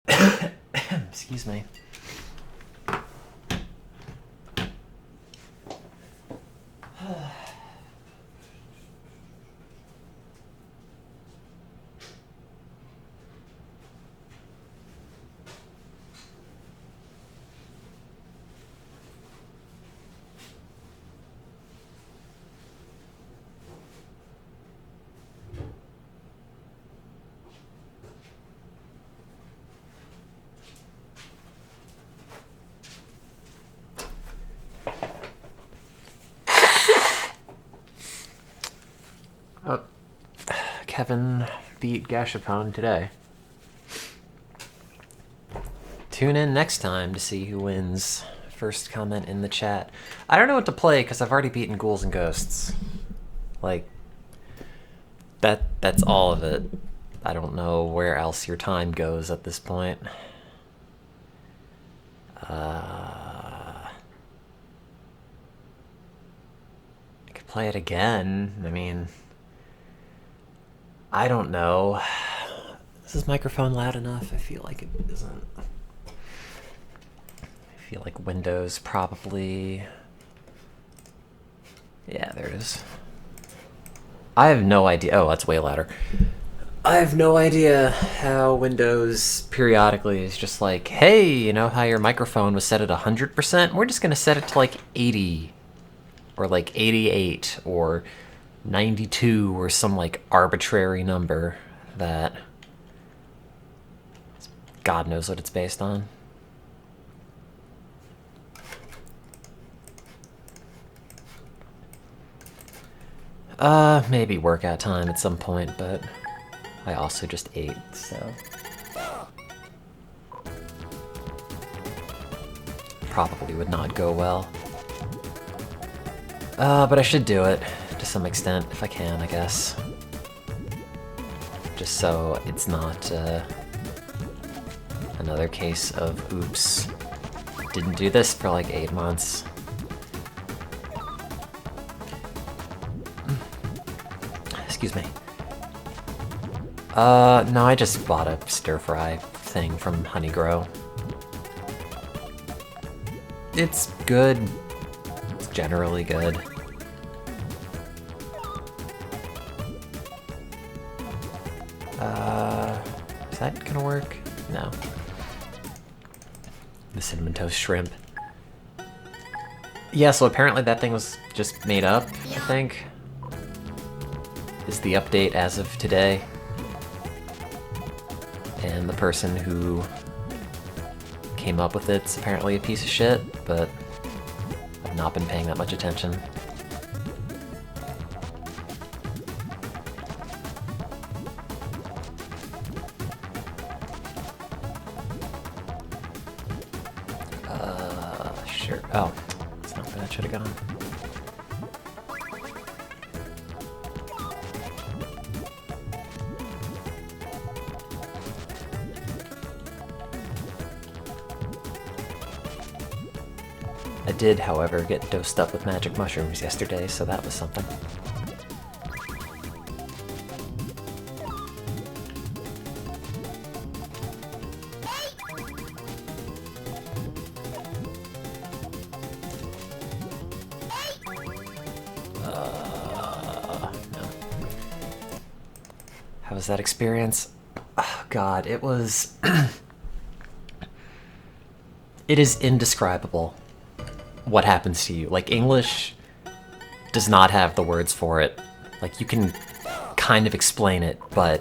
Excuse me. Kevin beat Gashapon today. Tune in next time to see who wins. First comment in the chat. I don't know what to play because I've already beaten Ghouls and Ghosts. Like, that's all of it. I don't know where else your time goes at this point. I could play it again. I mean, I don't know. Is this microphone loud enough? I feel like it isn't. I feel like Windows probably... Yeah, there it is. I have no idea. Oh, that's way louder. I have no idea how Windows periodically is just like, hey, you know how your microphone was set at 100%? We're just going to set it to like 80 or like 88 or 92 or some like arbitrary number that God knows what it's based on. Maybe workout time at some point, but I also just ate, so probably would not go well. But I should do it to some extent if I can, I guess. Just so it's not another case of oops. Didn't do this for like 8 months. Excuse me. No, I just bought a stir-fry thing from Honeygrow. It's good. It's generally good. Is that gonna work? No. The cinnamon toast shrimp. Yeah, so apparently that thing was just made up, I think. Is the update as of today. And the person who came up with it's apparently a piece of shit, but I've not been paying that much attention. Sure. Oh, that's not where that should have gone. I did, however, get dosed up with magic mushrooms yesterday, so that was something. No. How was that experience? Oh, God, it was... It is indescribable. What happens to you. Like, English does not have the words for it. Like, you can kind of explain it, but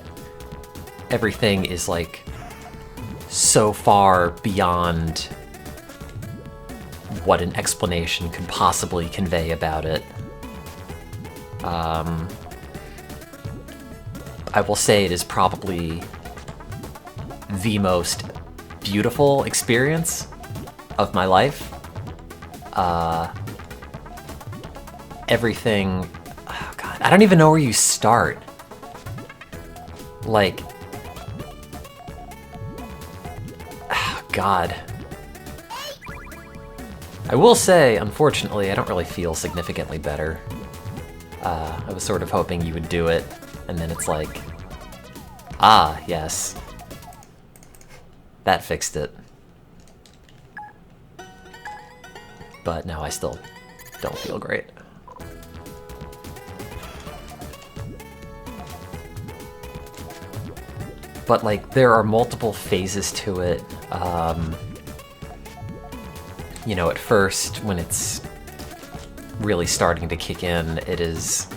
everything is, like, so far beyond what an explanation could possibly convey about it. I will say it is probably the most beautiful experience of my life. Everything... Oh God, I don't even know where you start. Like... Oh God. I will say, unfortunately, I don't really feel significantly better. I was sort of hoping you would do it, and then it's like... Ah, yes. that fixed it. But no, I still don't feel great. But like, there are multiple phases to it. You know, at first, when it's really starting to kick in, it's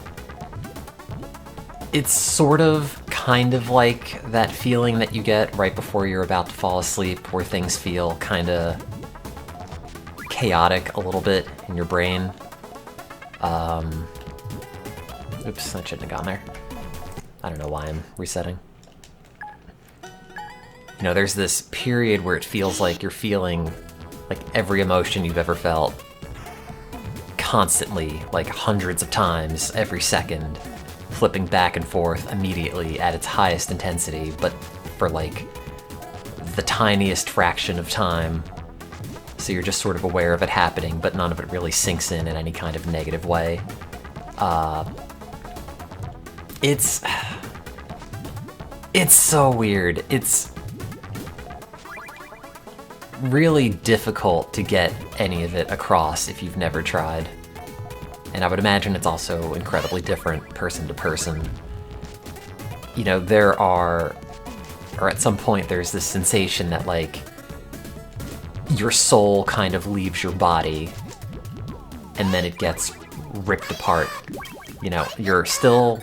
sort of kind of like that feeling that you get right before you're about to fall asleep, where things feel kind of chaotic a little bit in your brain. Oops, that shouldn't have gone there. I don't know why I'm resetting. You know, there's this period where it feels like you're feeling like every emotion you've ever felt constantly, like hundreds of times every second, flipping back and forth immediately at its highest intensity, but for like the tiniest fraction of time. So you're just sort of aware of it happening, but none of it really sinks in any kind of negative way. It's so weird. It's really difficult to get any of it across if you've never tried. And I would imagine it's also incredibly different person to person. You know, or at some point there's this sensation that like your soul kind of leaves your body and then it gets ripped apart. You know, you're still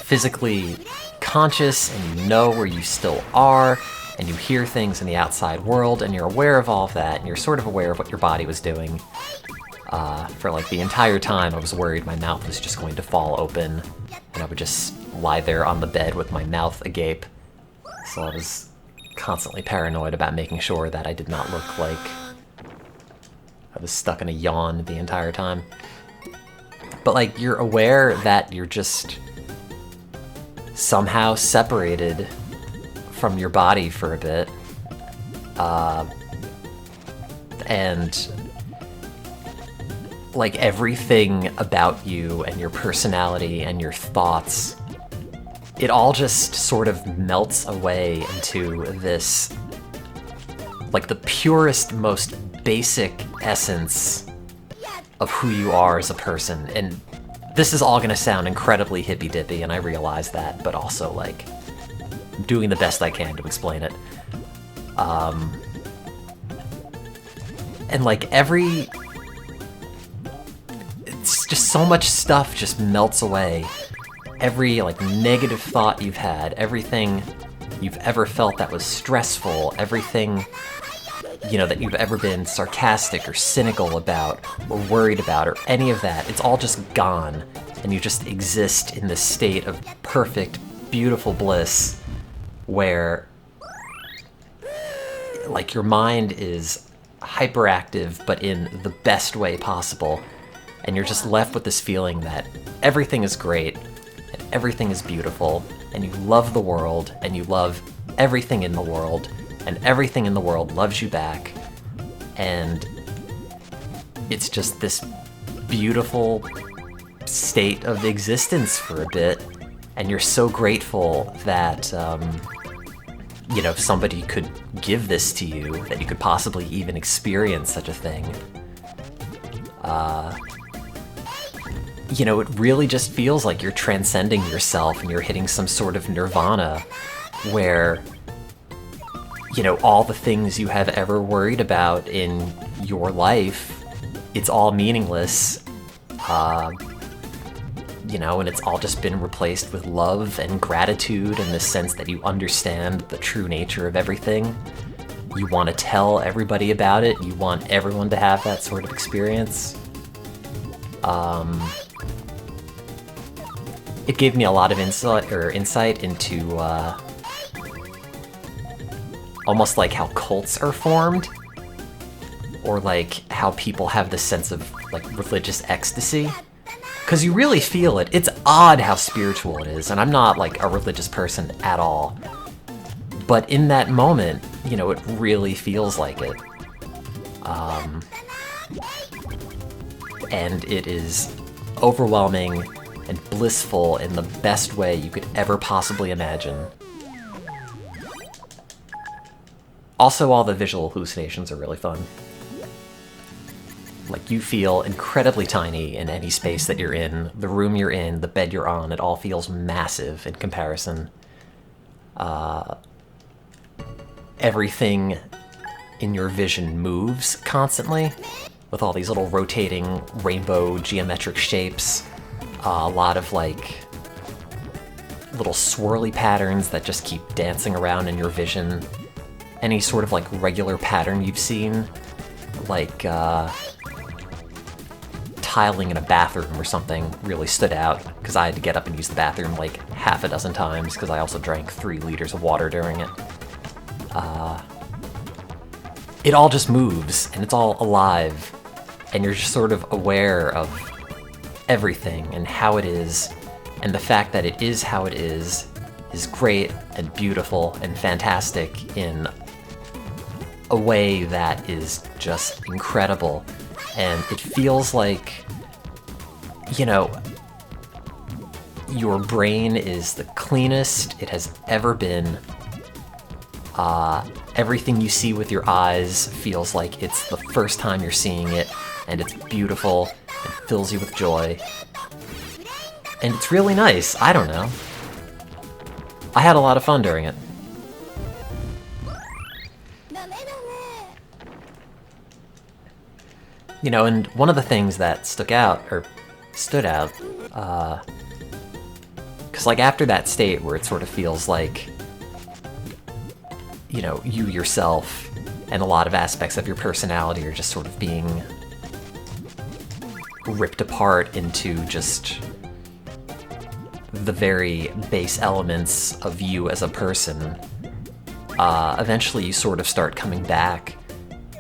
physically conscious and you know where you still are, and you hear things in the outside world, and you're aware of all of that, and you're sort of aware of what your body was doing. For like the entire time, I was worried my mouth was just going to fall open, and I would just lie there on the bed with my mouth agape. So I was constantly paranoid about making sure that I did not look like I was stuck in a yawn the entire time. But like, you're aware that you're just somehow separated from your body for a bit, and like everything about you and your personality and your thoughts, it all just sort of melts away into this, like the purest, most basic essence of who you are as a person. And this is all gonna sound incredibly hippy-dippy, and I realize that, but also like doing the best I can to explain it. And like it's just so much stuff just melts away. Every like negative thought you've had, everything you've ever felt that was stressful, everything, you know, that you've ever been sarcastic or cynical about or worried about or any of that, it's all just gone, and you just exist in this state of perfect, beautiful bliss where like your mind is hyperactive but in the best way possible, and you're just left with this feeling that everything is great and everything is beautiful, and you love the world and you love everything in the world, and everything in the world loves you back, and it's just this beautiful state of existence for a bit. And you're so grateful that, you know, somebody could give this to you, that you could possibly even experience such a thing. You know, it really just feels like you're transcending yourself and you're hitting some sort of nirvana where, you know, all the things you have ever worried about in your life, it's all meaningless. You know, and it's all just been replaced with love and gratitude and the sense that you understand the true nature of everything. You want to tell everybody about it. You want everyone to have that sort of experience. It gave me a lot of insight into almost like how cults are formed, or like how people have this sense of like religious ecstasy. Because you really feel it. It's odd how spiritual it is, and I'm not like a religious person at all. But in that moment, you know, it really feels like it. And it is overwhelming and blissful in the best way you could ever possibly imagine. Also, all the visual hallucinations are really fun. Like, you feel incredibly tiny in any space that you're in. The room you're in, the bed you're on, it all feels massive in comparison. Everything in your vision moves constantly, with all these little rotating rainbow geometric shapes. A lot of, like, little swirly patterns that just keep dancing around in your vision. Any sort of, like, regular pattern you've seen, like, tiling in a bathroom or something, really stood out, because I had to get up and use the bathroom, like, half a dozen times, because I also drank 3 liters of water during it. It all just moves, and it's all alive, and you're just sort of aware of everything and how it is, and the fact that it is how it is great and beautiful and fantastic in a way that is just incredible. And it feels like, you know, your brain is the cleanest it has ever been. Everything you see with your eyes feels like it's the first time you're seeing it, and it's beautiful, and fills you with joy. And it's really nice. I don't know. I had a lot of fun during it. You know, and one of the things that stood out, because, like, after that state where it sort of feels like, you know, you yourself and a lot of aspects of your personality are just sort of being ripped apart into just the very base elements of you as a person. Eventually you sort of start coming back,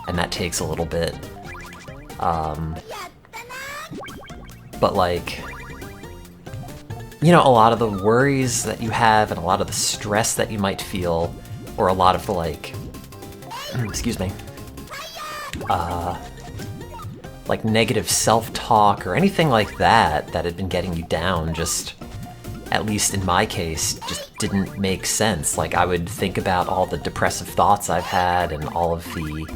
and that takes a little bit. But, like, you know, a lot of the worries that you have and a lot of the stress that you might feel, or a lot of the, like, excuse me, like negative self-talk or anything like that that had been getting you down, just, at least in my case, just didn't make sense. Like, I would think about all the depressive thoughts I've had and all of the,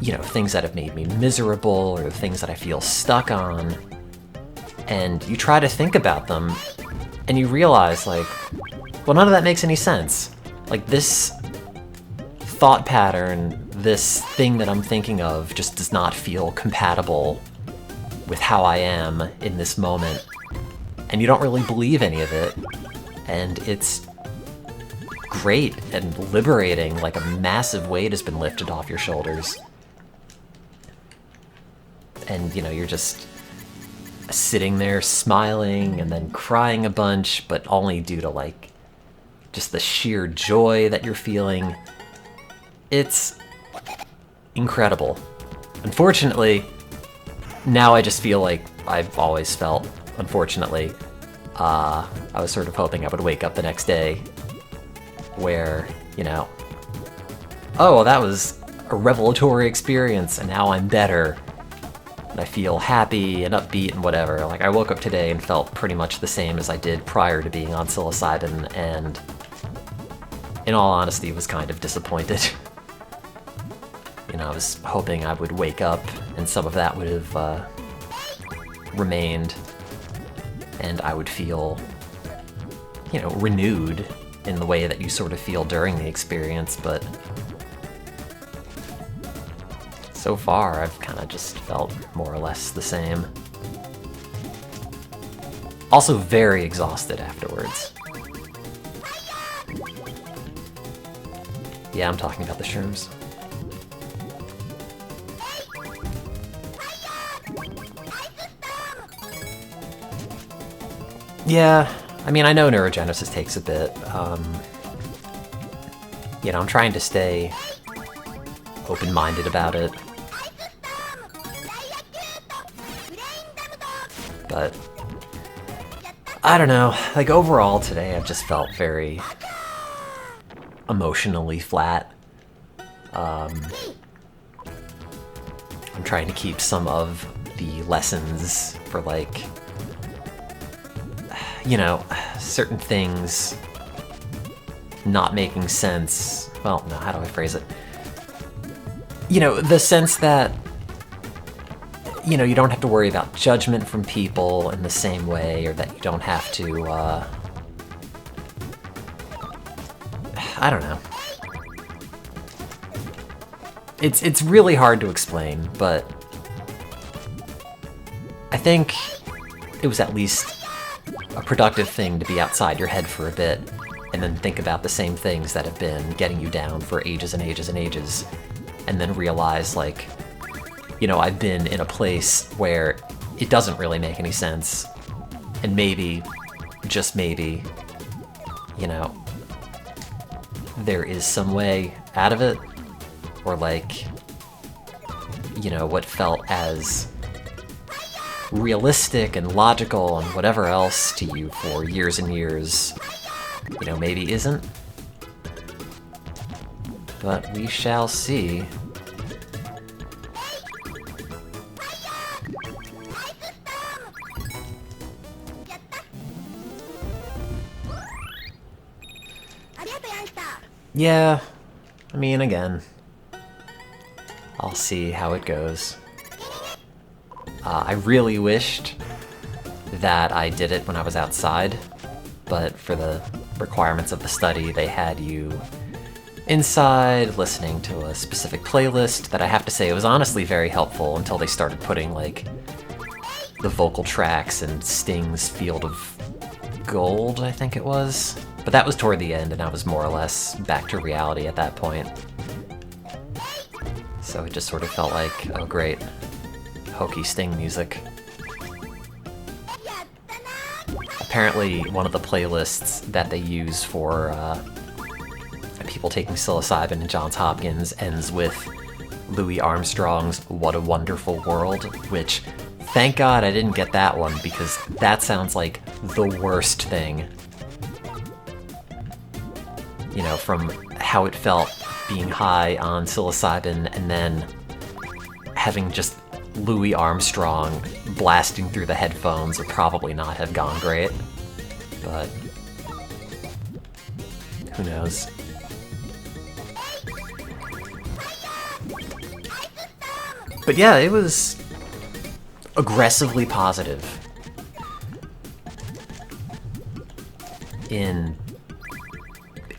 you know, things that have made me miserable or the things that I feel stuck on, and you try to think about them and you realize, like, well, none of that makes any sense. Like, this thought pattern, this thing that I'm thinking of just does not feel compatible with how I am in this moment. And you don't really believe any of it. And it's great and liberating, like a massive weight has been lifted off your shoulders. And, you know, you're just sitting there smiling and then crying a bunch, but only due to, like, just the sheer joy that you're feeling. It's incredible. Unfortunately, now I just feel like I've always felt, unfortunately. I was sort of hoping I would wake up the next day where, you know, oh, well, that was a revelatory experience and now I'm better. And I feel happy and upbeat and whatever. Like, I woke up today and felt pretty much the same as I did prior to being on psilocybin, and in all honesty, was kind of disappointed. You know, I was hoping I would wake up and some of that would have remained, and I would feel, you know, renewed in the way that you sort of feel during the experience, but so far I've kind of just felt more or less the same. Also very exhausted afterwards. Yeah, I'm talking about the shrooms. Yeah, I mean, I know neurogenesis takes a bit. You know, I'm trying to stay open-minded about it. But I don't know, like, overall today I've just felt very emotionally flat. I'm trying to keep some of the lessons for, like, you know, certain things not making sense well, no, how do I phrase it? You know, the sense that, you know, you don't have to worry about judgment from people in the same way, or that you don't have to, I don't know. It's really hard to explain, but I think it was at least a productive thing to be outside your head for a bit, and then think about the same things that have been getting you down for ages and ages and ages, and then realize, like, you know, I've been in a place where it doesn't really make any sense, and maybe, just maybe, you know, there is some way out of it, or like, you know, what felt as realistic and logical and whatever else to you for years and years, you know, maybe isn't. But we shall see. Yeah, I mean, again, I'll see how it goes. I really wished that I did it when I was outside, but for the requirements of the study, they had you inside listening to a specific playlist that I have to say was honestly very helpful until they started putting, like, the vocal tracks and Sting's Field of Gold, I think it was. But that was toward the end, and I was more or less back to reality at that point. So it just sort of felt like, oh great, hokey Sting music. Apparently, one of the playlists that they use for people taking psilocybin and Johns Hopkins ends with Louis Armstrong's What a Wonderful World, which, thank God I didn't get that one, because that sounds like the worst thing. You know, from how it felt being high on psilocybin and then having just Louis Armstrong blasting through the headphones would probably not have gone great. But who knows? But yeah, it was aggressively positive in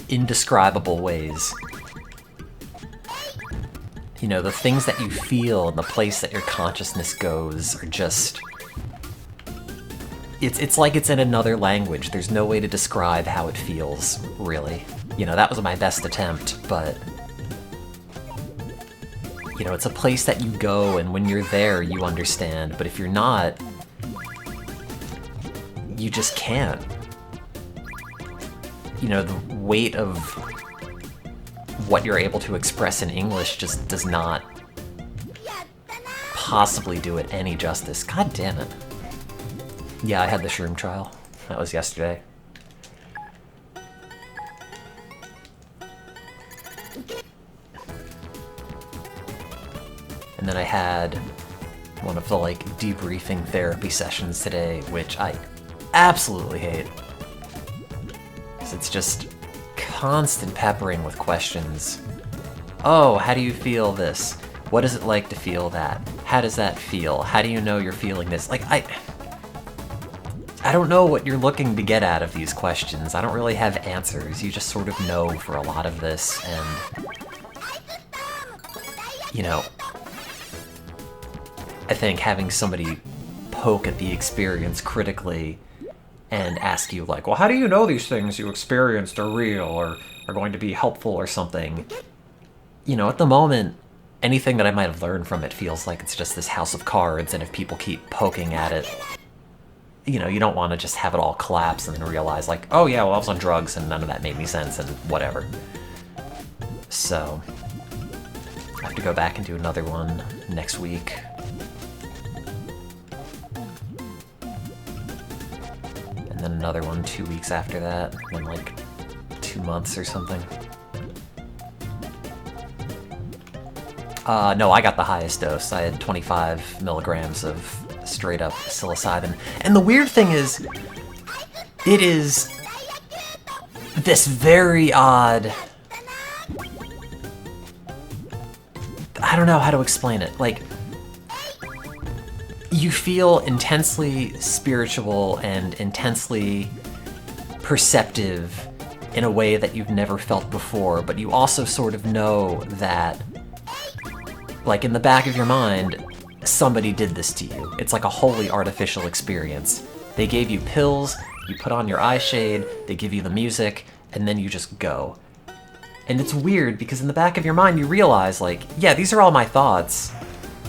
indescribable ways. You know, the things that you feel and the place that your consciousness goes are just... It's like it's in another language. There's no way to describe how it feels, really. You know, that was my best attempt, but... You know, it's a place that you go, and when you're there, you understand. But if you're not, you just can't. You know, the weight of what you're able to express in English just does not possibly do it any justice. God damn it. Yeah, I had the shroom trial. That was yesterday. And then I had one of the, like, debriefing therapy sessions today, which I absolutely hate. Because it's just constant peppering with questions. Oh, how do you feel this? What is it like to feel that? How does that feel? How do you know you're feeling this? Like, I don't know what you're looking to get out of these questions. I don't really have answers. You just sort of know for a lot of this, and... You know... I think having somebody poke at the experience critically and ask you, like, well, how do you know these things you experienced are real or are going to be helpful or something? You know, at the moment, anything that I might have learned from it feels like it's just this house of cards, and if people keep poking at it, you know, you don't want to just have it all collapse and then realize, like, oh yeah, well, I was on drugs and none of that made any sense and whatever. So, I have to go back and do another one next week. And then another one 2 weeks after that, and then like 2 months or something. No, I got the highest dose. I had 25 milligrams of straight up psilocybin. And the weird thing is, it is this very odd I don't know how to explain it. Like, you feel intensely spiritual and intensely perceptive in a way that you've never felt before, but you also sort of know that, like, in the back of your mind, somebody did this to you. It's like a wholly artificial experience. They gave you pills, you put on your eye shade, they give you the music, and then you just go. And it's weird because in the back of your mind you realize, like, yeah, these are all my thoughts,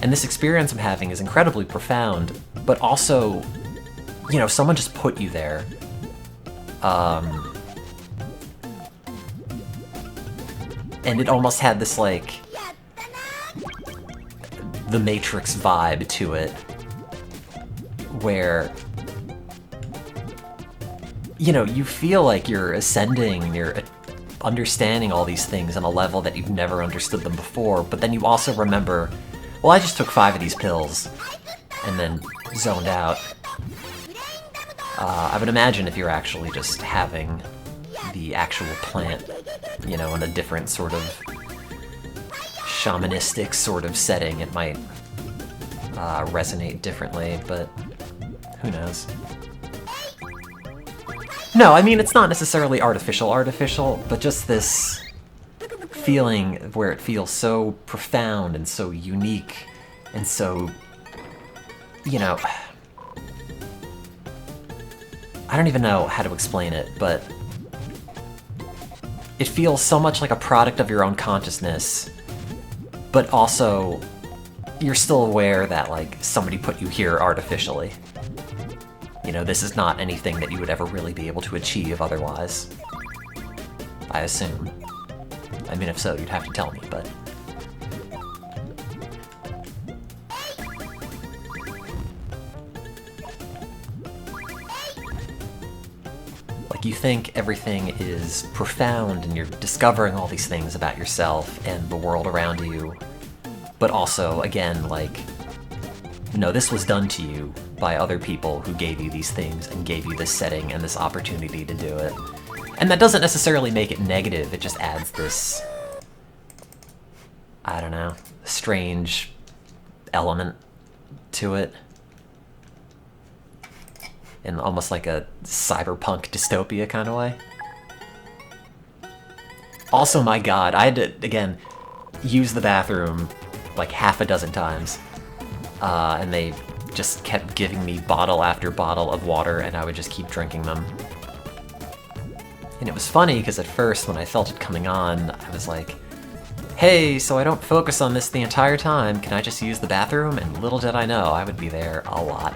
and this experience I'm having is incredibly profound, but also, you know, someone just put you there. And it almost had this, like, the Matrix vibe to it, where, you know, you feel like you're ascending, you're understanding all these things on a level that you've never understood them before, but then you also remember, well, I just took 5 of these pills, and then zoned out. I would imagine if you're actually just having the actual plant, you know, in a different sort of shamanistic sort of setting, it might resonate differently, but who knows. No, I mean, it's not necessarily artificial, but just this feeling where it feels so profound and so unique and so, you know, I don't even know how to explain it, but it feels so much like a product of your own consciousness, but also you're still aware that, like, somebody put you here artificially. You know, this is not anything that you would ever really be able to achieve otherwise, I assume. I mean, if so, you'd have to tell me, but... Like, you think everything is profound and you're discovering all these things about yourself and the world around you, but also, again, like, no, this was done to you by other people who gave you these things and gave you this setting and this opportunity to do it. And that doesn't necessarily make it negative, it just adds this, I don't know, strange element to it. In almost like a cyberpunk dystopia kind of way. Also, my god, I had to, again, use the bathroom like half a dozen times. And they just kept giving me bottle after bottle of water, and I would just keep drinking them. And it was funny, because at first, when I felt it coming on, I was like, hey, so I don't focus on this the entire time, can I just use the bathroom? And little did I know, I would be there a lot.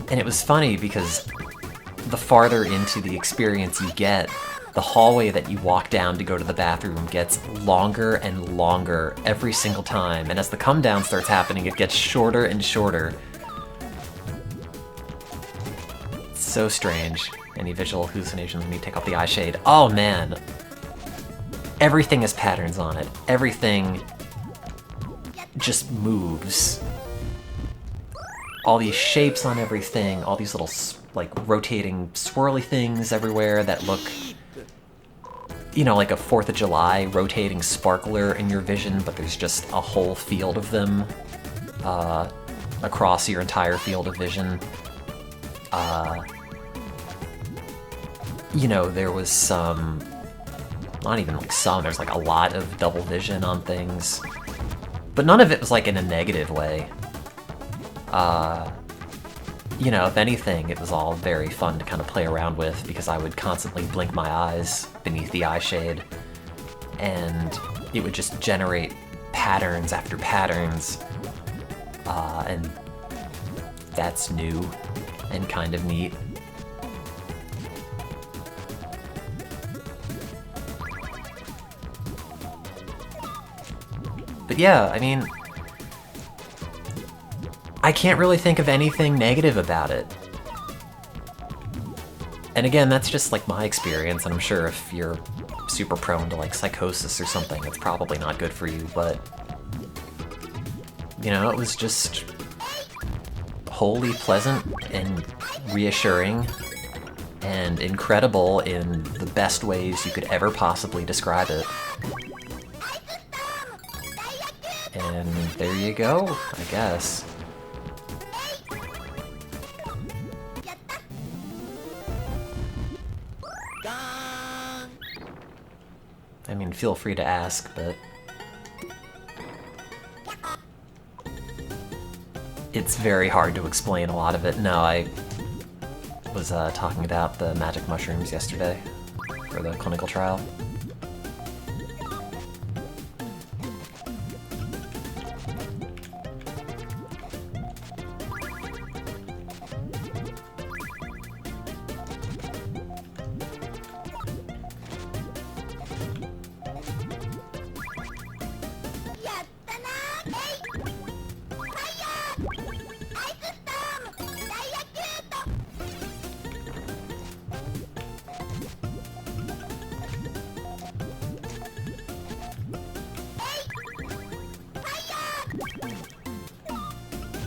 And it was funny, because the farther into the experience you get, the hallway that you walk down to go to the bathroom gets longer and longer every single time, and as the come down starts happening, it gets shorter and shorter. It's so strange. Any visual hallucinations when you take off the eye shade? Oh man! Everything has patterns on it. Everything just moves. All these shapes on everything, all these little, like, rotating swirly things everywhere that look, you know, like a 4th of July rotating sparkler in your vision, but there's just a whole field of them across your entire field of vision. You know, there was some, not even like some, there's like a lot of double vision on things, but none of it was like in a negative way. You know, if anything, it was all very fun to kind of play around with, because I would constantly blink my eyes beneath the eye shade, and it would just generate patterns after patterns, and that's new and kind of neat. But yeah, I mean, I can't really think of anything negative about it. And again, that's just like my experience, and I'm sure if you're super prone to like psychosis or something, it's probably not good for you, but you know, it was just wholly pleasant and reassuring and incredible in the best ways you could ever possibly describe it. And there you go, I guess. I mean, feel free to ask, but it's very hard to explain a lot of it. No, I was talking about the magic mushrooms yesterday for the clinical trial.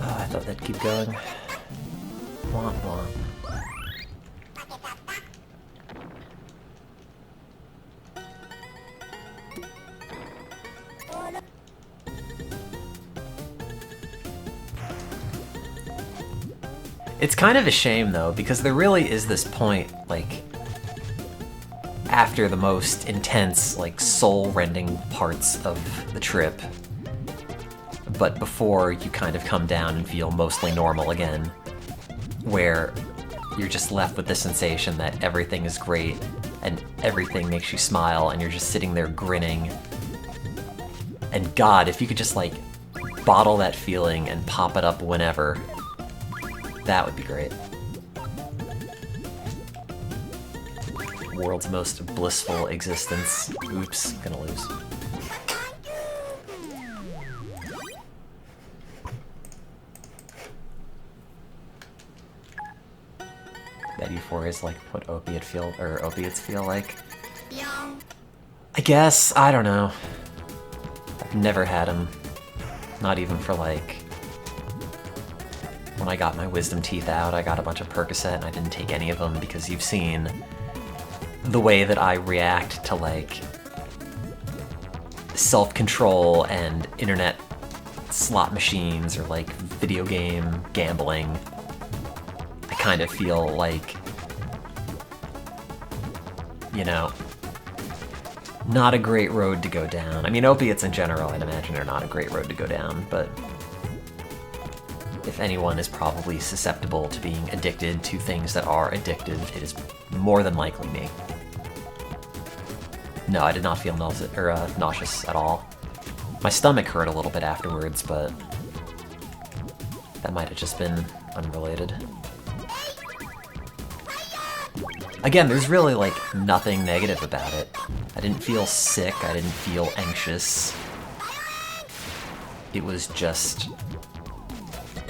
I thought that'd keep going. Womp womp. It's kind of a shame, though, because there really is this point, like, after the most intense, like, soul-rending parts of the trip, but before you kind of come down and feel mostly normal again, where you're just left with the sensation that everything is great and everything makes you smile and you're just sitting there grinning. And God, if you could just, like, bottle that feeling and pop it up whenever, that would be great. World's most blissful existence. Oops, gonna lose. That euphoria is like what opiates feel like. I guess, I don't know. I've never had them. Not even for like... When I got my wisdom teeth out, I got a bunch of Percocet and I didn't take any of them because you've seen the way that I react to like self-control and internet slot machines or like video game gambling. I kind of feel like, you know, not a great road to go down. I mean, opiates in general, I'd imagine, are not a great road to go down, but if anyone is probably susceptible to being addicted to things that are addictive, it is more than likely me. No, I did not feel nauseous at all. My stomach hurt a little bit afterwards, but that might have just been unrelated. Again, there's really, like, nothing negative about it. I didn't feel sick, I didn't feel anxious. It was just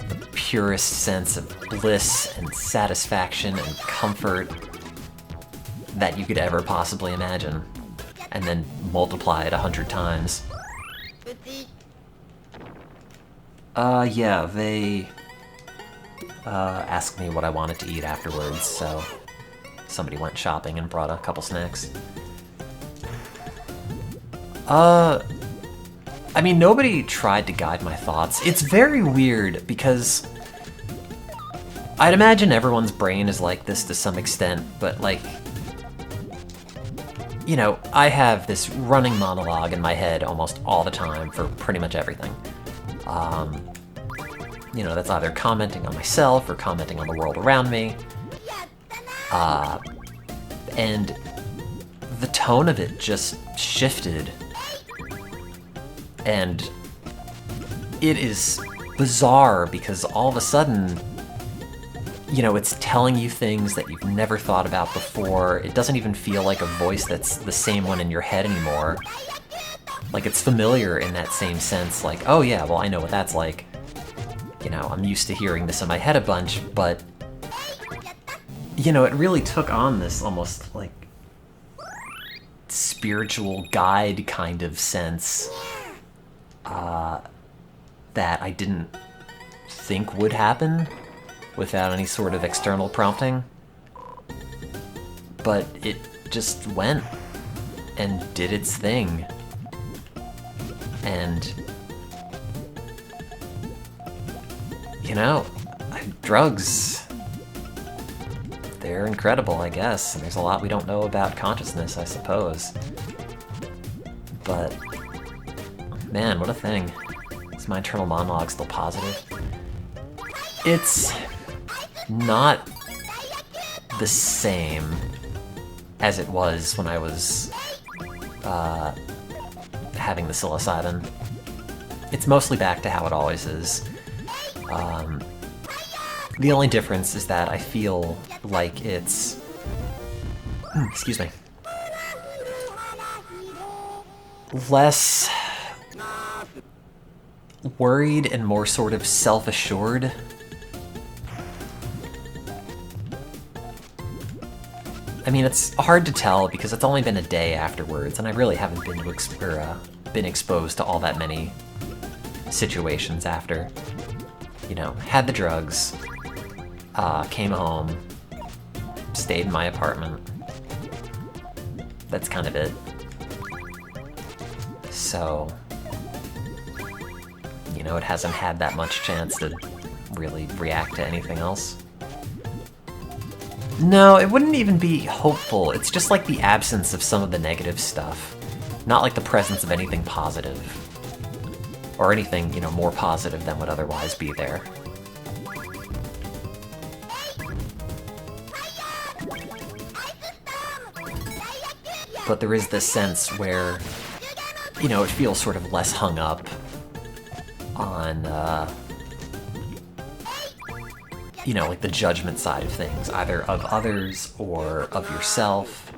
the purest sense of bliss and satisfaction and comfort that you could ever possibly imagine. And then multiply it 100 times. Yeah, they asked me what I wanted to eat afterwards, so somebody went shopping and brought a couple snacks. I mean, nobody tried to guide my thoughts. It's very weird because I'd imagine everyone's brain is like this to some extent, but like, you know, I have this running monologue in my head almost all the time for pretty much everything. You know, that's either commenting on myself or commenting on the world around me. And the tone of it just shifted. And it is bizarre because all of a sudden, you know, it's telling you things that you've never thought about before. It doesn't even feel like a voice that's the same one in your head anymore. Like, it's familiar in that same sense, like, oh yeah, well, I know what that's like. You know, I'm used to hearing this in my head a bunch, but, you know, it really took on this almost, like, spiritual guide kind of sense that I didn't think would happen without any sort of external prompting. but it just went and did its thing. And, you know, drugs, they're incredible, I guess. And there's a lot we don't know about consciousness, I suppose. But, man, what a thing. Is my internal monologue still positive? It's not the same as it was when I was having the psilocybin. It's mostly back to how it always is. The only difference is that I feel like it's... excuse me. Less worried and more sort of self-assured. I mean, it's hard to tell because it's only been a day afterwards, and I really haven't been exposed to all that many situations after. You know, had the drugs, came home, stayed in my apartment. That's kind of it. So, you know, it hasn't had that much chance to really react to anything else. No, it wouldn't even be hopeful. It's just like the absence of some of the negative stuff. Not like the presence of anything positive. Or anything, you know, more positive than would otherwise be there. But there is this sense where, you know, it feels sort of less hung up on, you know, like the judgment side of things, either of others or of yourself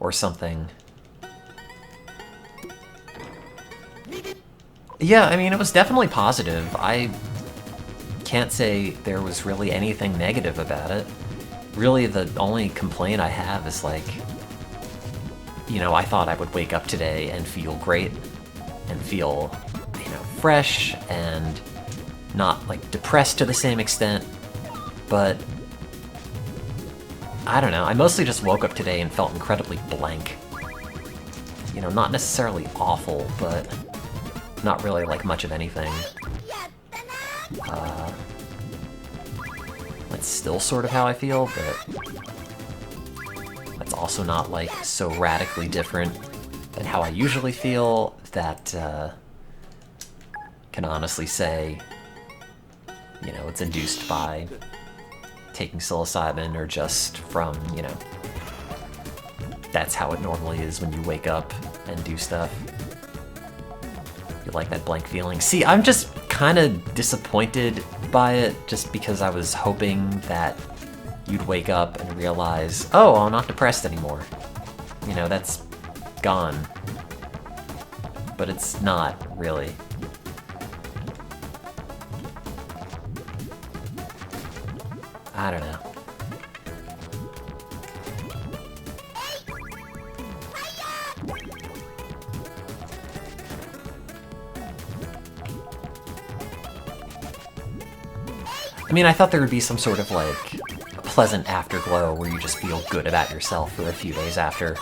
or something. Yeah, I mean, it was definitely positive. I can't say there was really anything negative about it. Really, the only complaint I have is like, you know, I thought I would wake up today and feel great and feel, you know, fresh and not like depressed to the same extent, but I don't know. I mostly just woke up today and felt incredibly blank. You know, not necessarily awful, but not really like much of anything. That's still sort of how I feel, but that's also not like so radically different than how I usually feel that can honestly say, you know, it's induced by taking psilocybin or just from, you know, that's how it normally is when you wake up and do stuff. You like that blank feeling. See, I'm just kind of disappointed by it just because I was hoping that you'd wake up and realize, oh, I'm not depressed anymore. You know, that's gone. But it's not, really. I don't know. I mean, I thought there would be some sort of, like, pleasant afterglow where you just feel good about yourself for a few days after.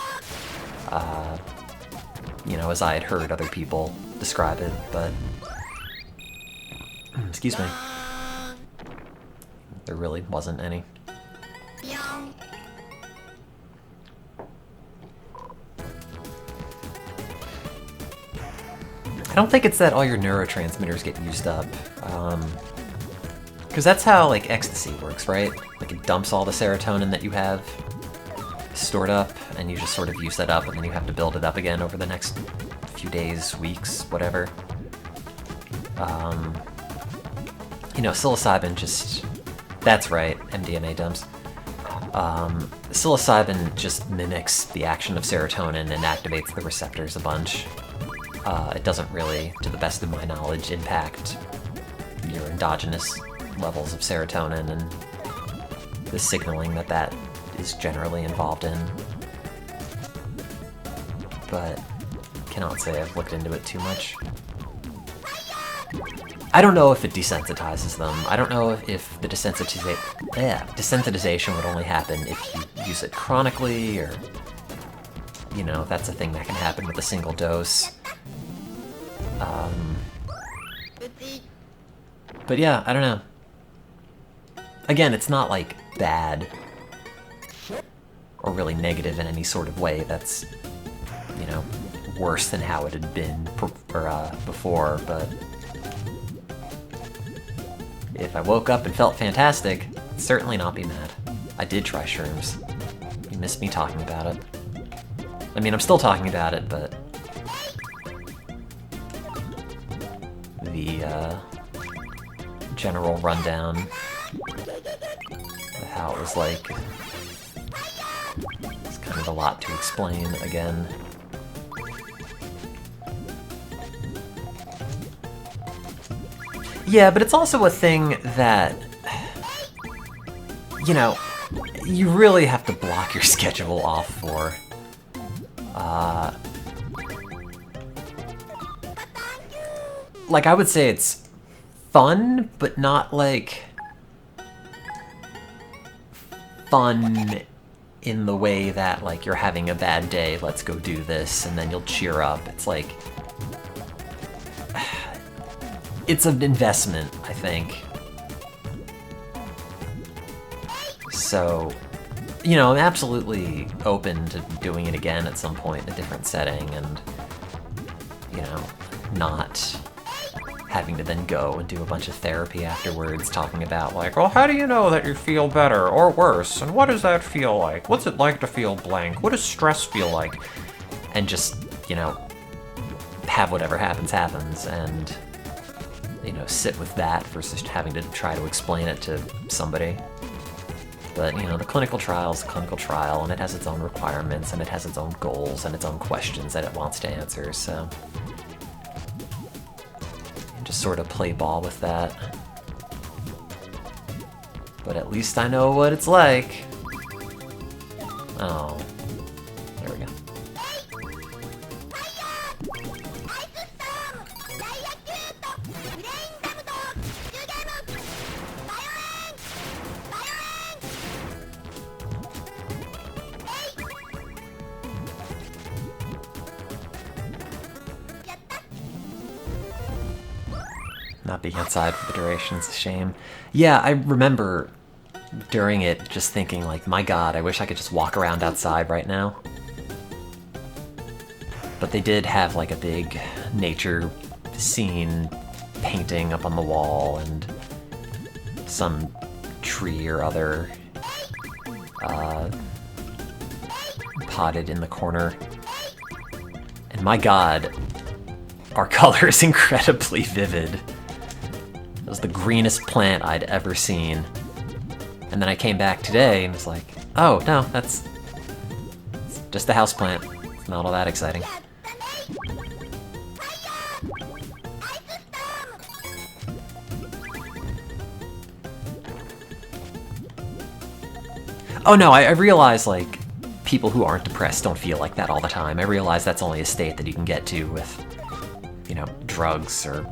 You know, as I had heard other people describe it, but... excuse me. There really wasn't any. I don't think it's that all your neurotransmitters get used up. Because that's how, like, ecstasy works, right? Like, it dumps all the serotonin that you have stored up, and you just sort of use that up, and then you have to build it up again over the next few days, weeks, whatever. You know, psilocybin just... That's right, MDMA dumps. Psilocybin just mimics the action of serotonin and activates the receptors a bunch. It doesn't really, to the best of my knowledge, impact your endogenous levels of serotonin and the signaling that is generally involved in. But cannot say I've looked into it too much. I don't know if it desensitizes them. I don't know if the desensitization would only happen if you use it chronically, or, you know, that's a thing that can happen with a single dose. But yeah, I don't know. Again, it's not like bad or really negative in any sort of way that's, you know, worse than how it had been before, but if I woke up and felt fantastic, I'd certainly not be mad. I did try shrooms. You missed me talking about it. I mean, I'm still talking about it, but the general rundown of how it was like, it's kind of a lot to explain again. Yeah, but it's also a thing that, you know, you really have to block your schedule off for. Like, I would say it's fun, but not like fun in the way that, like, you're having a bad day, let's go do this, and then you'll cheer up. It's like, it's an investment, I think. So, you know, I'm absolutely open to doing it again at some point in a different setting, and, you know, not having to then go and do a bunch of therapy afterwards, talking about, like, well, how do you know that you feel better or worse? And what does that feel like? What's it like to feel blank? What does stress feel like? And just, you know, have whatever happens, happens, and, you know, sit with that versus having to try to explain it to somebody. But, you know, the clinical trial is a clinical trial, and it has its own requirements, and it has its own goals, and its own questions that it wants to answer, so just sort of play ball with that. But at least I know what it's like. Oh, there we go. Not being outside for the duration is a shame. Yeah, I remember during it just thinking, like, my god, I wish I could just walk around outside right now. But they did have, like, a big nature scene painting up on the wall, and some tree or other potted in the corner. And my god, our color is incredibly vivid. It was the greenest plant I'd ever seen. And then I came back today and was like, oh, no, it's just a houseplant. It's not all that exciting. Oh no, I realize, like, people who aren't depressed don't feel like that all the time. I realize that's only a state that you can get to with, you know, drugs or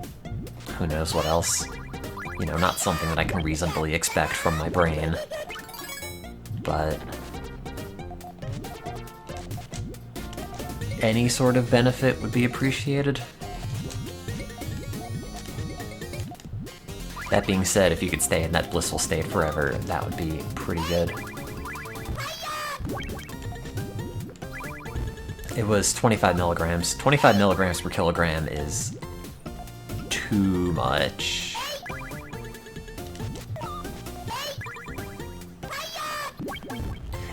who knows what else. You know, not something that I can reasonably expect from my brain. But any sort of benefit would be appreciated. That being said, if you could stay in that blissful state forever, that would be pretty good. It was 25 milligrams. 25 milligrams per kilogram is too much.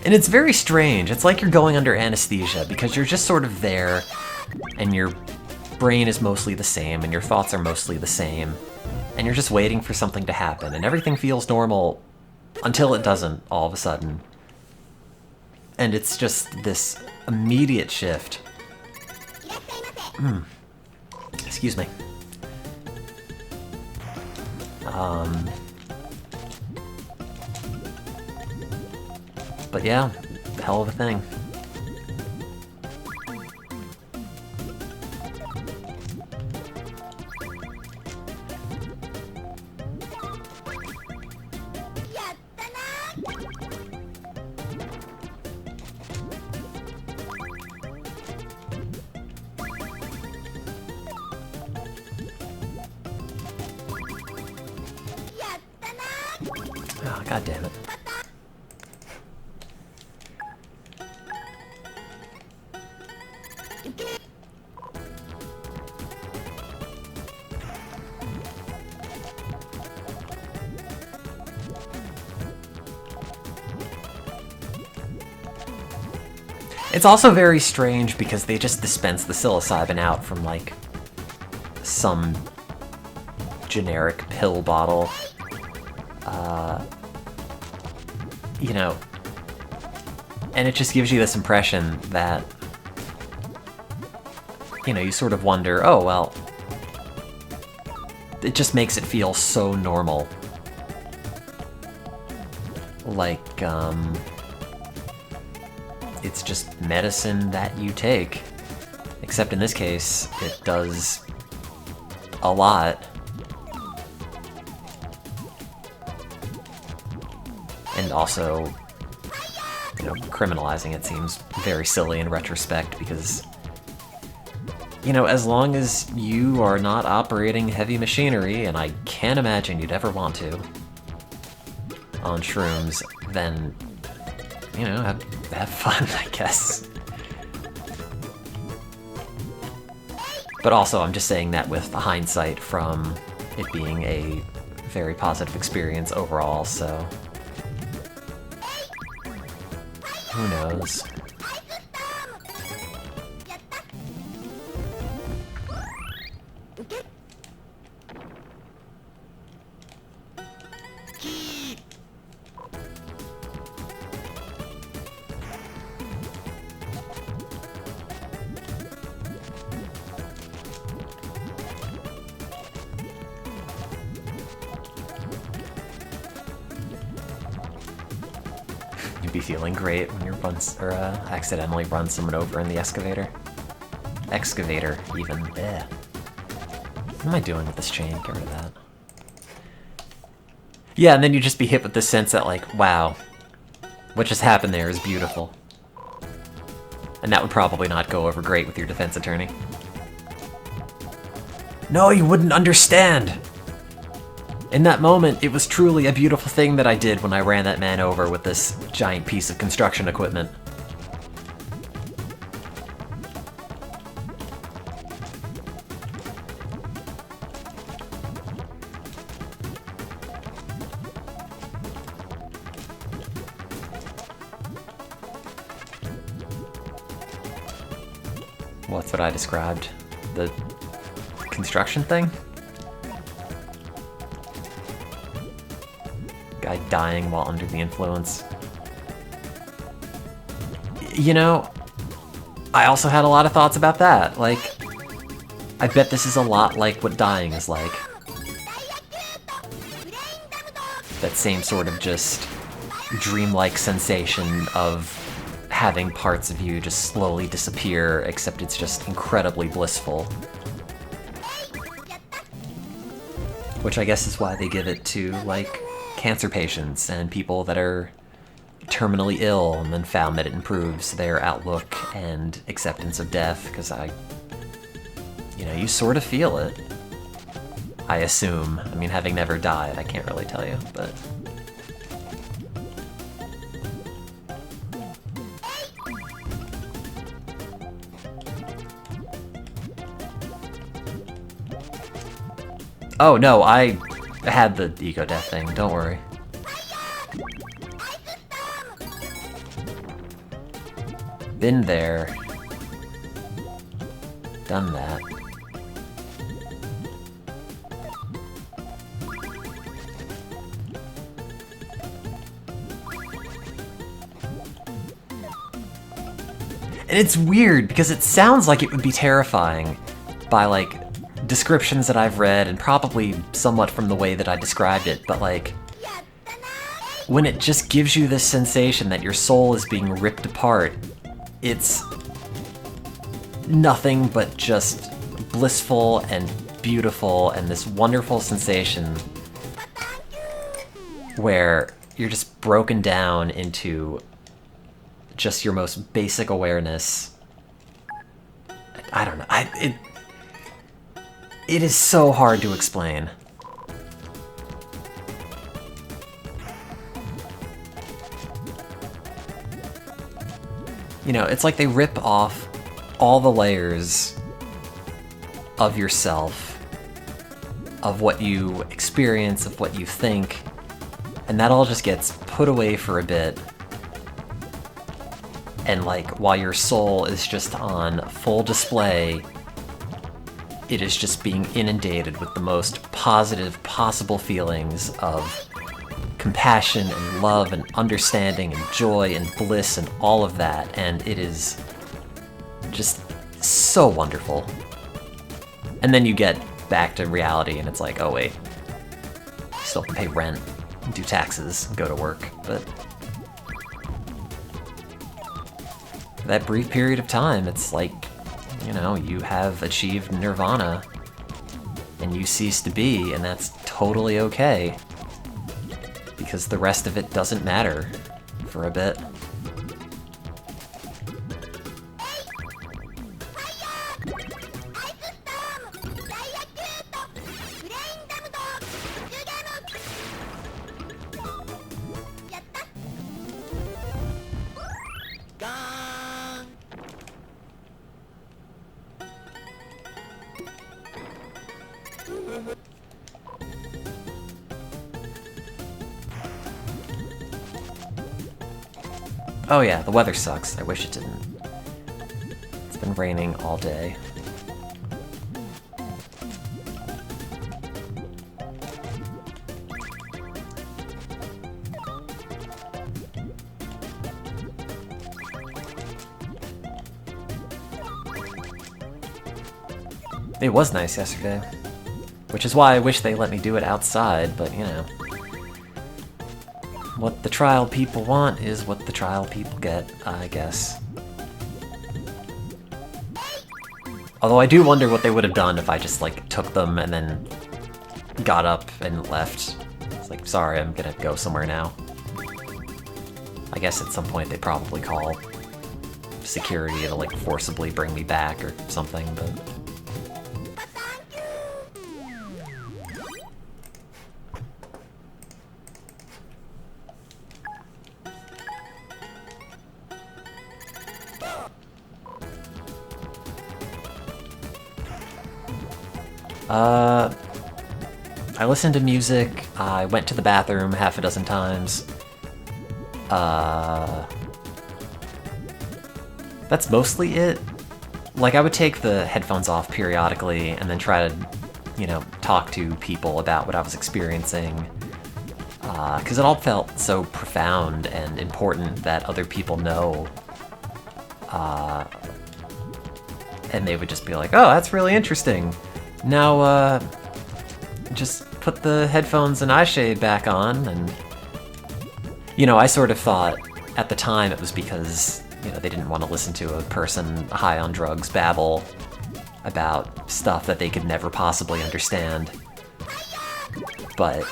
And it's very strange. It's like you're going under anesthesia, because you're just sort of there, and your brain is mostly the same, and your thoughts are mostly the same, and you're just waiting for something to happen, and everything feels normal until it doesn't, all of a sudden. And it's just this immediate shift. Excuse me. But yeah, hell of a thing. Oh, God damn it. It's also very strange because they just dispense the psilocybin out from, like, some generic pill bottle. You know, and it just gives you this impression that, you know, you sort of wonder, oh, well, it just makes it feel so normal. Like, it's just medicine that you take. Except in this case, it does a lot. And also, you know, criminalizing it seems very silly in retrospect because, you know, as long as you are not operating heavy machinery, and I can't imagine you'd ever want to, on shrooms, then, you know, have fun, I guess. But also, I'm just saying that with hindsight from it being a very positive experience overall, so who knows? You'd be feeling great when you accidentally run someone over in the excavator. Excavator, even. Eh. What am I doing with this chain? Get rid of that. Yeah, and then you'd just be hit with the sense that, like, wow, what just happened there is beautiful. And that would probably not go over great with your defense attorney. No, you wouldn't understand! In that moment, it was truly a beautiful thing that I did when I ran that man over with this giant piece of construction equipment. Well, that's what I described. The construction thing? Guy dying while under the influence. You know, I also had a lot of thoughts about that. Like, I bet this is a lot like what dying is like. That same sort of just dreamlike sensation of having parts of you just slowly disappear, except it's just incredibly blissful. Which I guess is why they give it to, like, cancer patients and people that are terminally ill and then found that it improves their outlook and acceptance of death, because you know, you sort of feel it. I assume. I mean, having never died, I can't really tell you, but... Oh no, I had the ego death thing, don't worry. Been there. Done that. And it's weird, because it sounds like it would be terrifying by, like, descriptions that I've read, and probably somewhat from the way that I described it, but, like, when it just gives you this sensation that your soul is being ripped apart, it's nothing but just blissful and beautiful, and this wonderful sensation where you're just broken down into just your most basic awareness. I don't know. It is so hard to explain. You know, it's like they rip off all the layers of yourself, of what you experience, of what you think, and that all just gets put away for a bit. And like, while your soul is just on full display, it is just being inundated with the most positive possible feelings of compassion and love and understanding and joy and bliss and all of that, and it is just so wonderful. And then you get back to reality and it's like, oh wait, you still have to pay rent, do taxes, go to work, but for that brief period of time, it's like, you know, you have achieved nirvana and you cease to be, and that's totally okay, because the rest of it doesn't matter for a bit. Oh yeah, the weather sucks. I wish it didn't. It's been raining all day. It was nice yesterday, which is why I wish they let me do it outside, but you know. What the trial people want is what the trial people get, I guess. Although I do wonder what they would have done if I just, like, took them and then got up and left. It's like, sorry, I'm gonna go somewhere now. I guess at some point they probably call security to, like, forcibly bring me back or something, but... I listened to music, I went to the bathroom half a dozen times. That's mostly it. Like, I would take the headphones off periodically and then try to, you know, talk to people about what I was experiencing. Because it all felt so profound and important that other people know. And they would just be like, oh, that's really interesting. Now, just put the headphones and eye shade back on, and... You know, I sort of thought, at the time, it was because, you know, they didn't want to listen to a person high on drugs babble about stuff that they could never possibly understand. But,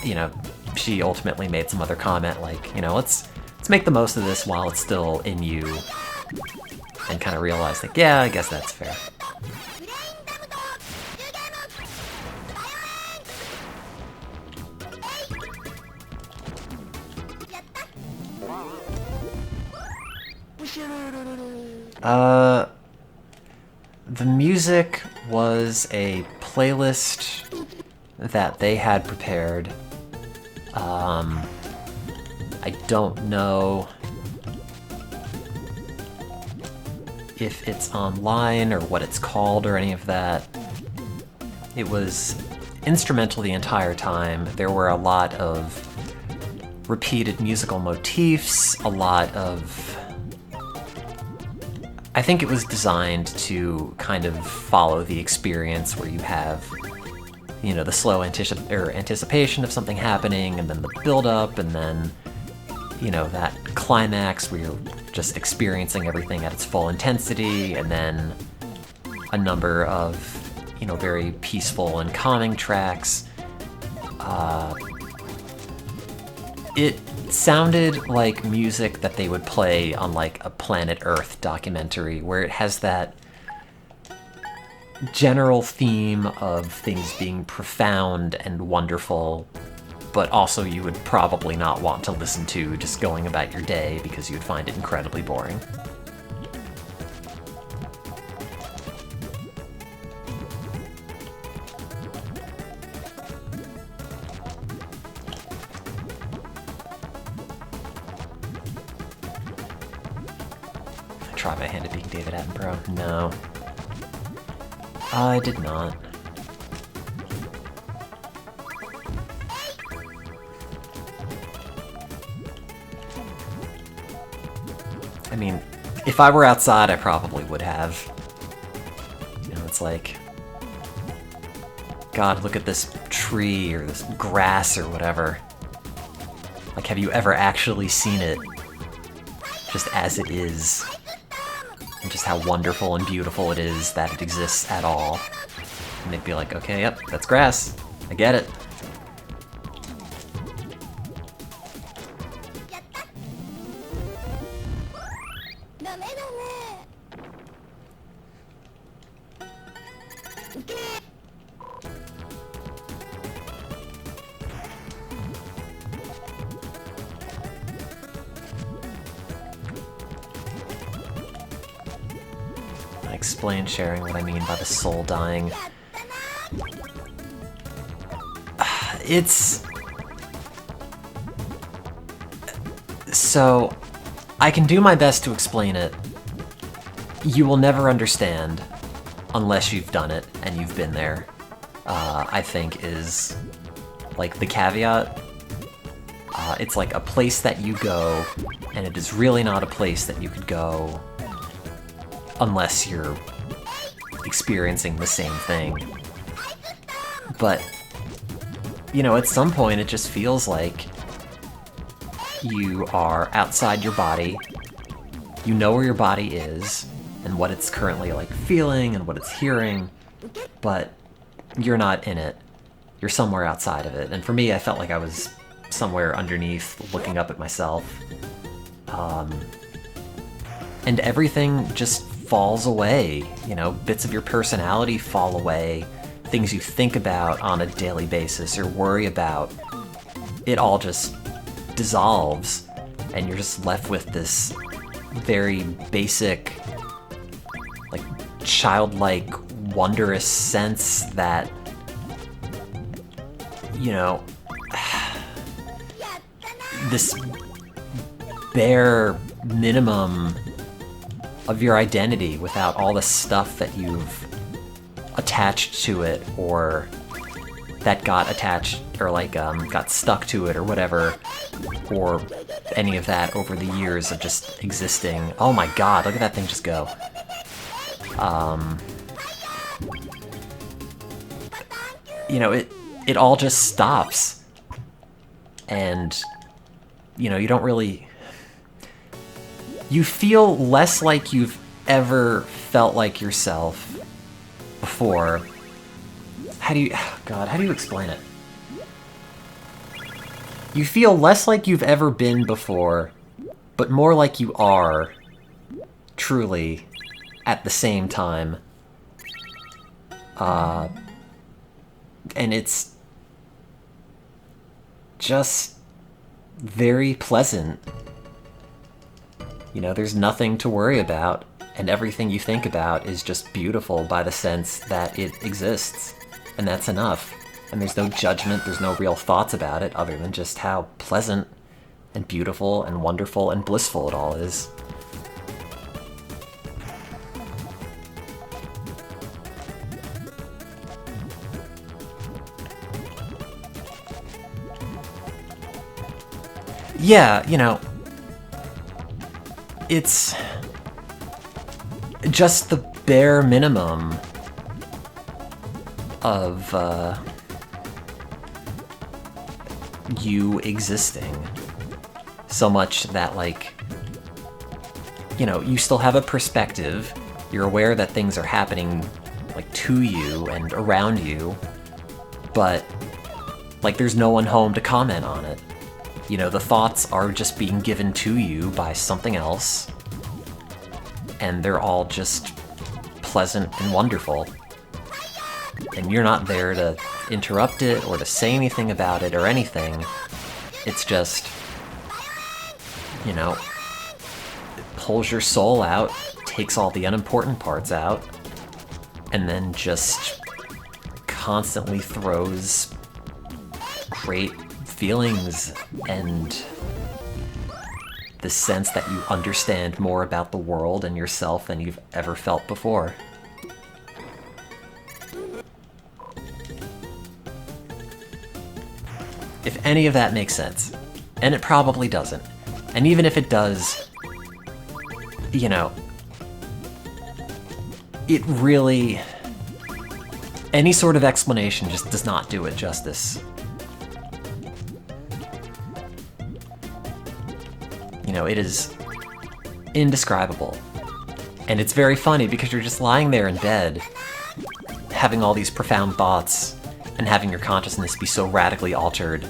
you know, she ultimately made some other comment like, you know, let's make the most of this while it's still in you, and kind of realized, like, yeah, I guess that's fair. The music was a playlist that they had prepared. I don't know if it's online or what it's called or any of that. It was instrumental the entire time. There were a lot of repeated musical motifs, a lot of... I think it was designed to kind of follow the experience where you have, you know, the slow anticipation of something happening, and then the build-up, and then, you know, that climax where you're just experiencing everything at its full intensity, and then a number of, you know, very peaceful and calming tracks. It sounded like music that they would play on, like, a Planet Earth documentary, where it has that general theme of things being profound and wonderful, but also you would probably not want to listen to just going about your day because you'd find it incredibly boring. Try my hand at being David Attenborough? No. I did not. I mean, if I were outside, I probably would have. You know, it's like, God, look at this tree or this grass or whatever. Like, have you ever actually seen it just as it is? And just how wonderful and beautiful it is that it exists at all. And they'd be like, okay, yep, that's grass. I get it. Explain sharing what I mean by the soul dying. It's... So, I can do my best to explain it. You will never understand unless you've done it and you've been there, I think is like the caveat. It's like a place that you go, and it is really not a place that you could go unless you're experiencing the same thing. But, you know, at some point it just feels like you are outside your body, you know where your body is, and what it's currently like feeling and what it's hearing, but you're not in it. You're somewhere outside of it. And for me, I felt like I was somewhere underneath, looking up at myself. And everything just falls away, you know, bits of your personality fall away, things you think about on a daily basis or worry about, it all just dissolves, and you're just left with this very basic, like, childlike, wondrous sense that, you know, this bare minimum of your identity without all the stuff that you've attached to it, or that got attached, or like got stuck to it or whatever, or any of that over the years of just existing. Oh my god, look at that thing just go. You know, it all just stops. And, you know, you don't really... You feel less like you've ever felt like yourself before. How do you explain it? You feel less like you've ever been before, but more like you are, truly, at the same time. And it's just very pleasant. You know, there's nothing to worry about, and everything you think about is just beautiful by the sense that it exists, and that's enough. And there's no judgment, there's no real thoughts about it other than just how pleasant and beautiful and wonderful and blissful it all is. Yeah, you know, it's just the bare minimum of you existing. So much that, like, you know, you still have a perspective, you're aware that things are happening, like, to you and around you, but, like, there's no one home to comment on it. You know, the thoughts are just being given to you by something else, and they're all just pleasant and wonderful. And you're not there to interrupt it or to say anything about it or anything. It's just, you know, it pulls your soul out, takes all the unimportant parts out, and then just constantly throws great feelings and the sense that you understand more about the world and yourself than you've ever felt before. If any of that makes sense, and it probably doesn't, and even if it does, you know, it really, any sort of explanation just does not do it justice. You know, it is indescribable. And it's very funny because you're just lying there in bed, having all these profound thoughts, and having your consciousness be so radically altered.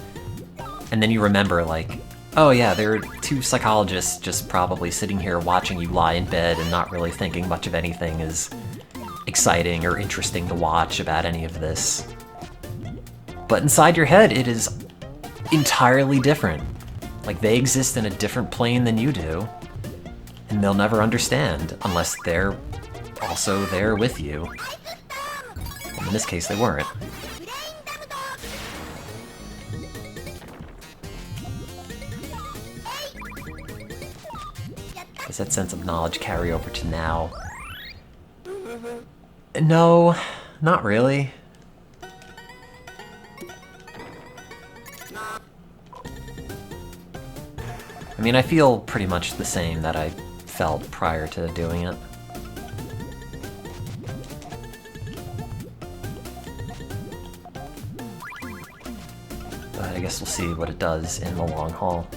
And then you remember, like, oh yeah, there are two psychologists just probably sitting here watching you lie in bed and not really thinking much of anything is exciting or interesting to watch about any of this. But inside your head, it is entirely different. Like, they exist in a different plane than you do, and they'll never understand unless they're also there with you. And in this case, they weren't. Does that sense of knowledge carry over to now? No, not really. I mean, I feel pretty much the same that I felt prior to doing it. But I guess we'll see what it does in the long haul.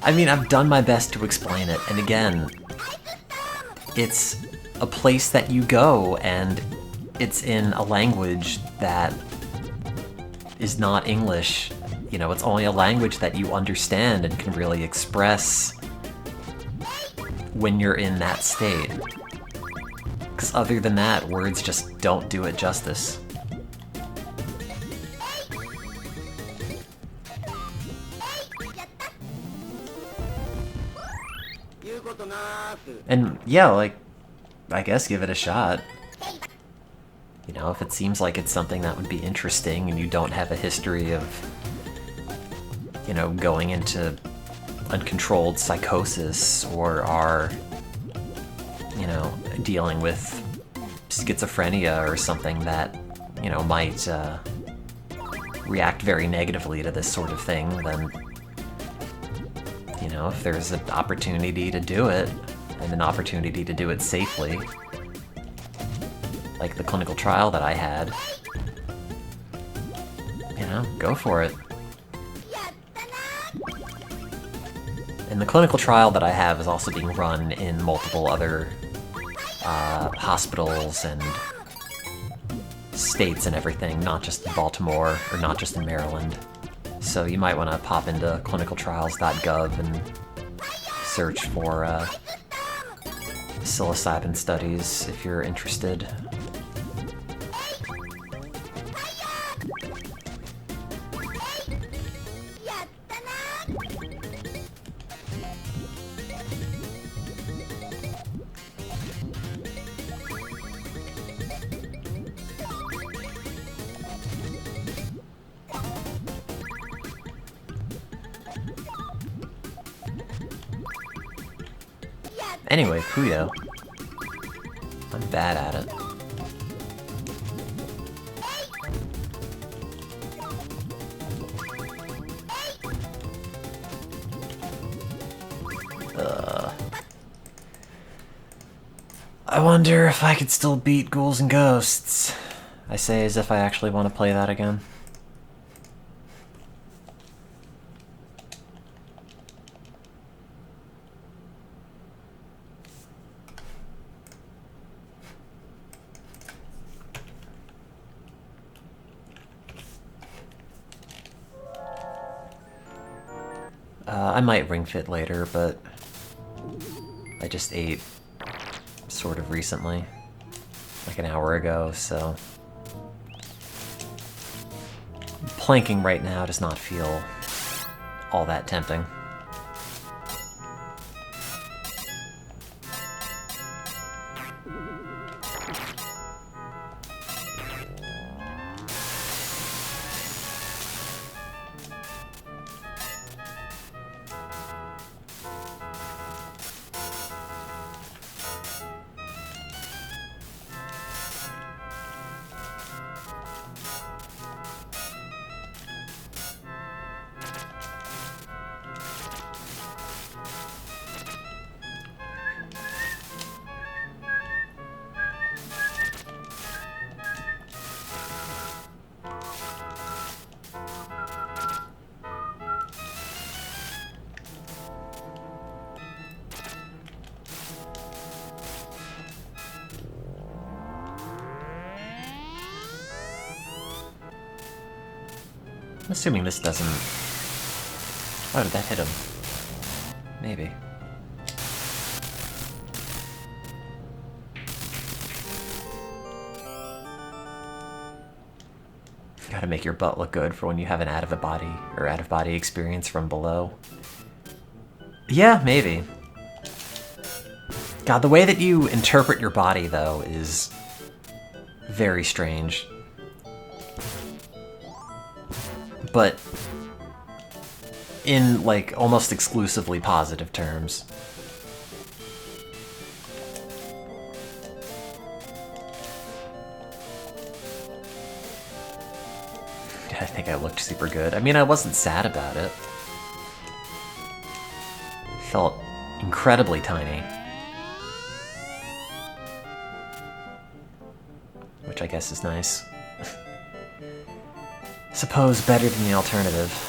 I mean, I've done my best to explain it, and again, it's a place that you go, and it's in a language that is not English. You know, it's only a language that you understand and can really express when you're in that state. Because other than that, words just don't do it justice. And yeah, like, I guess give it a shot. You know, if it seems like it's something that would be interesting and you don't have a history of, you know, going into uncontrolled psychosis or are, you know, dealing with schizophrenia or something that, you know, might react very negatively to this sort of thing, then, you know, if there's an opportunity to do it, and an opportunity to do it safely, like the clinical trial that I had, you know, go for it. And the clinical trial that I have is also being run in multiple other hospitals and states and everything, not just in Baltimore, or not just in Maryland. So you might want to pop into clinicaltrials.gov and search for psilocybin studies if you're interested. Anyway, Puyo. I'm bad at it. I wonder if I could still beat Ghouls and Ghosts. I say as if I actually want to play that again. I might ring fit later, but I just ate sort of recently, like an hour ago, so planking right now does not feel all that tempting. I'm assuming this doesn't... Oh, did that hit him? Maybe. Gotta make your butt look good for when you have an out-of-body experience from below. Yeah, maybe. God, the way that you interpret your body, though, is very strange. But in, like, almost exclusively positive terms. I think I looked super good. I mean, I wasn't sad about it. Felt incredibly tiny. Which I guess is nice. Suppose better than the alternative.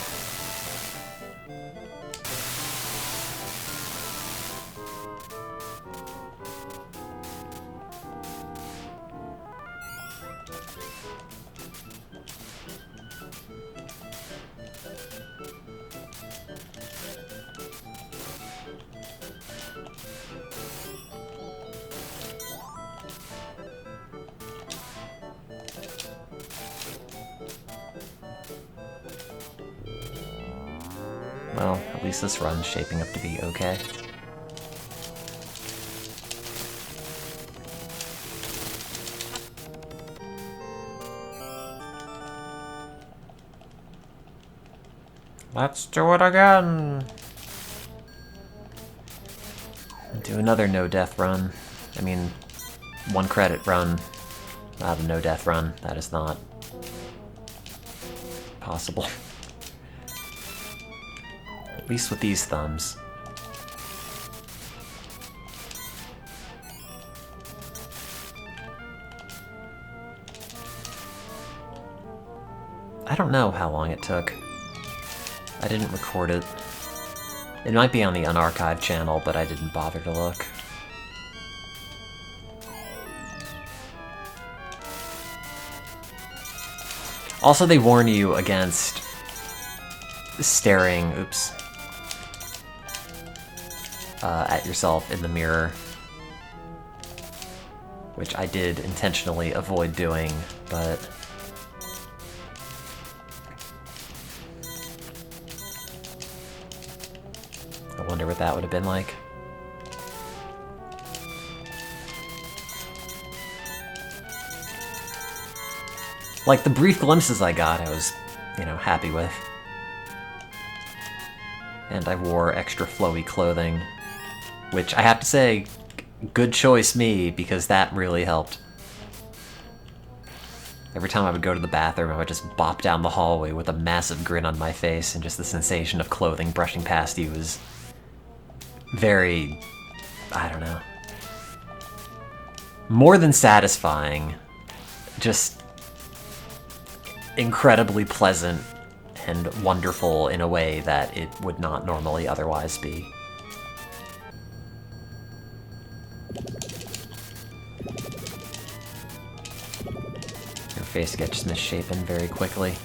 Well, at least this run's shaping up to be okay. Let's do it again! Do another no-death run. I mean, 1 credit run, not a no-death run. That is not possible. At least with these thumbs. I don't know how long it took. I didn't record it. It might be on the unarchived channel, but I didn't bother to look. Also, they warn you against staring, at yourself in the mirror, which I did intentionally avoid doing, but I wonder what that would have been like. Like, the brief glimpses I got, I was, you know, happy with. And I wore extra flowy clothing, which I have to say, good choice me, because that really helped. Every time I would go to the bathroom, I would just bop down the hallway with a massive grin on my face, and just the sensation of clothing brushing past you was very, I don't know, more than satisfying, just incredibly pleasant and wonderful in a way that it would not normally otherwise be. Your face gets misshapen very quickly.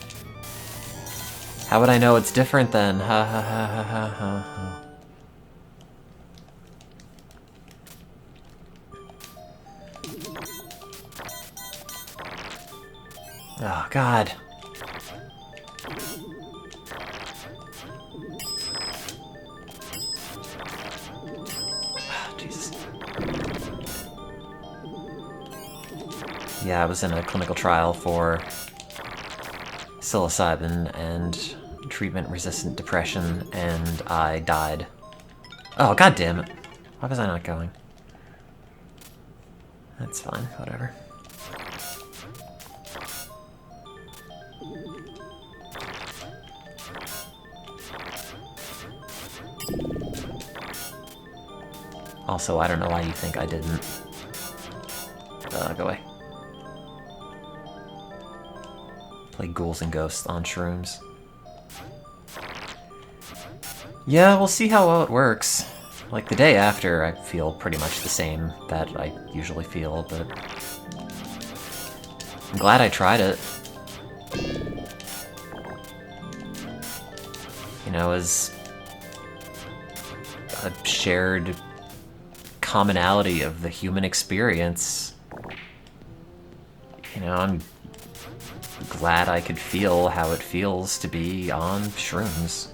How would I know it's different then? Ha ha ha ha ha ha ha. Oh, God. Oh, Jesus. Yeah, I was in a clinical trial for psilocybin and treatment-resistant depression, and I died. Oh, God damn it. Why was I not going? That's fine, whatever. Also, I don't know why you think I didn't. Go away. Play Ghouls and Ghosts on shrooms. Yeah, we'll see how well it works. Like, the day after, I feel pretty much the same that I usually feel, but I'm glad I tried it. You know, as a shared commonality of the human experience. You know, I'm glad I could feel how it feels to be on shrooms.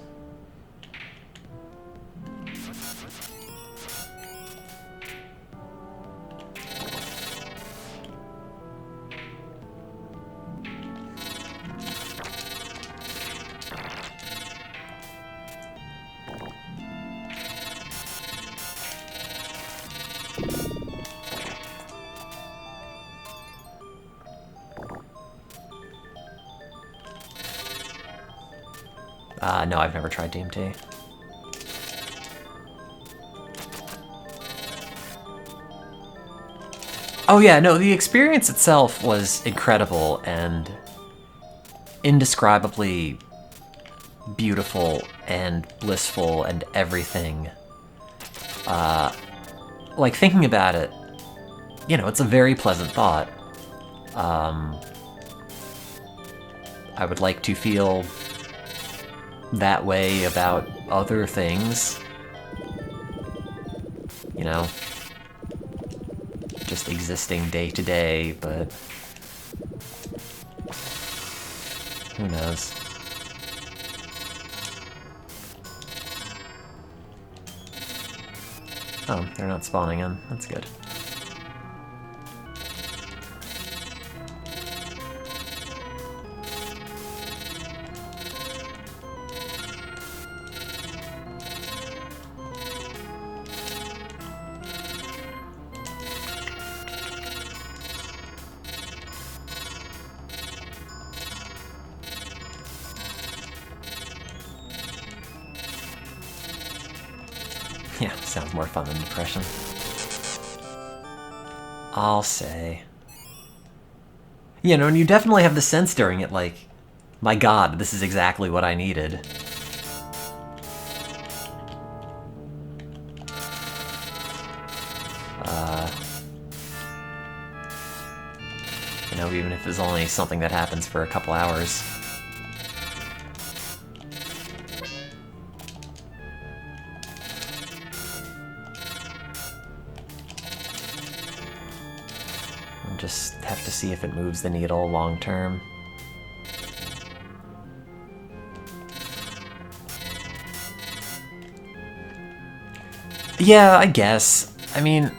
No, I've never tried DMT. Oh yeah, no, the experience itself was incredible and indescribably beautiful and blissful and everything. Like, thinking about it, you know, it's a very pleasant thought. I would like to feel that way about other things. You know, just existing day to day, but who knows? Oh, they're not spawning in. That's good. Yeah, sounds more fun than depression. I'll say. You know, and you definitely have the sense during it, like, my God, this is exactly what I needed. You know, even if it's only something that happens for a couple hours. Just have to see if it moves the needle long term. Yeah, I guess. I mean,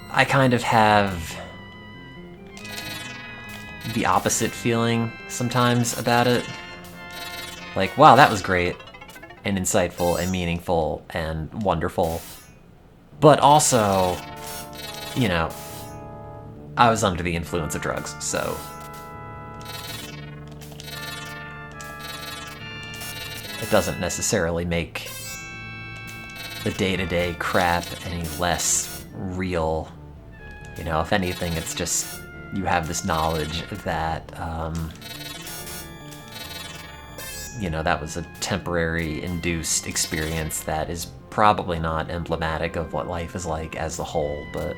I kind of have the opposite feeling sometimes about it. Like, wow, that was great and insightful and meaningful and wonderful. But also, you know, I was under the influence of drugs, so it doesn't necessarily make the day-to-day crap any less real. You know, if anything, it's just you have this knowledge that, you know, that was a temporary induced experience that is probably not emblematic of what life is like as a whole, but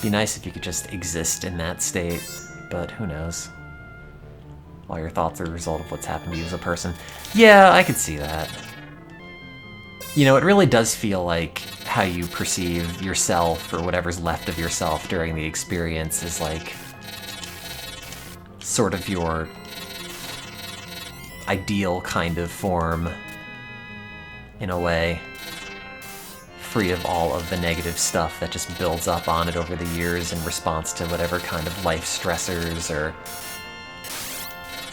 Be nice if you could just exist in that state, but who knows? All your thoughts are a result of what's happened to you as a person. Yeah, I could see that. You know, it really does feel like how you perceive yourself, or whatever's left of yourself during the experience, is like sort of your ideal kind of form, in a way, free of all of the negative stuff that just builds up on it over the years in response to whatever kind of life stressors or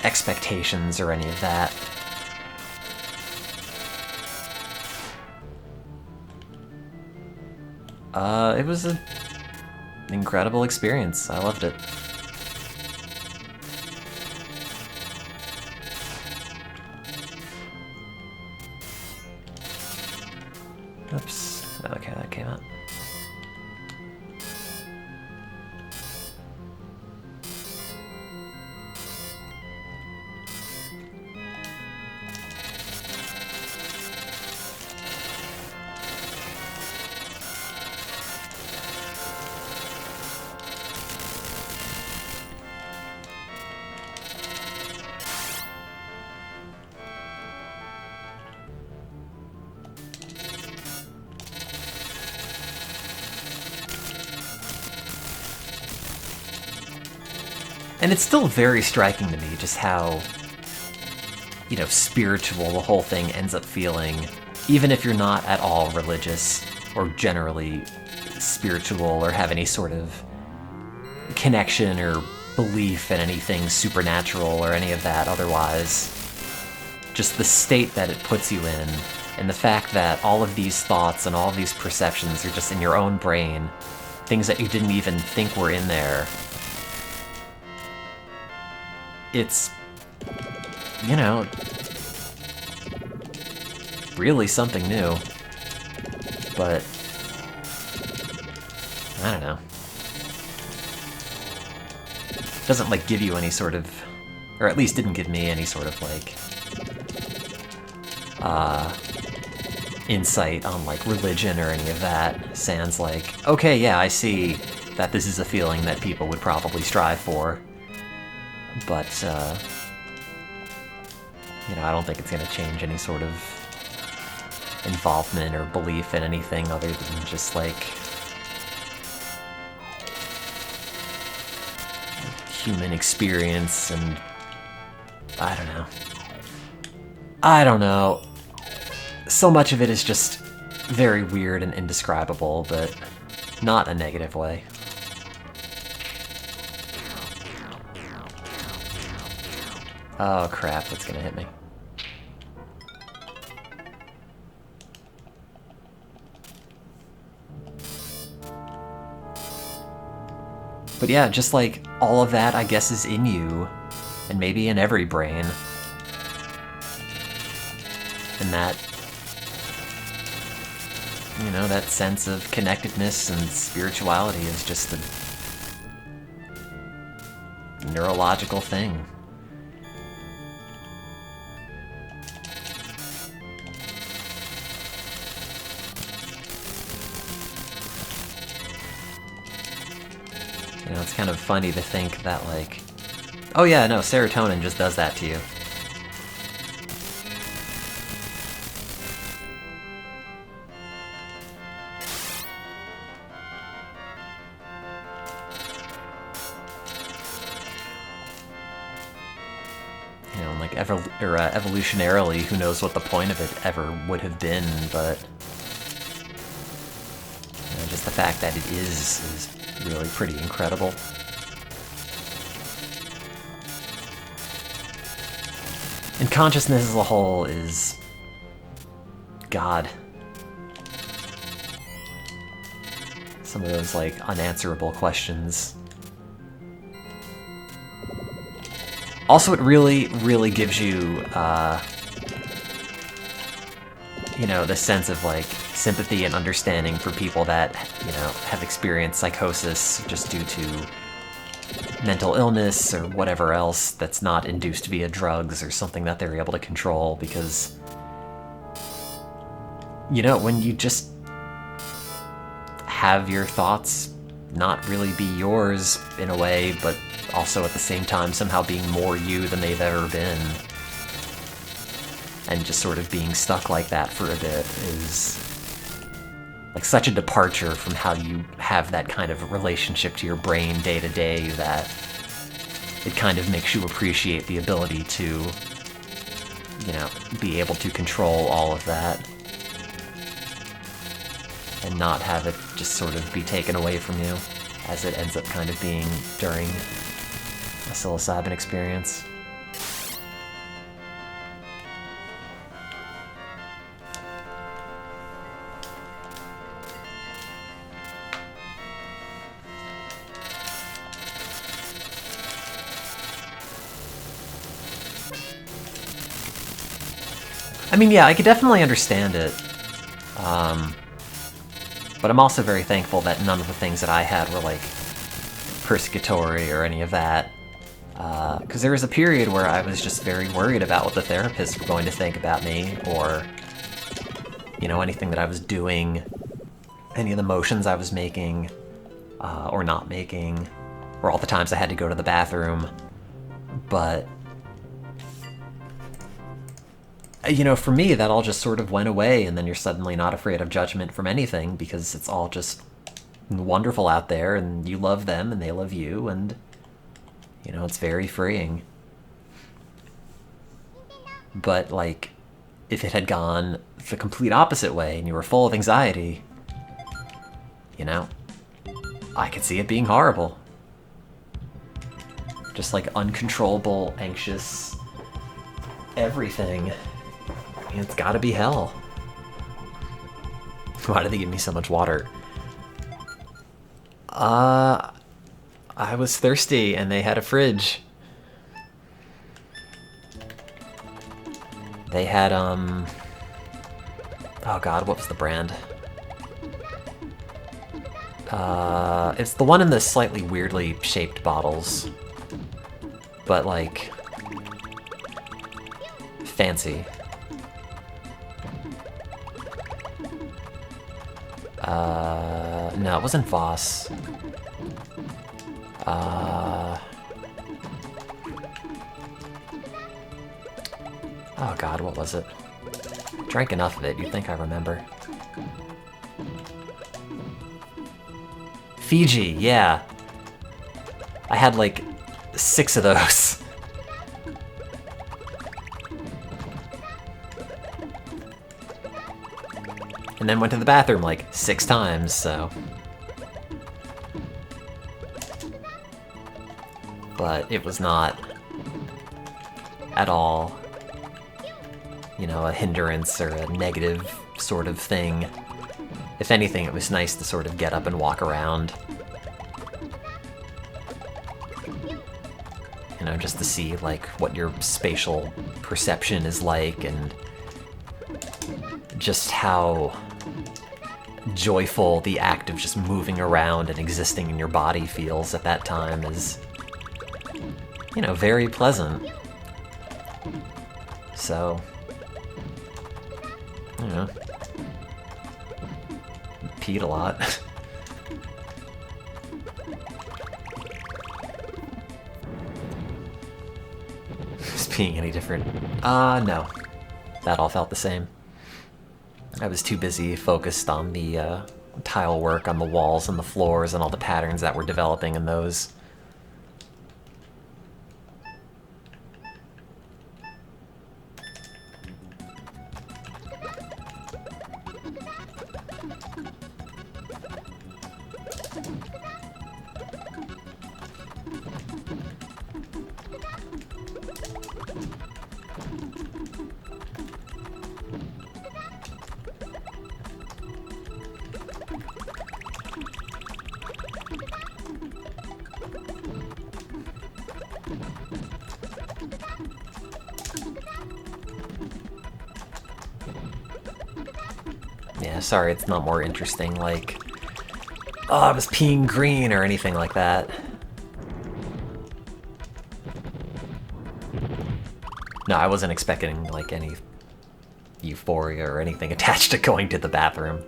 expectations or any of that. It was an incredible experience. I loved it. Oops. Okay, that came out. And it's still very striking to me just how, you know, spiritual the whole thing ends up feeling, even if you're not at all religious or generally spiritual or have any sort of connection or belief in anything supernatural or any of that otherwise. Just the state that it puts you in, and the fact that all of these thoughts and all of these perceptions are just in your own brain, things that you didn't even think were in there. It's, you know, really something new, but I don't know. It doesn't, like, give you any sort of, or at least didn't give me any sort of, like, insight on, like, religion or any of that. Sans, like, okay, yeah, I see that this is a feeling that people would probably strive for. But, you know, I don't think it's going to change any sort of involvement or belief in anything other than just, like, human experience, and I don't know. So much of it is just very weird and indescribable, but not in a negative way. Oh crap, that's gonna hit me. But yeah, just like all of that, I guess, is in you, and maybe in every brain. And that, you know, that sense of connectedness and spirituality is just a neurological thing. You know, it's kind of funny to think that, like, oh yeah, no, serotonin just does that to you. You know, like, evolutionarily, who knows what the point of it ever would have been, but you know, just the fact that it is really pretty incredible. And consciousness as a whole is God. Some of those, like, unanswerable questions. Also, it really, really gives you, you know, the sense of, like, sympathy and understanding for people that, you know, have experienced psychosis just due to mental illness or whatever else that's not induced via drugs or something that they're able to control, because, you know, when you just have your thoughts not really be yours in a way, but also at the same time somehow being more you than they've ever been. And just sort of being stuck like that for a bit is like such a departure from how you have that kind of relationship to your brain day to day that it kind of makes you appreciate the ability to, you know, be able to control all of that and not have it just sort of be taken away from you, as it ends up kind of being during a psilocybin experience. I mean, yeah, I could definitely understand it. But I'm also very thankful that none of the things that I had were, like, persecutory or any of that. Because there was a period where I was just very worried about what the therapists were going to think about me, or, you know, anything that I was doing, any of the motions I was making, or not making, or all the times I had to go to the bathroom. But, you know, for me, that all just sort of went away, and then you're suddenly not afraid of judgment from anything, because it's all just wonderful out there, and you love them, and they love you, and, you know, it's very freeing. But, like, if it had gone the complete opposite way, and you were full of anxiety, you know, I could see it being horrible. Just, like, uncontrollable, anxious everything. It's gotta be hell. Why did they give me so much water? I was thirsty and they had a fridge. They had, oh god, what was the brand? It's the one in the slightly weirdly shaped bottles. But, like, fancy. No, it wasn't Voss. Oh god, what was it? Drank enough of it, you'd think I remember. Fiji, yeah. I had like 6 of those. And then went to the bathroom like 6 times, so. But it was not at all, you know, a hindrance or a negative sort of thing. If anything, it was nice to sort of get up and walk around. You know, just to see, like, what your spatial perception is like, and just how joyful the act of just moving around and existing in your body feels at that time is, you know, very pleasant. So, you know, peed a lot. Is peeing any different? No. That all felt the same. I was too busy focused on the tile work on the walls and the floors and all the patterns that were developing in those. Yeah, sorry it's not more interesting, like, oh, I was peeing green or anything like that. No, I wasn't expecting, like, any euphoria or anything attached to going to the bathroom.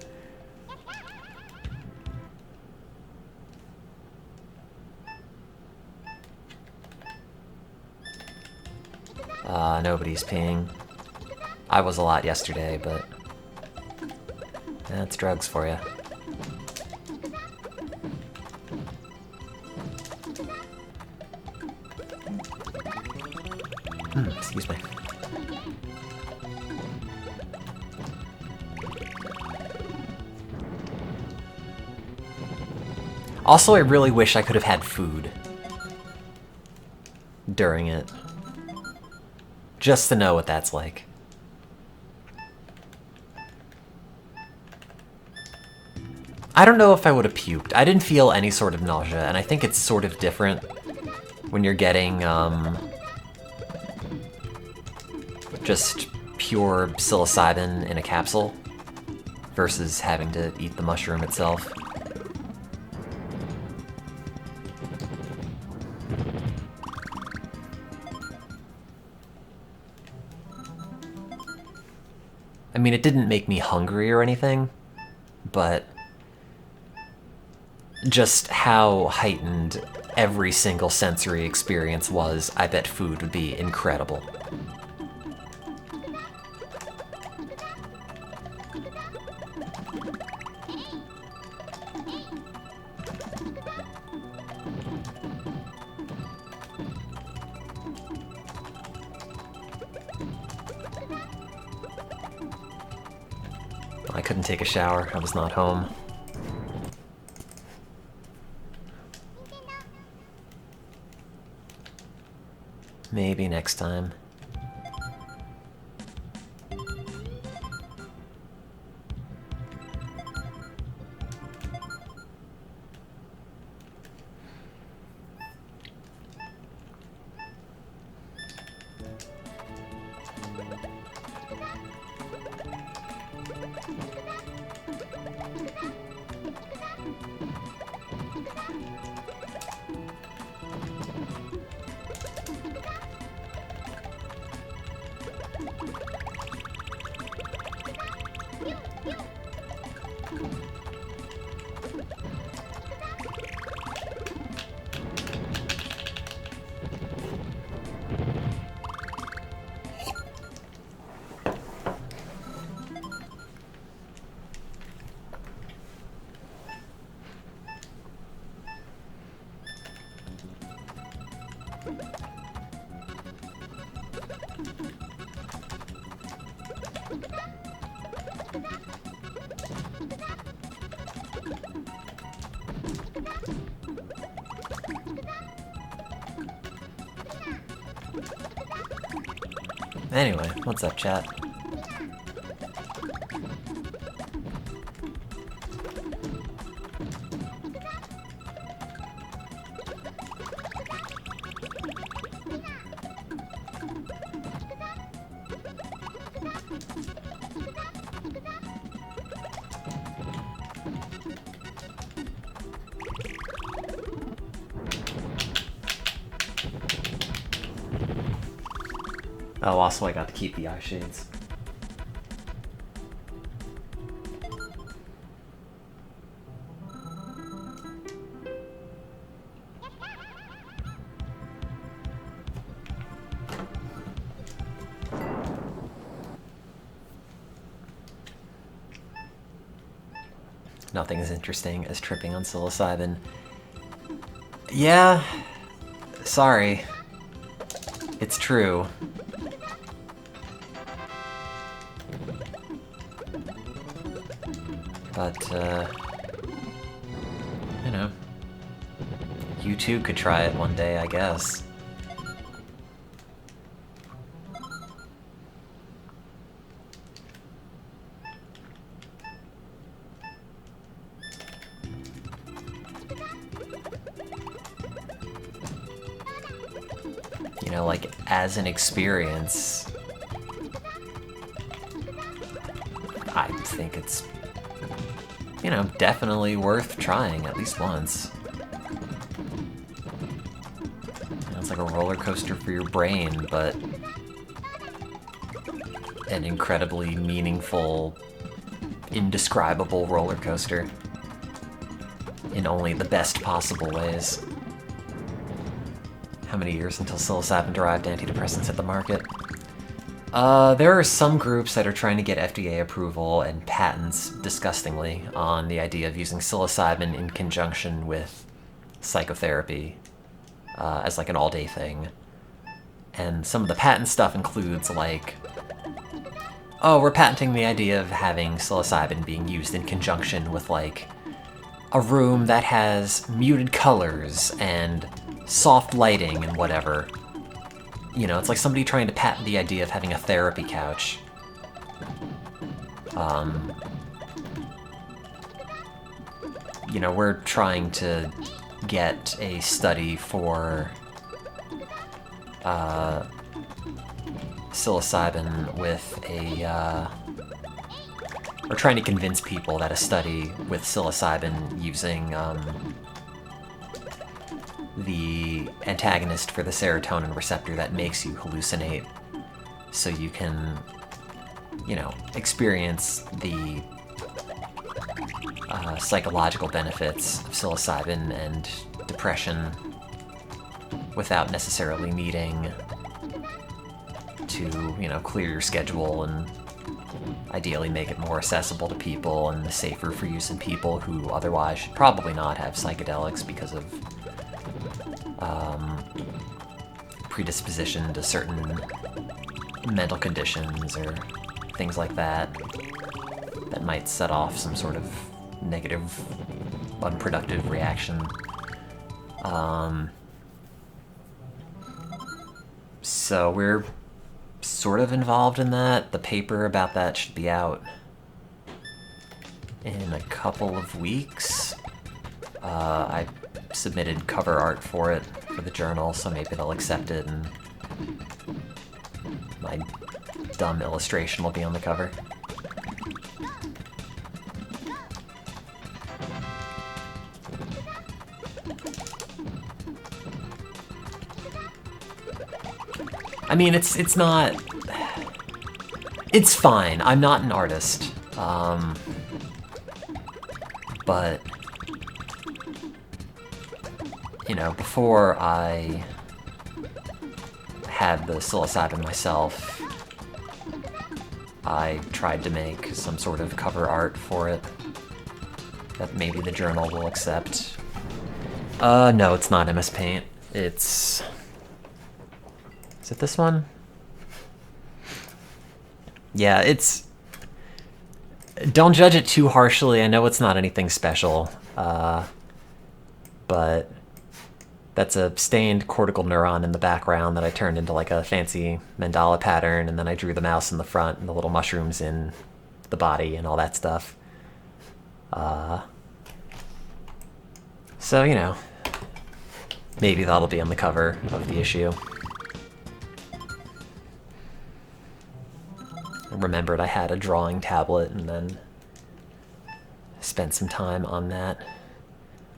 Nobody's peeing. I was a lot yesterday, but that's drugs for you. Excuse me. Also, I really wish I could have had food during it. Just to know what that's like. I don't know if I would have puked. I didn't feel any sort of nausea, and I think it's sort of different when you're getting, just pure psilocybin in a capsule versus having to eat the mushroom itself. I mean, it didn't make me hungry or anything, but just how heightened every single sensory experience was, I bet food would be incredible. I couldn't take a shower. I was not home. Maybe next time. Anyway, what's up, chat? Oh, also I got to keep the eye shades. Nothing as interesting as tripping on psilocybin. Yeah, sorry. It's true. But, you know, you too could try it one day, I guess. You know, like, as an experience, I think it's, you know, definitely worth trying at least once. You know, it's like a roller coaster for your brain, but an incredibly meaningful, indescribable roller coaster in only the best possible ways. How many years until psilocybin-derived antidepressants hit the market? There are some groups that are trying to get FDA approval and patents, disgustingly, on the idea of using psilocybin in conjunction with psychotherapy as like an all-day thing. And some of the patent stuff includes like, oh, we're patenting the idea of having psilocybin being used in conjunction with like a room that has muted colors and soft lighting and whatever. You know, it's like somebody trying to patent the idea of having a therapy couch. You know, we're trying to get a study for psilocybin with a... we're trying to convince people that a study with psilocybin using the antagonist for the serotonin receptor that makes you hallucinate, so you can, you know, experience the psychological benefits of psilocybin and depression without necessarily needing to, you know, clear your schedule and ideally make it more accessible to people and safer for use in people who otherwise should probably not have psychedelics because of predisposition to certain mental conditions or things like that that might set off some sort of negative, unproductive reaction. So we're sort of involved in that. The paper about that should be out in a couple of weeks. I submitted cover art for it for the journal, so maybe they'll accept it and my dumb illustration will be on the cover. I mean, it's not... It's fine. I'm not an artist. But... You know, before I had the psilocybin myself, I tried to make some sort of cover art for it that maybe the journal will accept. No, it's not MS Paint. It's... Is it this one? Yeah, it's... Don't judge it too harshly. I know it's not anything special. But that's a stained cortical neuron in the background that I turned into like a fancy mandala pattern, and then I drew the mouse in the front and the little mushrooms in the body and all that stuff. So, you know, maybe that'll be on the cover of the issue. I remembered I had a drawing tablet and then spent some time on that.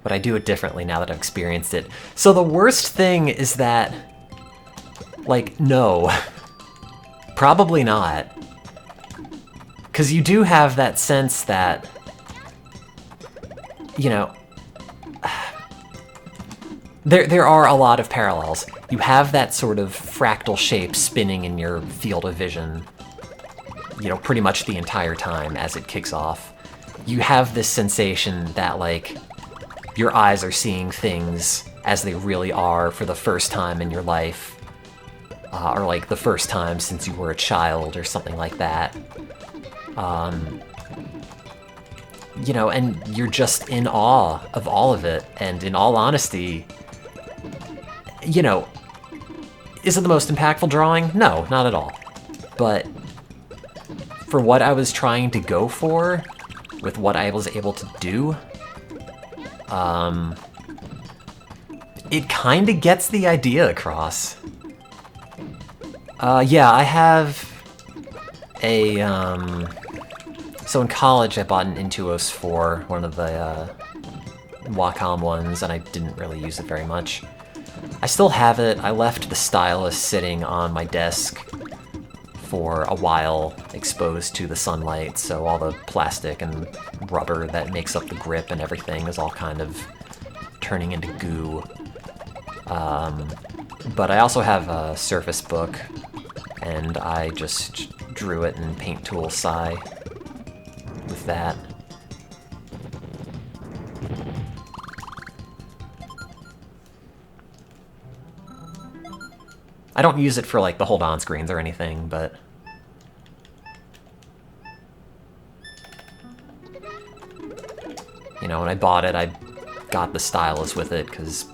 But I do it differently now that I've experienced it. So the worst thing is that, like, no. Probably not. Because you do have that sense that, you know, there are a lot of parallels. You have that sort of fractal shape spinning in your field of vision, you know, pretty much the entire time as it kicks off. You have this sensation that, like, your eyes are seeing things as they really are for the first time in your life. Or, like, the first time since you were a child or something like that. You know, and you're just in awe of all of it. And in all honesty, you know, is it the most impactful drawing? No, not at all. But for what I was trying to go for, with what I was able to do, it kind of gets the idea across. Yeah, I have a, so in college I bought an Intuos 4, one of the, Wacom ones, and I didn't really use it very much. I still have it. I left the stylus sitting on my desk for a while, exposed to the sunlight, so all the plastic and rubber that makes up the grip and everything is all kind of turning into goo. But I also have a Surface Book and I just drew it in Paint Tool Psi with that. I don't use it for like the hold-on screens or anything, but you know, when I bought it, I got the stylus with it because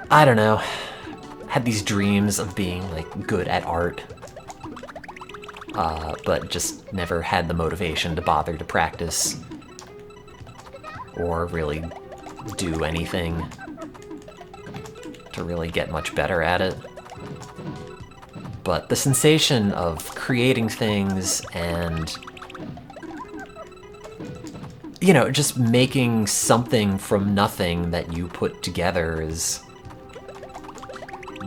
I don't know, I had these dreams of being like good at art, but just never had the motivation to bother to practice or really do anything to really get much better at it. But the sensation of creating things and, you know, just making something from nothing that you put together is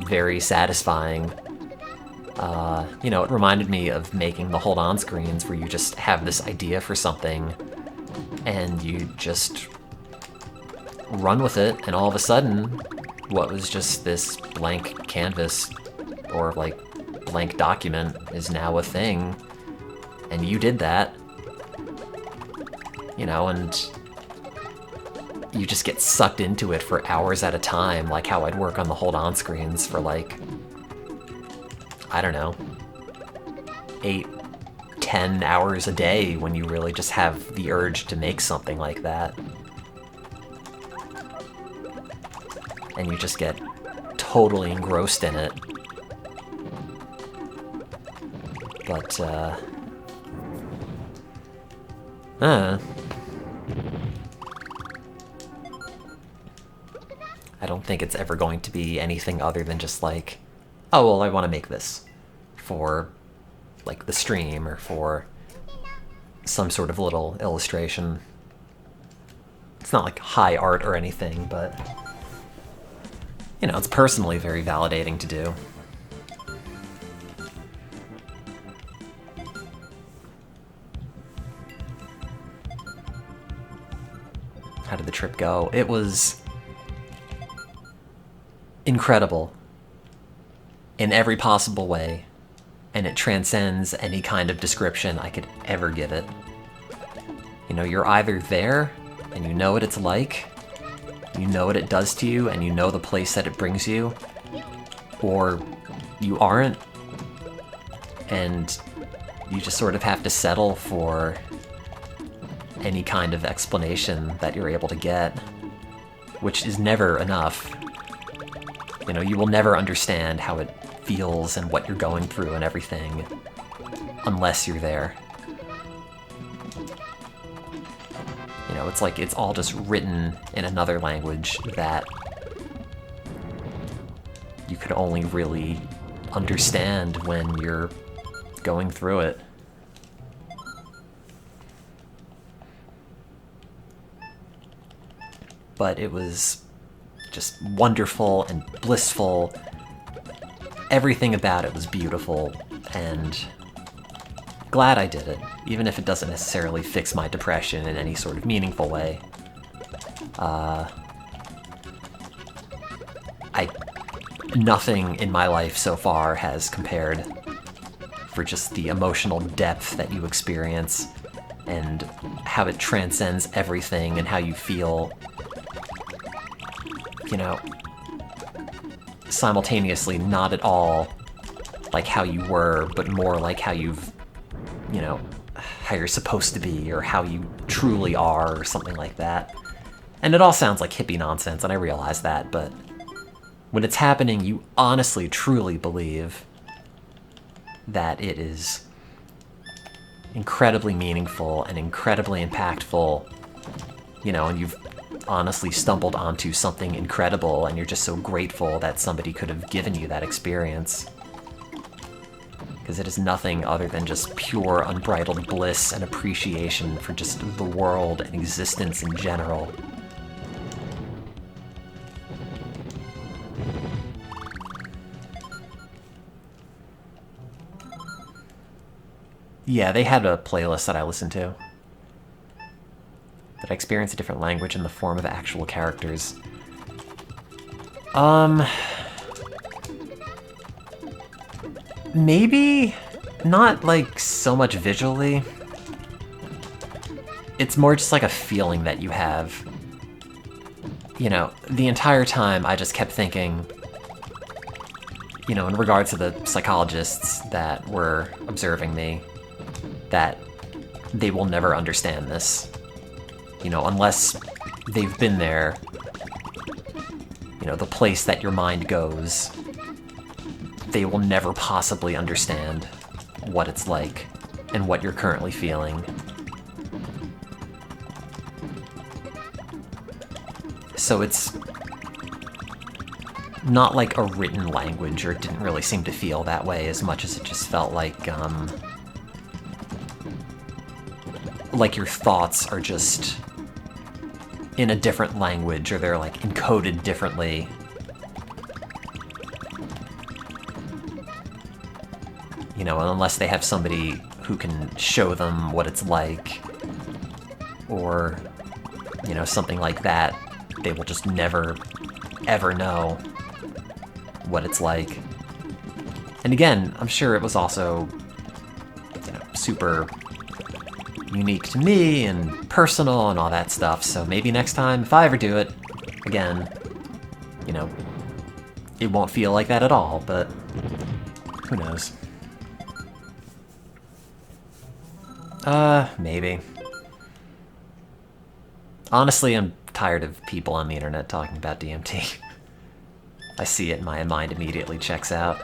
very satisfying. You know, it reminded me of making the hold-on screens where you just have this idea for something and you just run with it, and all of a sudden what was just this blank canvas or like blank document is now a thing, and you did that, you know, and you just get sucked into it for hours at a time, like how I'd work on the hold-on screens for like, I don't know, 8-10 hours a day when you really just have the urge to make something like that. And you just get totally engrossed in it. But, I don't think it's ever going to be anything other than just like, oh, well, I want to make this for, like, the stream or for some sort of little illustration. It's not like high art or anything, but, you know, it's personally very validating to do. How did the trip go? It was incredible in every possible way, and it transcends any kind of description I could ever give it. You know, you're either there and you know what it's like, you know what it does to you, and you know the place that it brings you, or you aren't, and you just sort of have to settle for any kind of explanation that you're able to get, which is never enough. You know, you will never understand how it feels and what you're going through and everything unless you're there. You know, it's like it's all just written in another language that you could only really understand when you're going through it. But it was just wonderful and blissful. Everything about it was beautiful, and glad I did it, even if it doesn't necessarily fix my depression in any sort of meaningful way. Nothing in my life so far has compared for just the emotional depth that you experience and how it transcends everything and how you feel, you know, simultaneously not at all like how you were, but more like how you've, you know, how you're supposed to be, or how you truly are, or something like that. And it all sounds like hippie nonsense, and I realize that, but when it's happening, you honestly, truly believe that it is incredibly meaningful and incredibly impactful, you know, and you've honestly stumbled onto something incredible, and you're just so grateful that somebody could have given you that experience. Because it is nothing other than just pure, unbridled bliss and appreciation for just the world and existence in general. Yeah, they had a playlist that I listened to. That I experience a different language in the form of actual characters. maybe not like so much visually. It's more just like a feeling that you have. You know, the entire time I just kept thinking, you know, in regards to the psychologists that were observing me, that they will never understand this. You know, unless they've been there, you know, the place that your mind goes, they will never possibly understand what it's like and what you're currently feeling. So it's not like a written language, or it didn't really seem to feel that way as much as it just felt like your thoughts are just in a different language, or they're like encoded differently. You know, unless they have somebody who can show them what it's like, or, you know, something like that, they will just never, ever know what it's like. And again, I'm sure it was also, you know, super unique to me and personal and all that stuff, so maybe next time, if I ever do it again, you know, it won't feel like that at all, but who knows. Maybe. Honestly, I'm tired of people on the internet talking about DMT. I see it and my mind immediately checks out.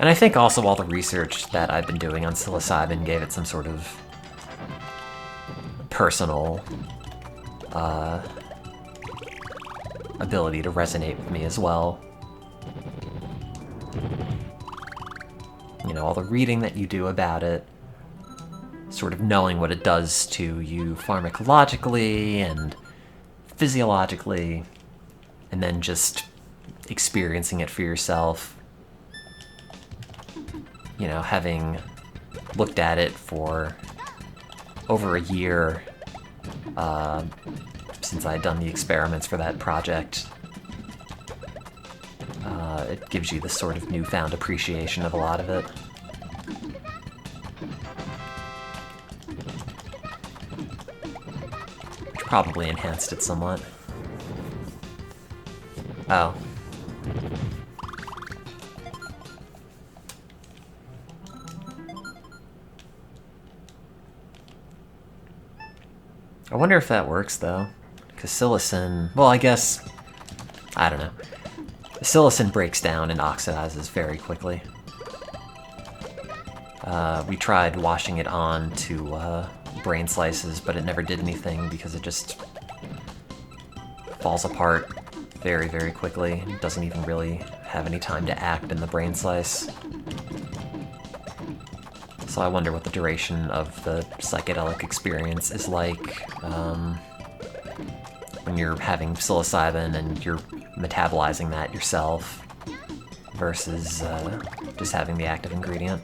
And I think also all the research that I've been doing on psilocybin gave it some sort of personal ability to resonate with me as well. You know, all the reading that you do about it, sort of knowing what it does to you pharmacologically and physiologically, and then just experiencing it for yourself. You know, having looked at it for over a year since I had done the experiments for that project, it gives you this sort of newfound appreciation of a lot of it. Which probably enhanced it somewhat. Oh. I wonder if that works, though. Because psilocin... Well, I guess... I don't know. Psilocin breaks down and oxidizes very quickly. We tried washing it on to brain slices, but it never did anything because it just falls apart very, very quickly. It doesn't even really have any time to act in the brain slice. So I wonder what the duration of the psychedelic experience is like when you're having psilocybin and you're metabolizing that yourself versus just having the active ingredient.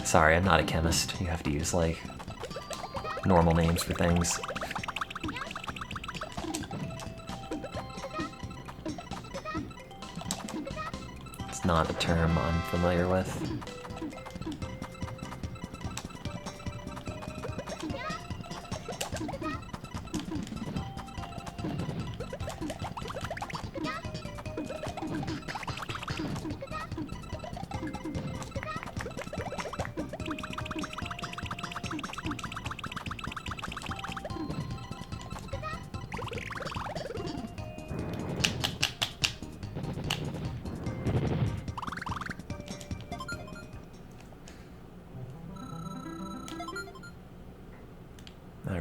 Sorry, I'm not a chemist. You have to use, like, normal names for things. It's not a term I'm familiar with.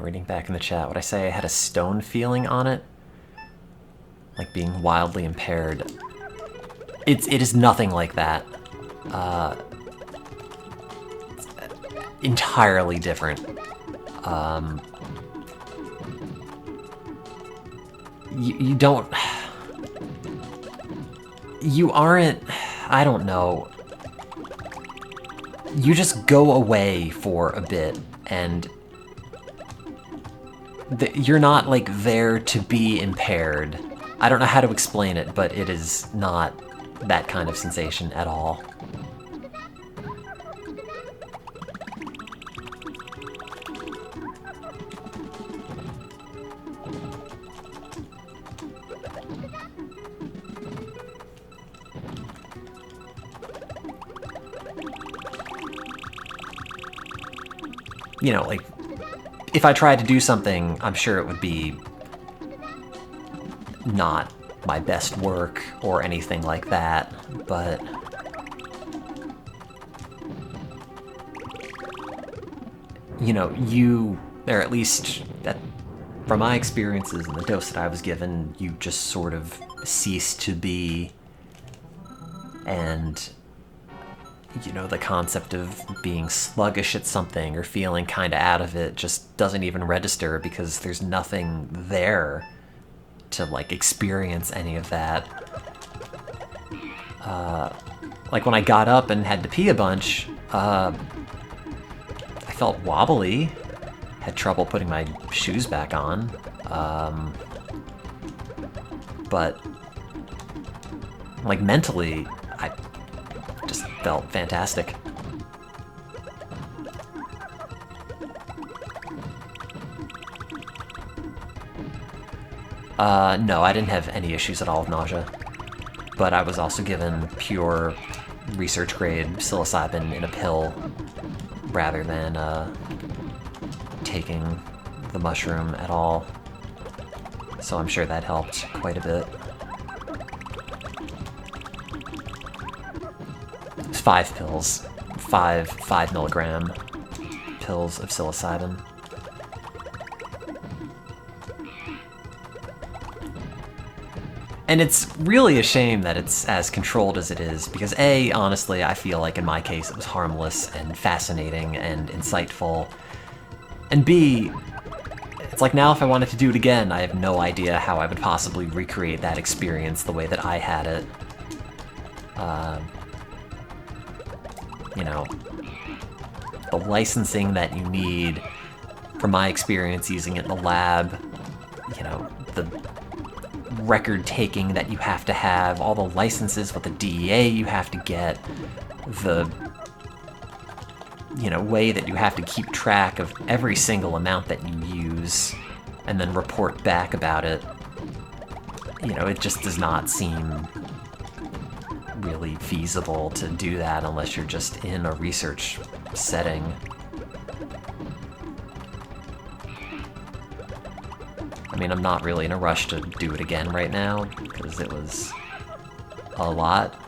Reading back in the chat, would I say I had a stone feeling on it? Like being wildly impaired. It is nothing like that. It's entirely different. you don't... You aren't... I don't know. You just go away for a bit, and you're not, like, there to be impaired. I don't know how to explain it, but it is not that kind of sensation at all. You know, like, if I tried to do something, I'm sure it would be not my best work or anything like that, but you know, or at least from my experiences and the dose that I was given, you just sort of cease to be, and you know, the concept of being sluggish at something or feeling kind of out of it just doesn't even register because there's nothing there to, like, experience any of that. Like, when I got up and had to pee a bunch, I felt wobbly, had trouble putting my shoes back on, but, like, mentally, I just felt fantastic. No, I didn't have any issues at all with nausea, but I was also given pure research-grade psilocybin in a pill rather than taking the mushroom at all, so I'm sure that helped quite a bit. It's 5 pills, 5 milligram pills of psilocybin. And it's really a shame that it's as controlled as it is, because A, honestly, I feel like in my case it was harmless and fascinating and insightful. And B, it's like now if I wanted to do it again, I have no idea how I would possibly recreate that experience the way that I had it. You know, the licensing that you need, from my experience using it in the lab, you know, the record taking that you have to have, all the licenses with the DEA you have to get, the, you know, way that you have to keep track of every single amount that you use and then report back about it. You know, it just does not seem really feasible to do that unless you're just in a research setting. I mean, I'm not really in a rush to do it again right now, because it was a lot.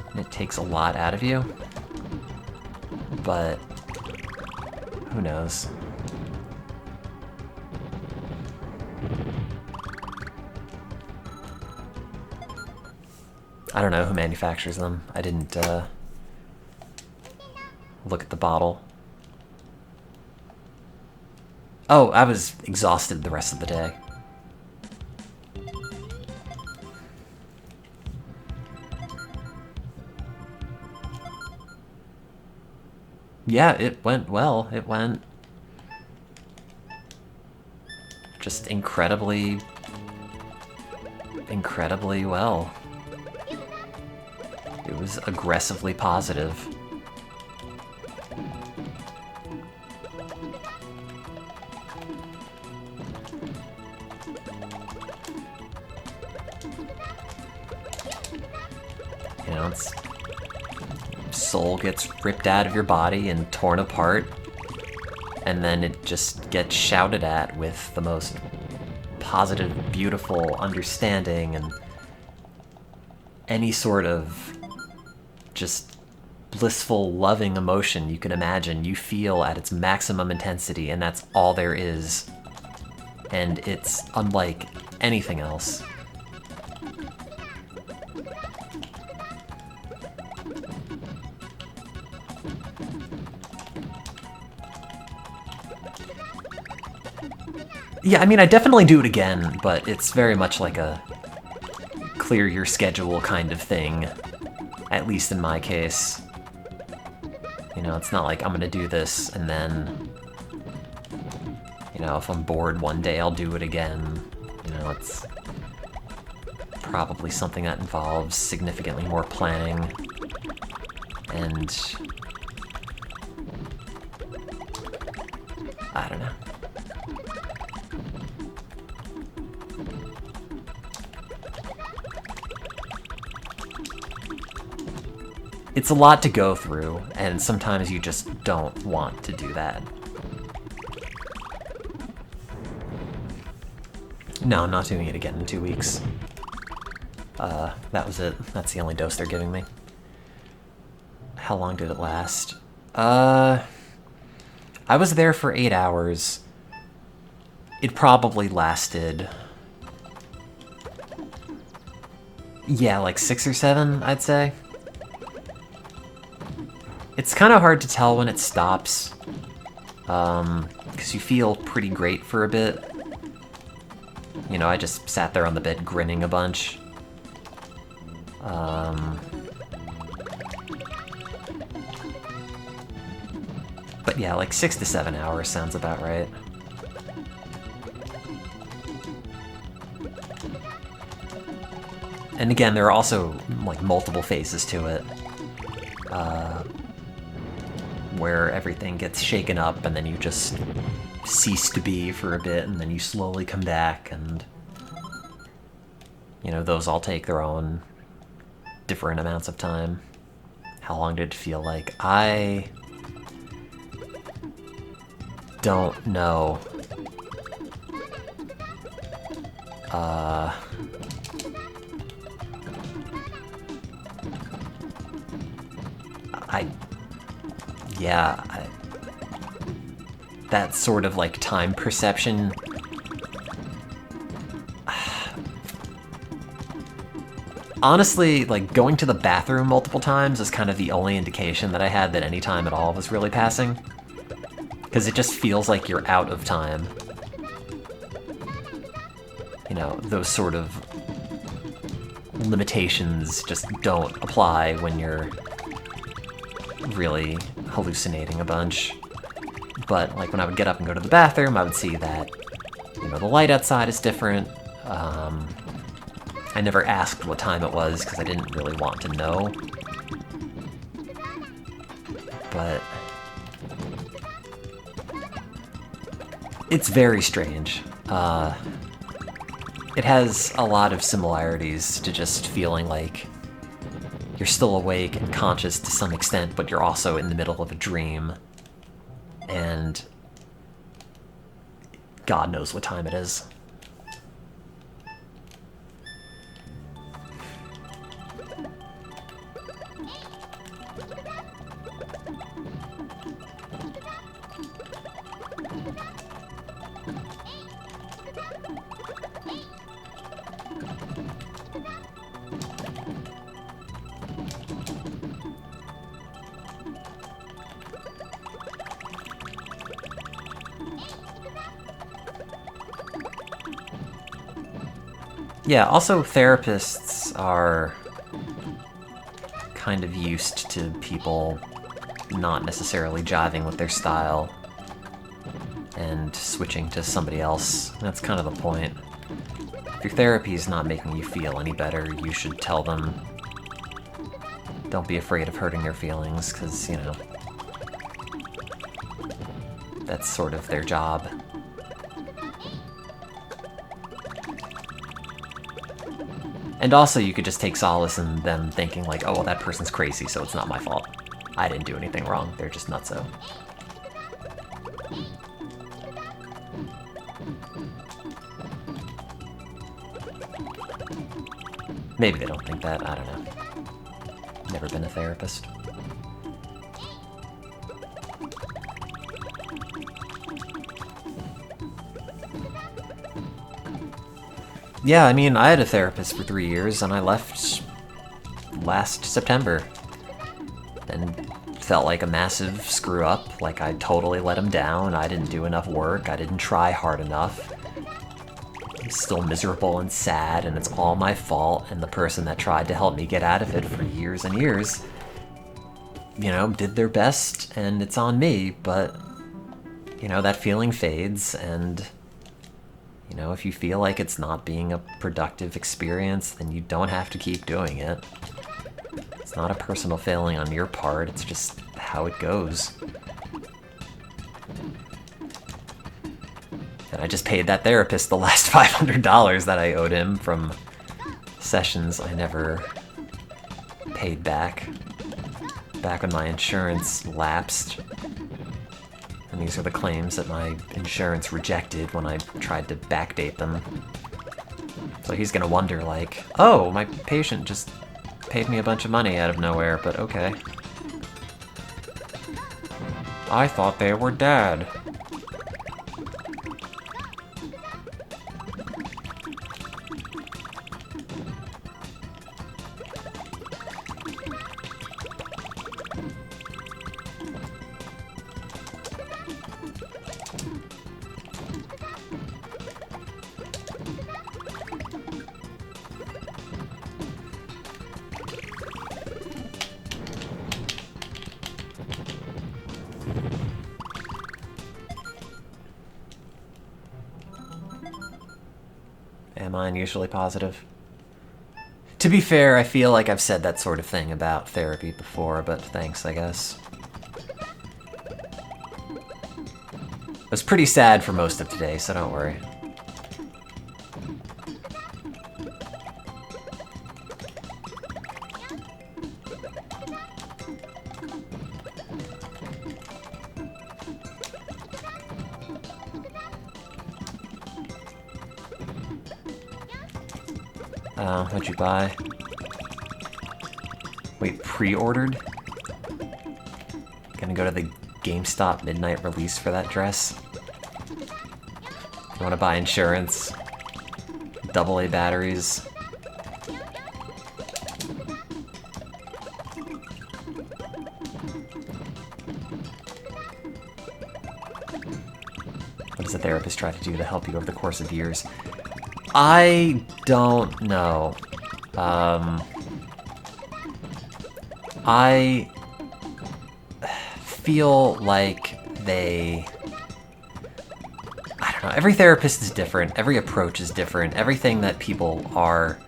And it takes a lot out of you. But who knows? I don't know who manufactures them. I didn't look at the bottle. Oh, I was exhausted the rest of the day. Yeah, it went well. It went just incredibly well. It was aggressively positive. You know, soul gets ripped out of your body and torn apart, and then it just gets shouted at with the most positive, beautiful understanding and any sort of just blissful, loving emotion you can imagine. You feel at its maximum intensity, and that's all there is. And it's unlike anything else. Yeah, I mean, I definitely do it again, but it's very much like a clear your schedule kind of thing, at least in my case. You know, it's not like I'm gonna do this and then, you know, if I'm bored one day, I'll do it again. You know, it's probably something that involves significantly more planning and I don't know. It's a lot to go through, and sometimes you just don't want to do that. No, I'm not doing it again in 2 weeks. That was it. That's the only dose they're giving me. How long did it last? I was there for 8 hours. It probably lasted... yeah, like 6 or 7, I'd say. It's kind of hard to tell when it stops, because you feel pretty great for a bit. You know, I just sat there on the bed grinning a bunch. But yeah, like 6 to 7 hours sounds about right. And again, there are also, like, multiple phases to it. Where everything gets shaken up and then you just cease to be for a bit and then you slowly come back, and you know, those all take their own different amounts of time. How long did it feel like? I don't know. That sort of, like, time perception... honestly, like, going to the bathroom multiple times is kind of the only indication that I had that any time at all was really passing. Because it just feels like you're out of time. You know, those sort of limitations just don't apply when you're really hallucinating a bunch. But, like, when I would get up and go to the bathroom, I would see that, you know, the light outside is different. I never asked what time it was, because I didn't really want to know. But it's very strange. It has a lot of similarities to just feeling like you're still awake and conscious to some extent, but you're also in the middle of a dream. And God knows what time it is. Yeah, also therapists are kind of used to people not necessarily jiving with their style and switching to somebody else. That's kind of the point. If your therapy is not making you feel any better, you should tell them. Don't be afraid of hurting their feelings, because, you know, that's sort of their job. And also, you could just take solace in them thinking like, oh, well, that person's crazy, so it's not my fault. I didn't do anything wrong, they're just nutso. Maybe they don't think that, I don't know. Never been a therapist. Yeah, I mean, I had a therapist for 3 years, and I left last September. And felt like a massive screw-up, like I totally let him down, I didn't do enough work, I didn't try hard enough. I'm still miserable and sad, and it's all my fault, and the person that tried to help me get out of it for years and years, you know, did their best, and it's on me, but, you know, that feeling fades, and, you know, if you feel like it's not being a productive experience, then you don't have to keep doing it. It's not a personal failing on your part, it's just how it goes. And I just paid that therapist the last $500 that I owed him from sessions I never paid back when my insurance lapsed. And these are the claims that my insurance rejected when I tried to backdate them. So he's gonna wonder, like, oh, my patient just paid me a bunch of money out of nowhere, but okay. I thought they were dead. Am I unusually positive? To be fair, I feel like I've said that sort of thing about therapy before, but thanks, I guess. I was pretty sad for most of today, so don't worry. What'd you buy? Wait, pre-ordered? Gonna go to the GameStop midnight release for that dress? You wanna buy insurance? AA batteries? What does a therapist try to do to help you over the course of years? I don't know. I feel like I don't know, every therapist is different, every approach is different, everything that people are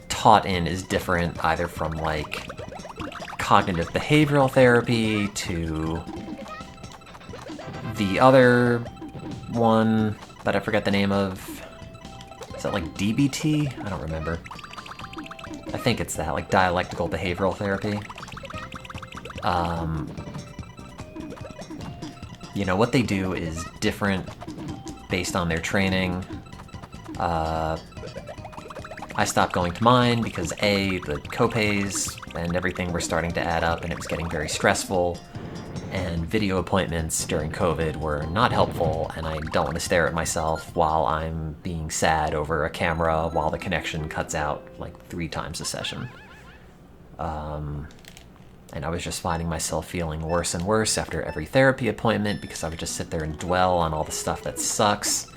taught in is different, either from like cognitive behavioral therapy to the other one that I forget the name of. Is that like DBT? I don't remember. I think it's that, like dialectical behavioral therapy. You know, what they do is different based on their training. I stopped going to mine because A, the copays and everything were starting to add up and it was getting very stressful. And video appointments during COVID were not helpful, and I don't want to stare at myself while I'm being sad over a camera while the connection cuts out like 3 times a session. And I was just finding myself feeling worse and worse after every therapy appointment because I would just sit there and dwell on all the stuff that sucks,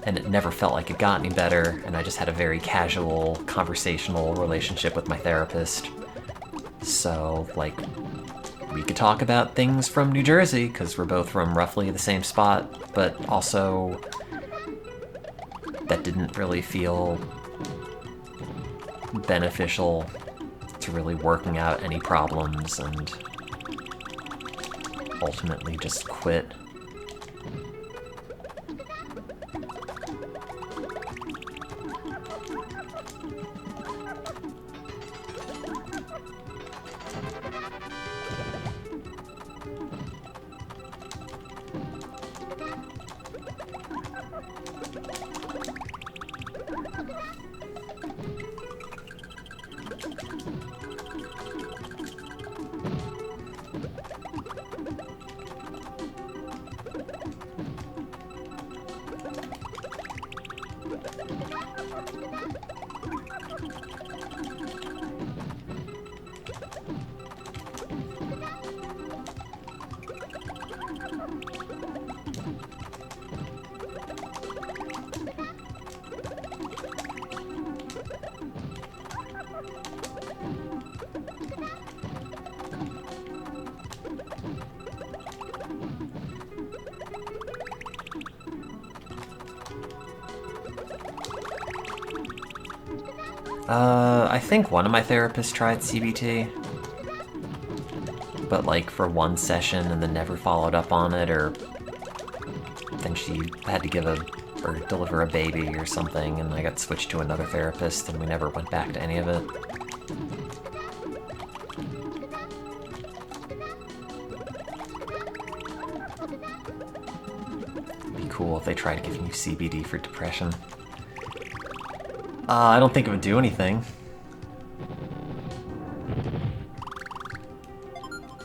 and it never felt like it got any better, and I just had a very casual, conversational relationship with my therapist. So, like, we could talk about things from New Jersey, because we're both from roughly the same spot, but also that didn't really feel beneficial to really working out any problems, and ultimately just quit. I think one of my therapists tried CBT, but like for one session and then never followed up on it, or then she had to deliver a baby or something, and I got switched to another therapist, and we never went back to any of it. It'd be cool if they tried giving you CBD for depression. I don't think it would do anything.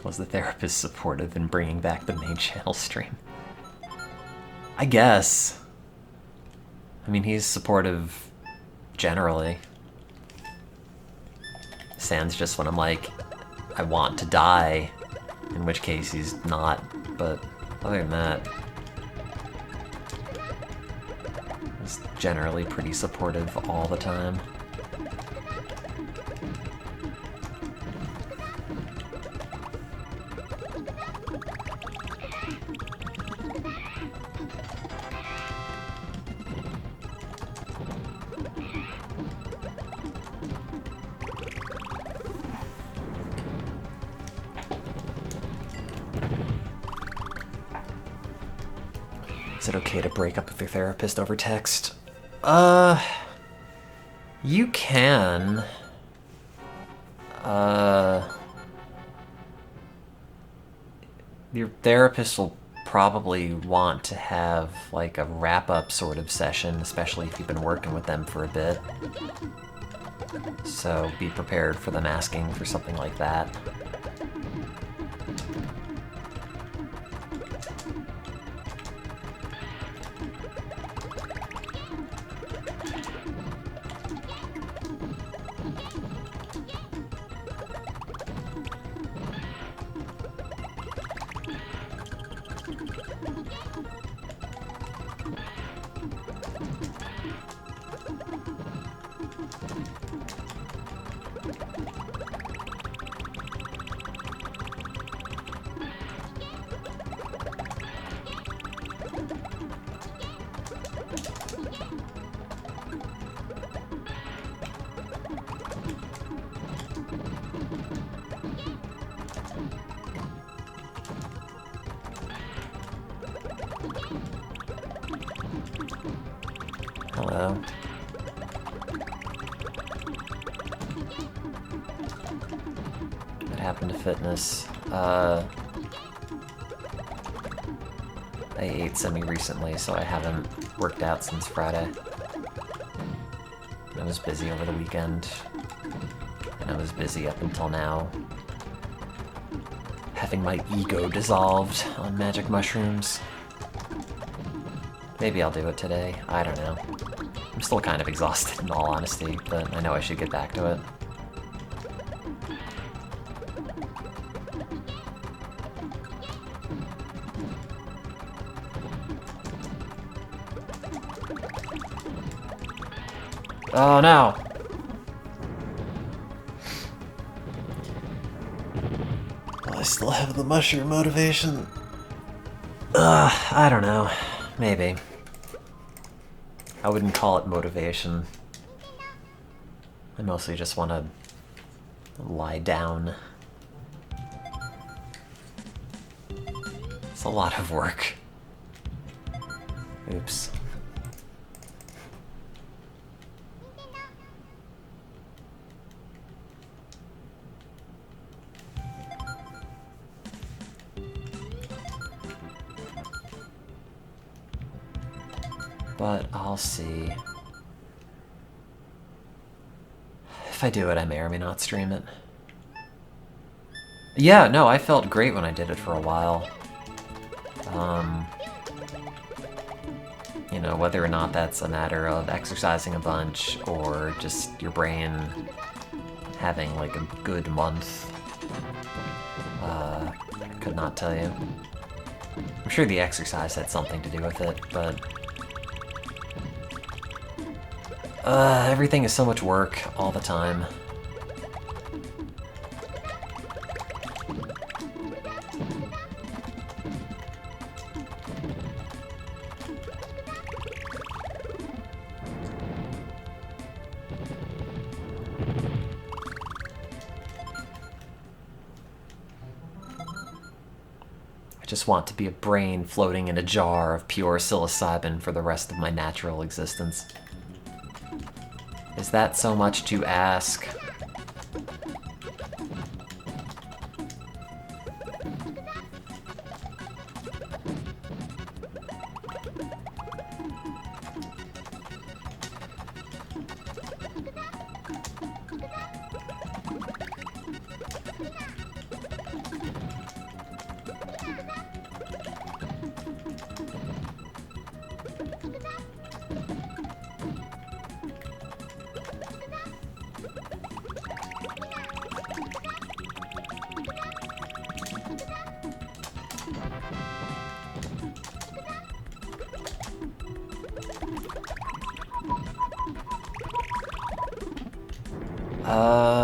Was the therapist supportive in bringing back the main channel stream? I guess. I mean, he's supportive generally. Sans just when I'm like, I want to die, in which case he's not, but other than that, he's generally pretty supportive all the time. Is it okay to break up with your therapist over text? You can. Your therapist will probably want to have like a wrap-up sort of session, especially if you've been working with them for a bit. So be prepared for them asking for something like that. Hello. What happened to fitness? I ate semi-recently, so I haven't worked out since Friday. I was busy over the weekend, and I was busy up until now, having my ego dissolved on magic mushrooms. Maybe I'll do it today, I don't know. I'm still kind of exhausted in all honesty, but I know I should get back to it. Oh no! I still have the mushroom motivation. I don't know. Maybe. I wouldn't call it motivation. I mostly just want to lie down. It's a lot of work. Oops. But I'll see. If I do it, I may or may not stream it. Yeah, no, I felt great when I did it for a while. You know, whether or not that's a matter of exercising a bunch or just your brain having like a good month, I could not tell you. I'm sure the exercise had something to do with it, but everything is so much work all the time. just want to be a brain floating in a jar of pure psilocybin for the rest of my natural existence. Is that so much to ask?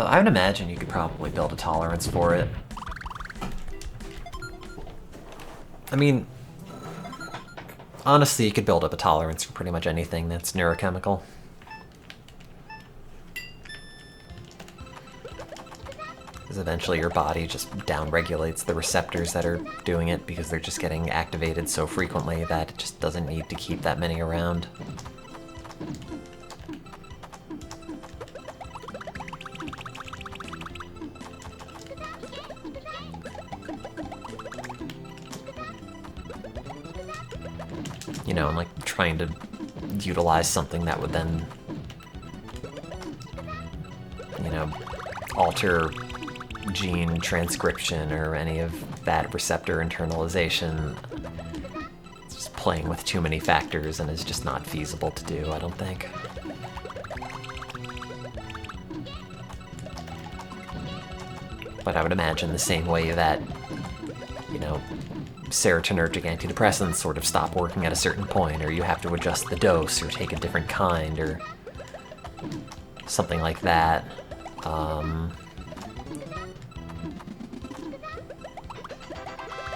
I would imagine you could probably build a tolerance for it. I mean, honestly, you could build up a tolerance for pretty much anything that's neurochemical. Because eventually your body just downregulates the receptors that are doing it because they're just getting activated so frequently that it just doesn't need to keep that many around. You know, and like trying to utilize something that would then, you know, alter gene transcription or any of that receptor internalization. It's just playing with too many factors and is just not feasible to do, I don't think. But I would imagine the same way that, you know, serotonergic antidepressants sort of stop working at a certain point, or you have to adjust the dose or take a different kind or something like that.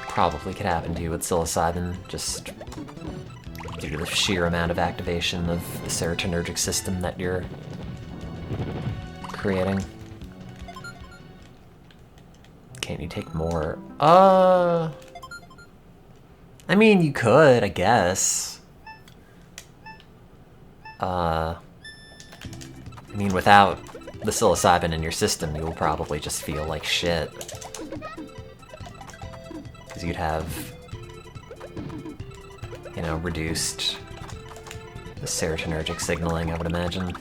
Probably could happen to you with psilocybin, just due to the sheer amount of activation of the serotonergic system that you're creating. Can't you take more? I mean, you could, I guess. I mean, without the psilocybin in your system, you'll probably just feel like shit. Because you'd have, you know, reduced the serotonergic signaling, I would imagine,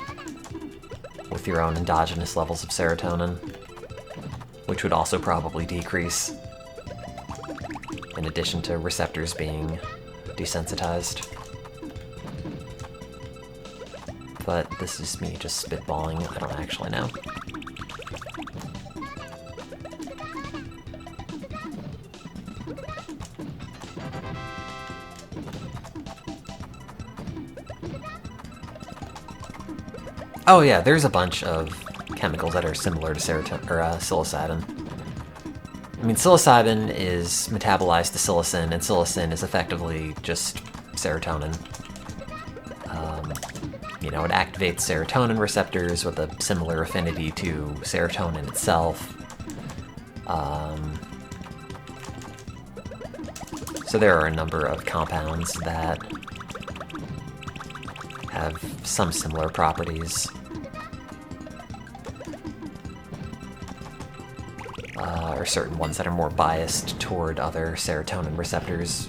with your own endogenous levels of serotonin, which would also probably decrease, in addition to receptors being desensitized. But this is me just spitballing, I don't actually know. Oh yeah, there's a bunch of chemicals that are similar to psilocybin. I mean, psilocybin is metabolized to psilocin, and psilocin is effectively just serotonin. You know, it activates serotonin receptors with a similar affinity to serotonin itself. So there are a number of compounds that have some similar properties. Or certain ones that are more biased toward other serotonin receptors.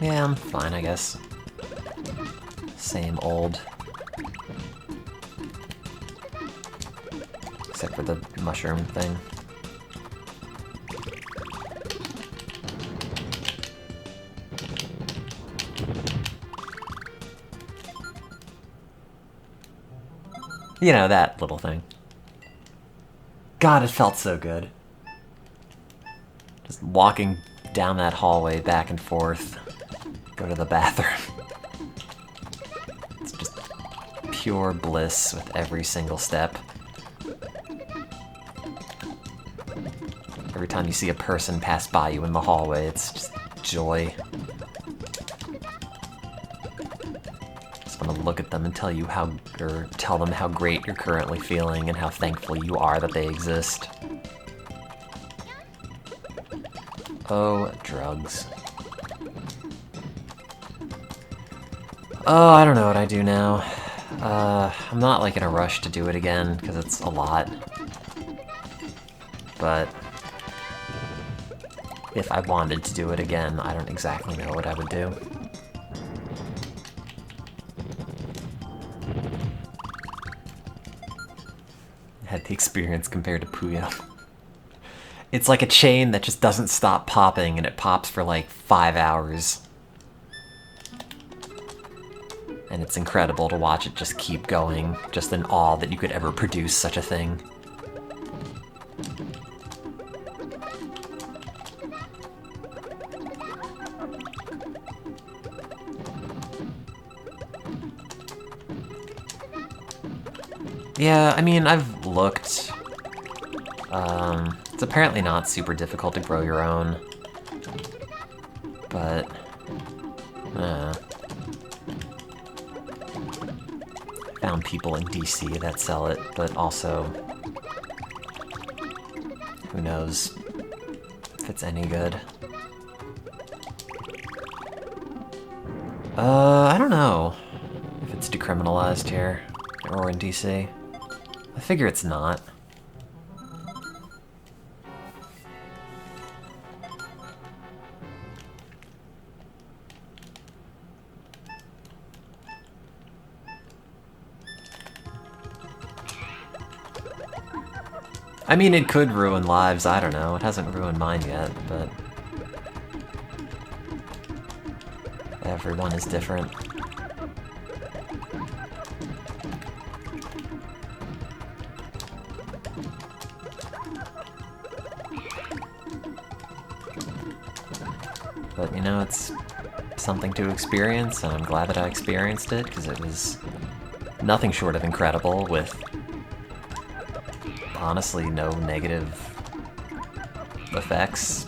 Yeah, I'm fine, I guess. Same old. Except for the mushroom thing. You know, that little thing. God, it felt so good. Just walking down that hallway back and forth. Go to the bathroom. It's just pure bliss with every single step. Every time you see a person pass by you in the hallway, it's just joy. Just want to look at them and tell them how great you're currently feeling and how thankful you are that they exist. Oh, drugs. Oh, I don't know what I do now. I'm not like in a rush to do it again, because it's a lot. But if I wanted to do it again, I don't exactly know what I would do. I had the experience compared to Puyo. It's like a chain that just doesn't stop popping, and it pops for like 5 hours. And it's incredible to watch it just keep going, just in awe that you could ever produce such a thing. Yeah, I mean, I've looked. It's apparently not super difficult to grow your own. But, found people in DC that sell it, but also, who knows if it's any good. I don't know if it's decriminalized here or in DC. I figure it's not. I mean, it could ruin lives, I don't know. It hasn't ruined mine yet, but everyone is different. But, you know, it's something to experience, and I'm glad that I experienced it, because it was nothing short of incredible, with honestly no negative effects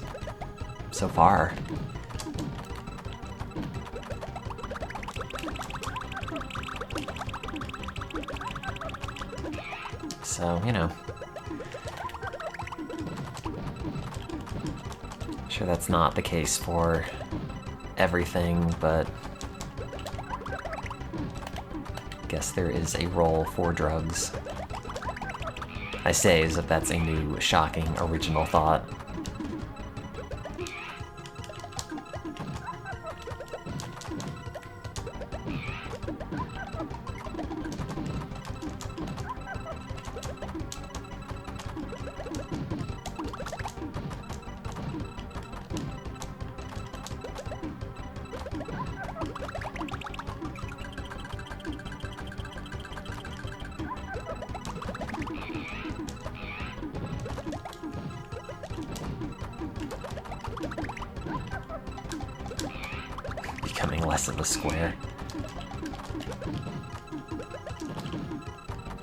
so far. So, you know. Sure, that's not the case for everything, but I guess there is a role for drugs. I say as if that's a new, shocking, original thought. Becoming less of a square.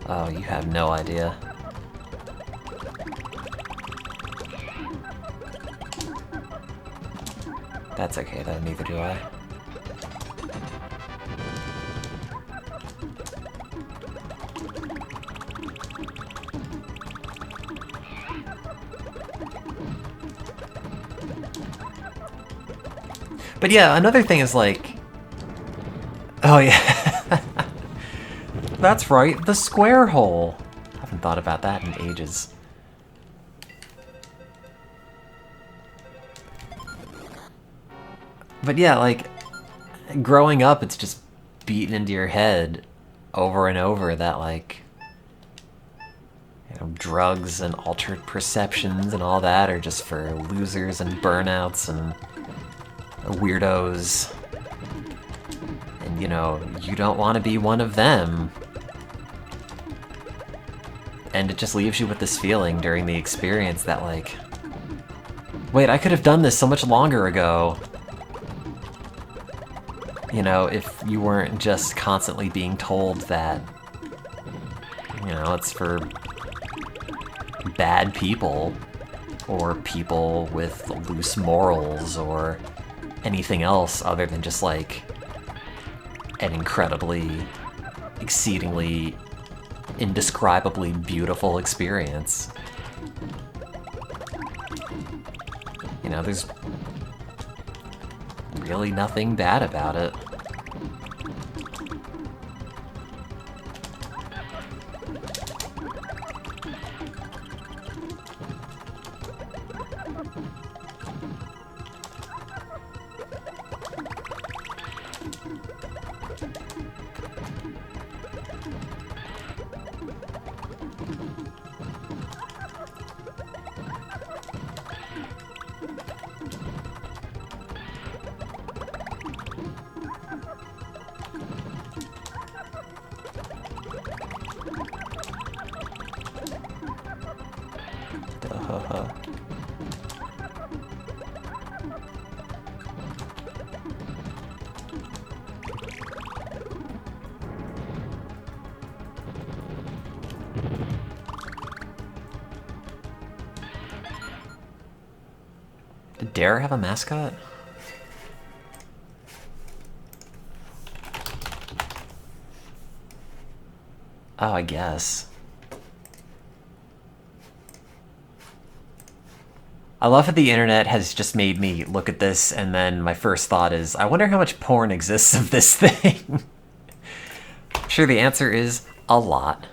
Oh, you have no idea. That's okay though, neither do I. But yeah, another thing is like... Oh yeah. That's right, the square hole. I haven't thought about that in ages. But yeah, like, growing up, it's just beaten into your head over and over that, like, drugs and altered perceptions and all that are just for losers and burnouts and weirdos. And, you don't want to be one of them. And it just leaves you with this feeling during the experience that, like, wait, I could have done this so much longer ago. If you weren't just constantly being told that, it's for bad people, or people with loose morals, or anything else other than just, like, an incredibly, exceedingly, indescribably beautiful experience. There's really nothing bad about it. Did Dare have a mascot? Oh, I guess. I love that the internet has just made me look at this, and then my first thought is, I wonder how much porn exists of this thing. I'm sure the answer is a lot.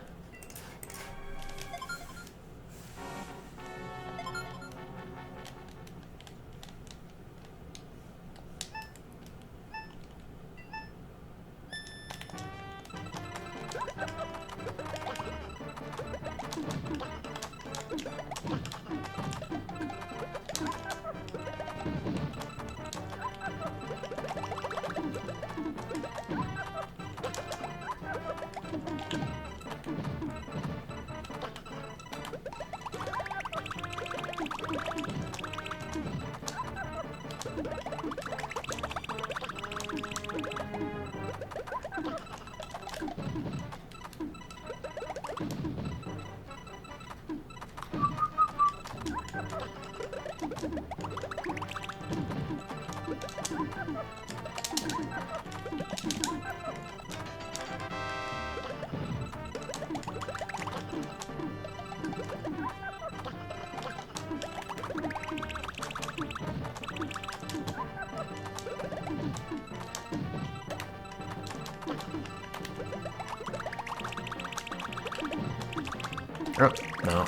Oh, no.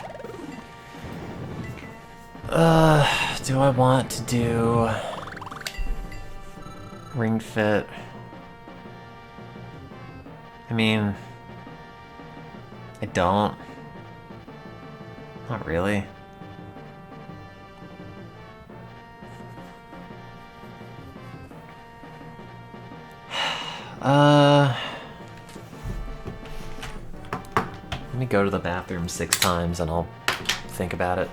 Do I want to do Ring Fit? I mean, I don't. Not really. Let me go to the bathroom 6 times and I'll think about it.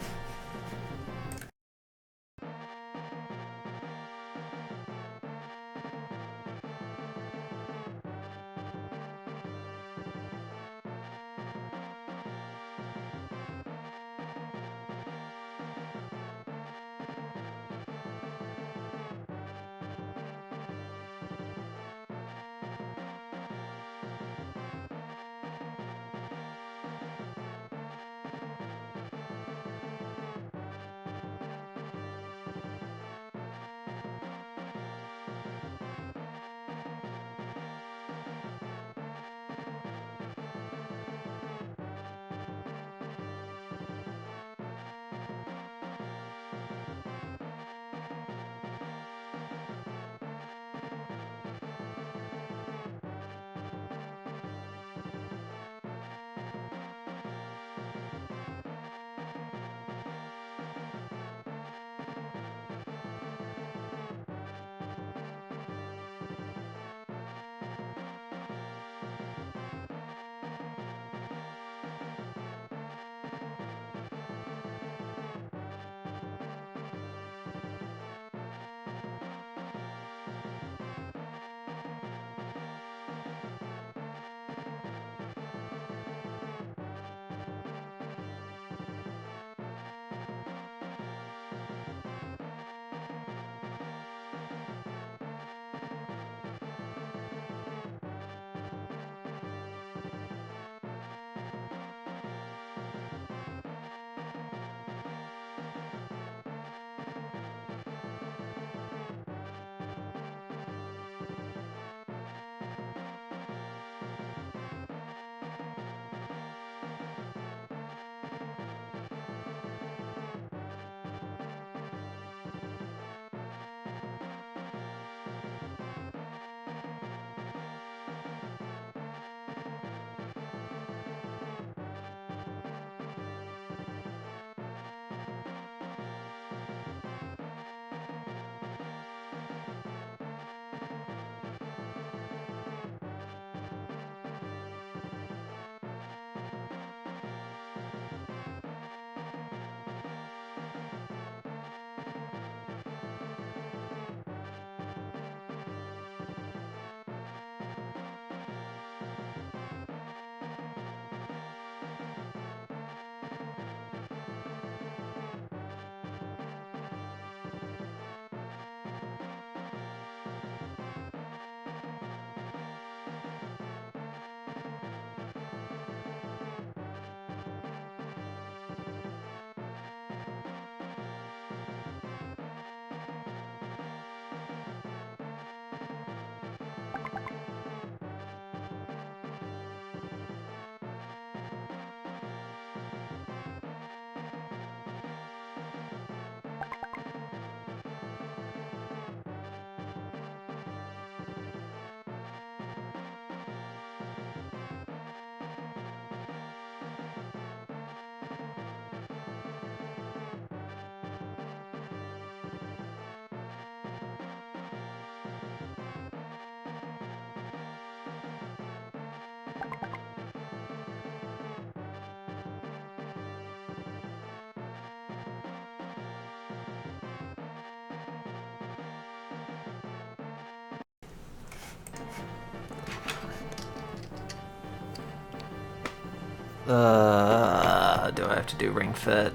Do I have to do ring fit?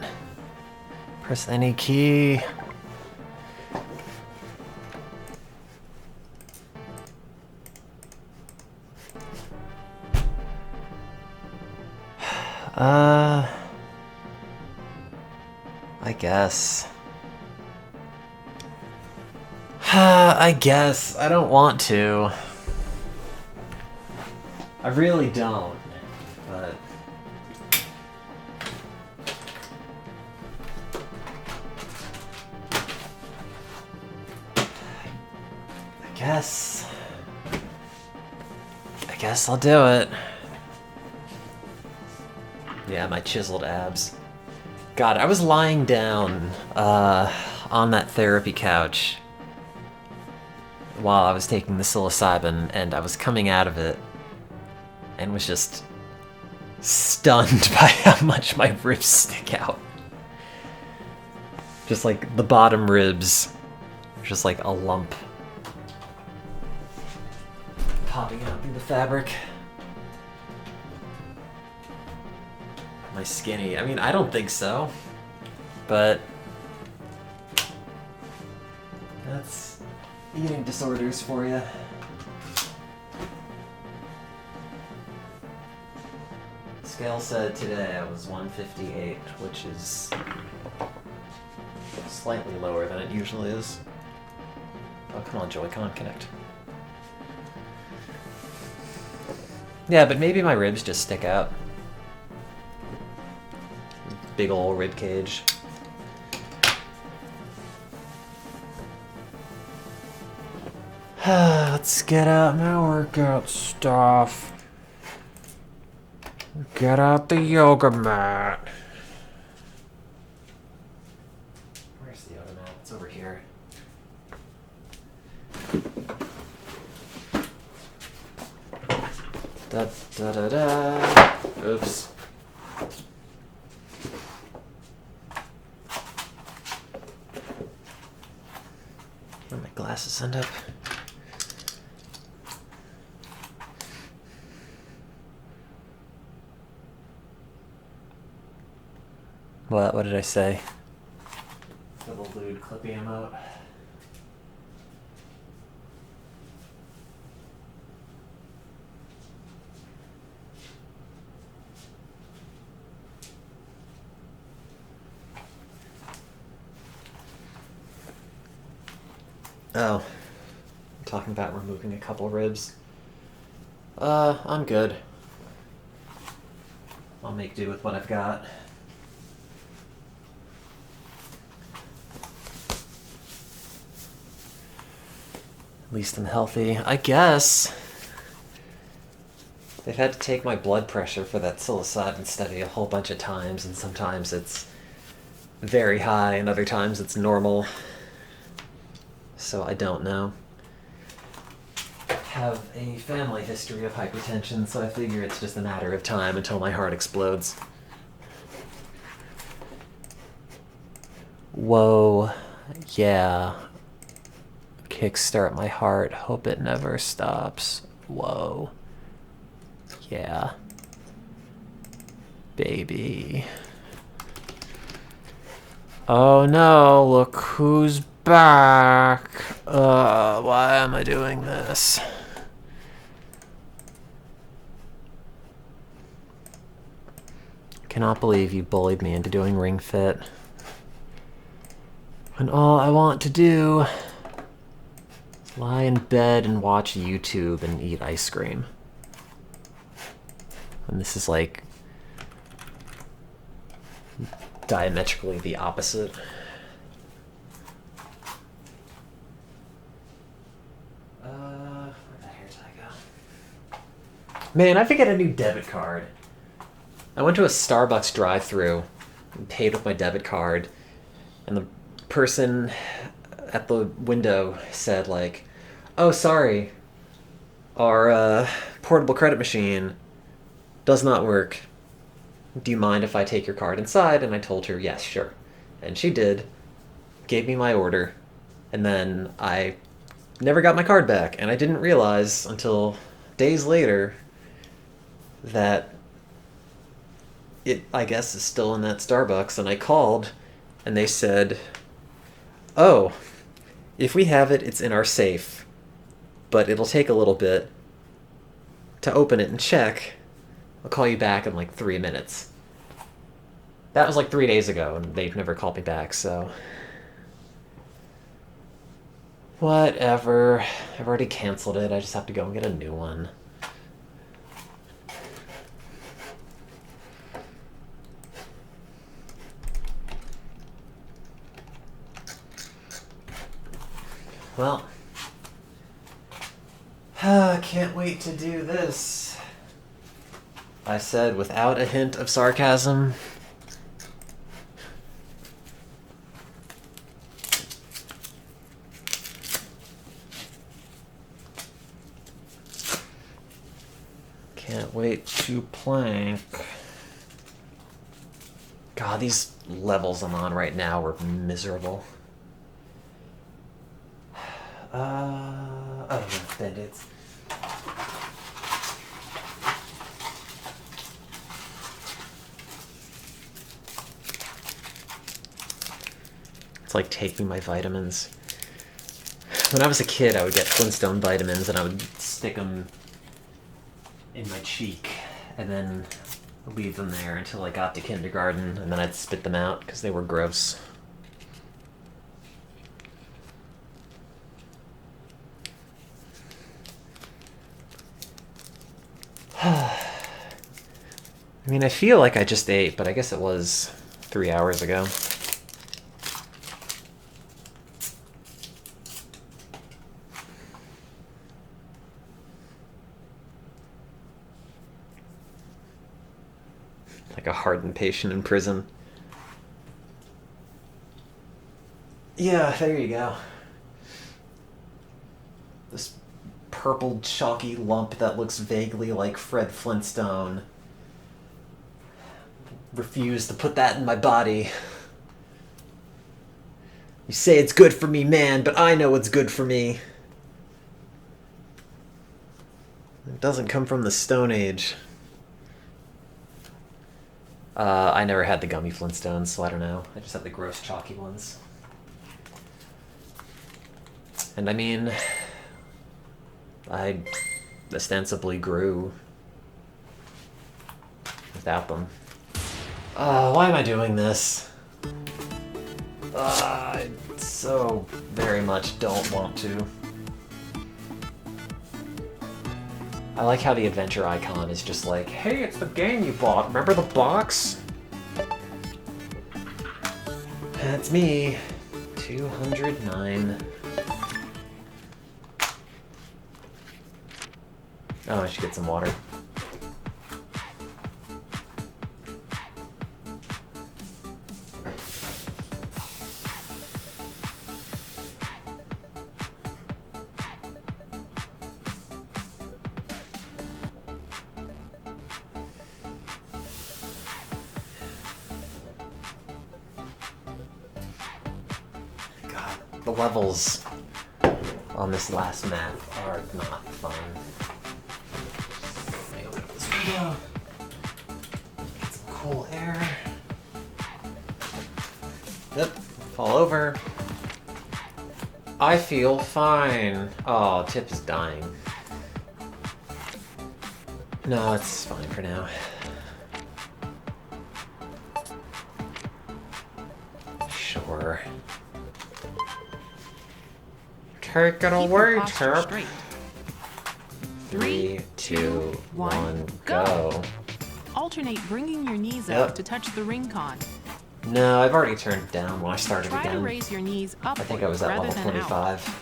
Press any key. I guess. I guess. I don't want to. I really don't. But... I guess I'll do it. Yeah, my chiseled abs. God, I was lying down on that therapy couch while I was taking the psilocybin, and I was coming out of it and was just stunned by how much my ribs stick out. Just like the bottom ribs, just like a lump popping out through the fabric. Am I skinny? I mean, I don't think so. But that's eating disorders for you. Scale said today I was 158, which is slightly lower than it usually is. Oh, come on, Joy-Con, connect. Yeah, but maybe my ribs just stick out. Big ol' rib cage. Let's get out my workout stuff. Get out the yoga mat. Where's the yoga mat? It's over here. Da da da da. Oops. Where my glasses end up? What did I say? Double lewd clippy emote. Oh, I'm talking about removing a couple ribs. I'm good. I'll make do with what I've got. At least I'm healthy, I guess. They've had to take my blood pressure for that psilocybin study a whole bunch of times, and sometimes it's very high, and other times it's normal. So I don't know. I have a family history of hypertension, so I figure it's just a matter of time until my heart explodes. Whoa, yeah. Kickstart my heart, hope it never stops. Whoa. Yeah. Baby. Oh no, look who's back. Why am I doing this? Cannot believe you bullied me into doing Ring Fit. When all I want to do is lie in bed and watch YouTube and eat ice cream. And this is like diametrically the opposite. Where'd that hair tie go? Man, I have to get a new debit card. I went to a Starbucks drive-thru and paid with my debit card, and the person at the window said, like, "Oh, sorry, our portable credit machine does not work. Do you mind if I take your card inside?" And I told her, yes, sure. And she did, gave me my order, and then I never got my card back. And I didn't realize until days later that it, I guess, is still in that Starbucks, and I called, and they said, "Oh, if we have it, it's in our safe, but it'll take a little bit to open it and check. I'll call you back in like 3 minutes." That was like 3 days ago, and they've never called me back, so. Whatever. I've already canceled it. I just have to go and get a new one. Well, can't wait to do this. I said without a hint of sarcasm. Can't wait to plank. God, these levels I'm on right now are miserable. Oh, no, Band-Aids. It's like taking my vitamins. When I was a kid, I would get Flintstone vitamins and I would stick them in my cheek and then leave them there until I got to kindergarten, and then I'd spit them out because they were gross. I mean, I feel like I just ate, but I guess it was 3 hours ago. Like a hardened patient in prison. Yeah, there you go. This purple chalky lump that looks vaguely like Fred Flintstone. Refuse to put that in my body. You say it's good for me, man, but I know what's good for me. It doesn't come from the Stone Age. I never had the gummy Flintstones, so I don't know. I just had the gross chalky ones. And I mean, I ostensibly grew without them. Why am I doing this? I so very much don't want to. I like how the adventure icon is just like, hey, it's the game you bought. Remember the box? That's me. 209. Oh, I should get some water. God, the levels on this last map are not fun. Let me open up this window. Get some cool air. Yep, fall over. I feel fine. Oh, Tip is dying. No, it's fine for now. Sure. Take it away, Tip. 3, 2, 1, go. Alternate bringing your knees up to touch the ring con. No, I've already turned it down when I started Try again. to raise your knees up. I think I was at level 25.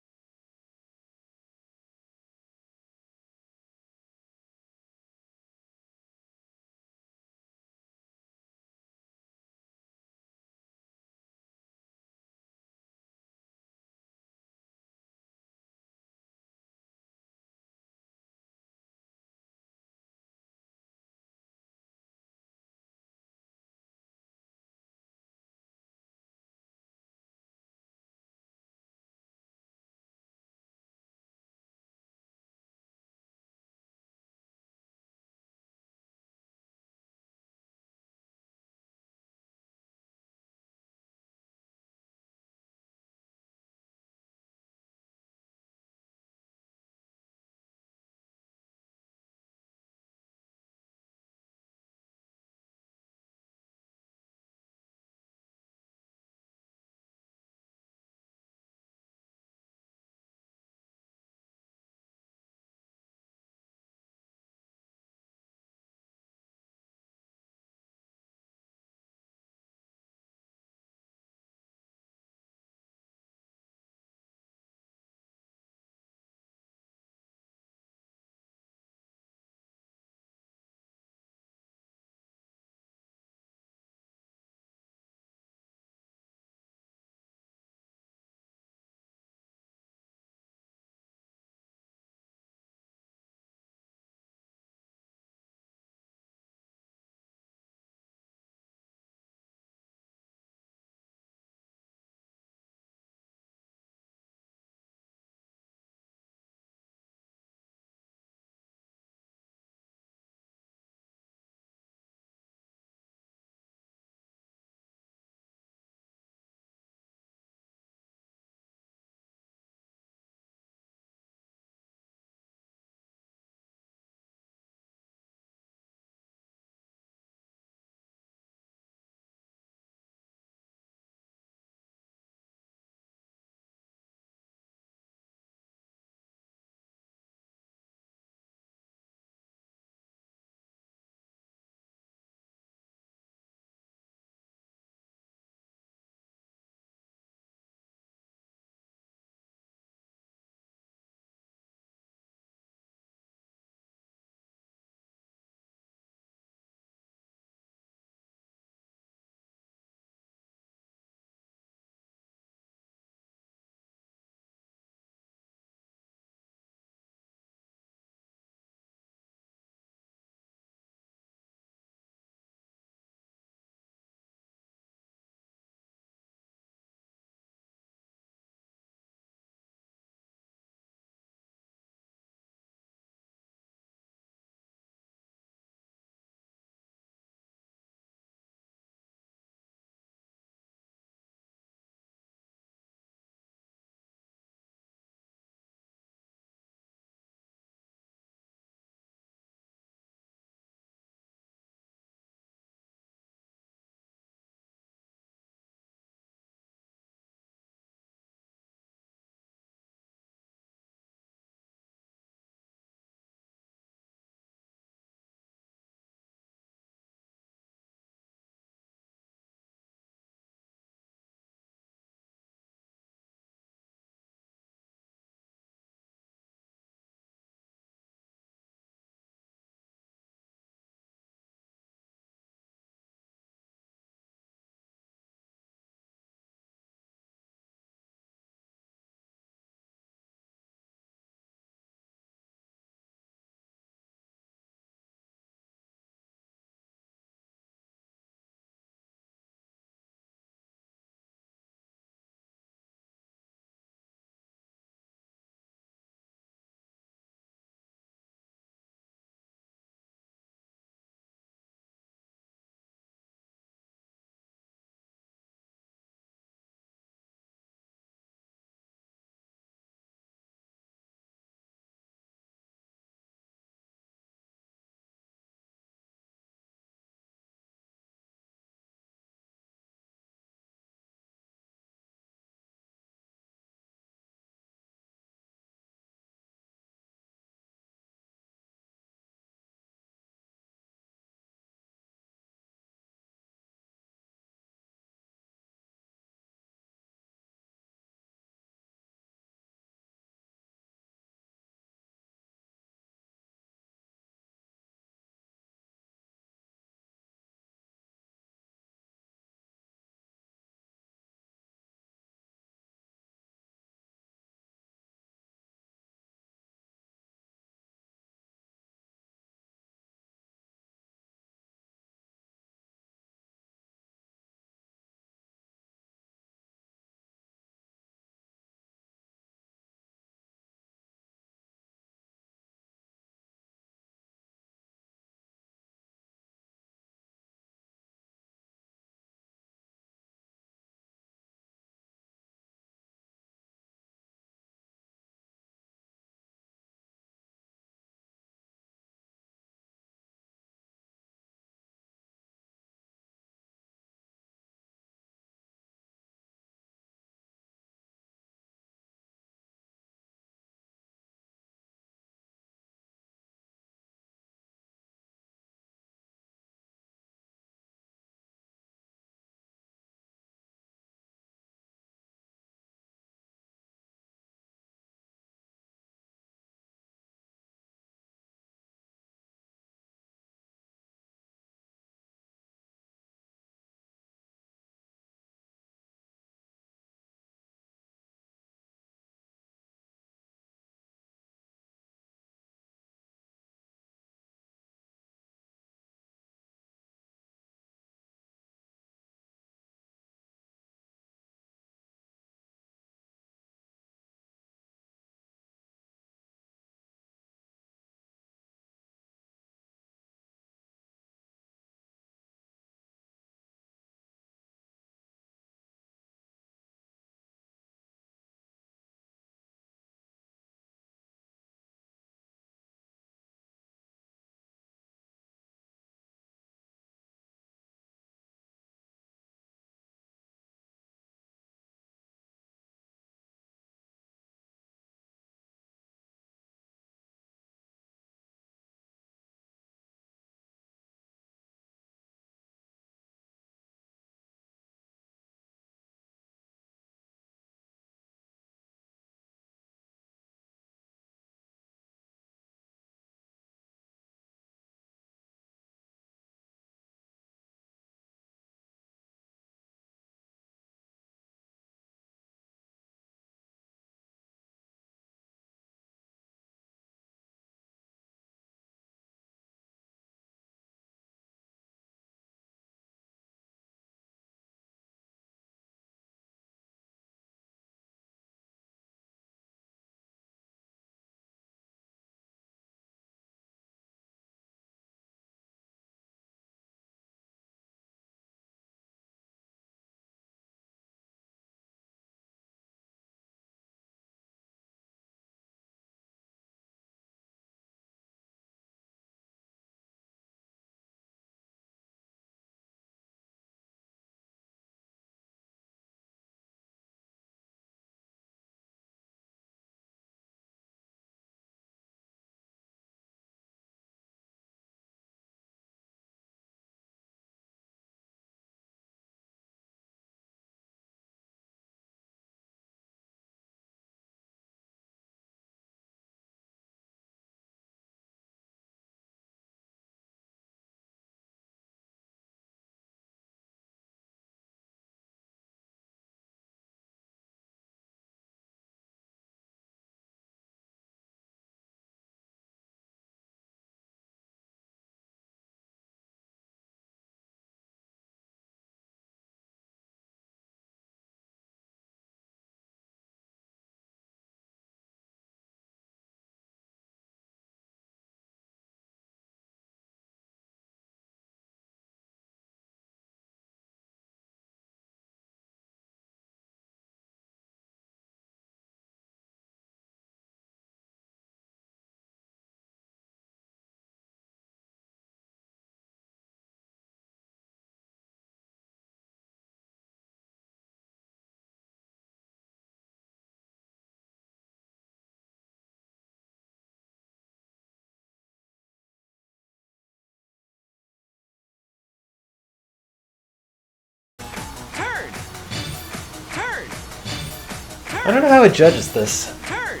I don't know how it judges this. Turn.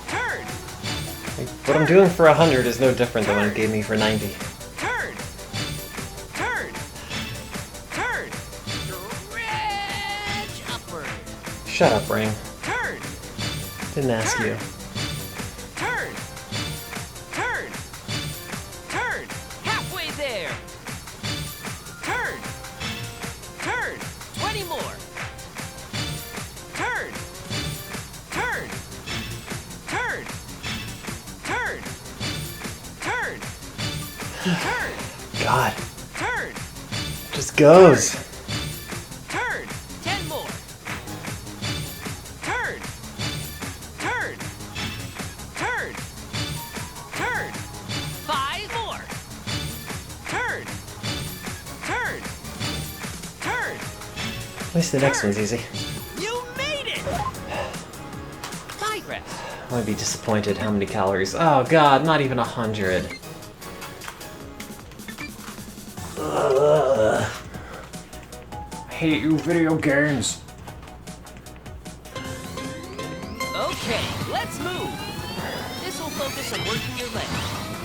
Turn. Like, what I'm doing for 100 is no different than what it gave me for 90. Turn. Turn. Turn. Stretch upward. Shut up, Ring. Turn. Didn't ask you. Turn. Turn. Turn. Halfway there. Turn. Turn. 20 more. Turn. Turn. Turn. Turn. Turn. Turn. God, Turn. it just goes. Turn. 10 more. Turn. Turn. Turn. Turn. 5 more. Turn. Turn. Turn. At least the next one's easy. You made it! Digress. I might be disappointed how many calories. Oh god, not even 100. Ugh. I hate you, video games. Okay, let's move. This will focus on working your legs.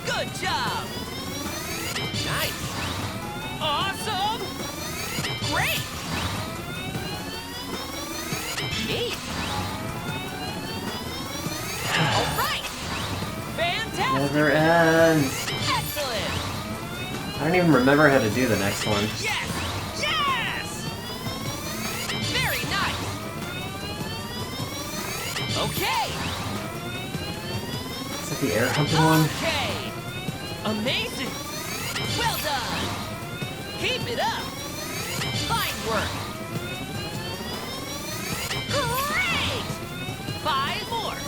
Good job! Nice! Awesome! Great! Neat! Alright! Fantastic! Never ends. Excellent! I don't even remember how to do the next one. Yes! Yes! Very nice! Okay! Is that the air humping one? Okay! Amazing! Well done! Keep it up! Fine work! Great! 5 more!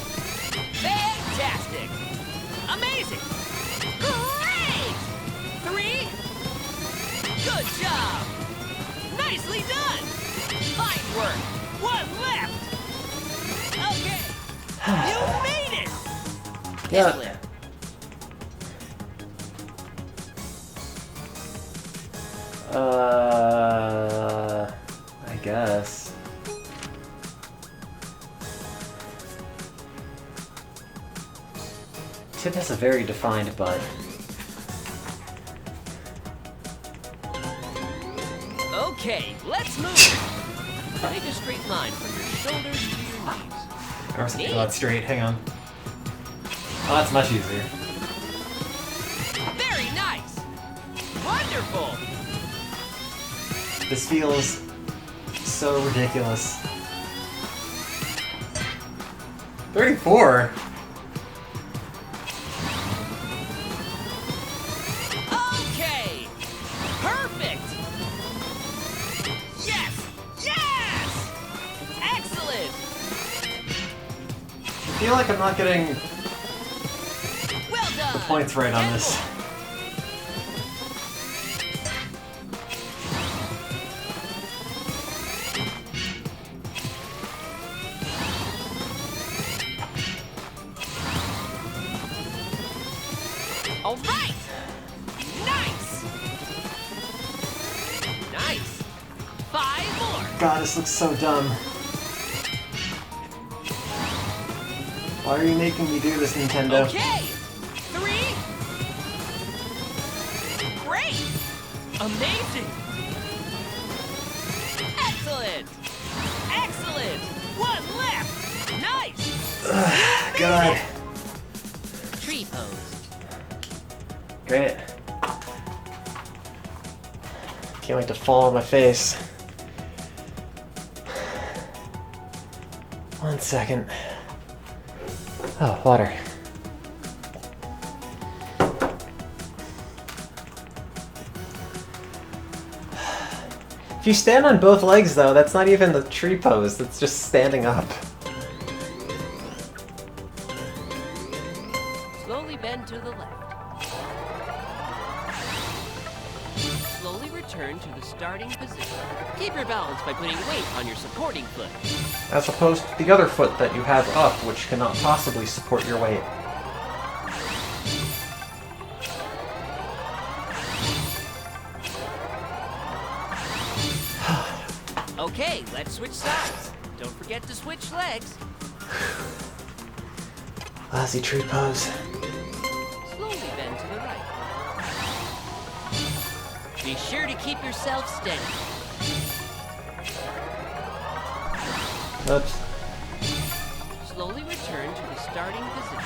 Fantastic! Amazing! Great! 3! Good job! Nicely done! Fine work! 1 left! Okay! You made it! Yeah. Excellent. I guess. Tip has a very defined butt. Okay, let's move. Make a straight line from your shoulders to your knees. I was thinking about straight, hang on. Oh, that's much easier. Very nice. Wonderful. This feels so ridiculous. 34? Okay. Perfect. Yes. Yes. Excellent. I feel like I'm not getting Well done. points right on this. All right. Nice. Nice. 5 more. God, this looks so dumb. Why are you making me do this, Nintendo? Okay. 3. Great. Amazing. Excellent. Excellent. 1 left. Nice. God. Tree pose. Great. Can't wait to fall on my face. 1 second. Oh, water. If you stand on both legs, though, that's not even the tree pose, that's just standing up. Slowly bend to the left. Slowly return to the starting position. Keep your balance by putting weight on your supporting foot. As opposed to the other foot that you have up, which cannot possibly support your weight. Okay, let's switch sides. Don't forget to switch legs. Lassie tree pose. Slowly bend to the right. Be sure to keep yourself steady. Oops. Slowly return to the starting position.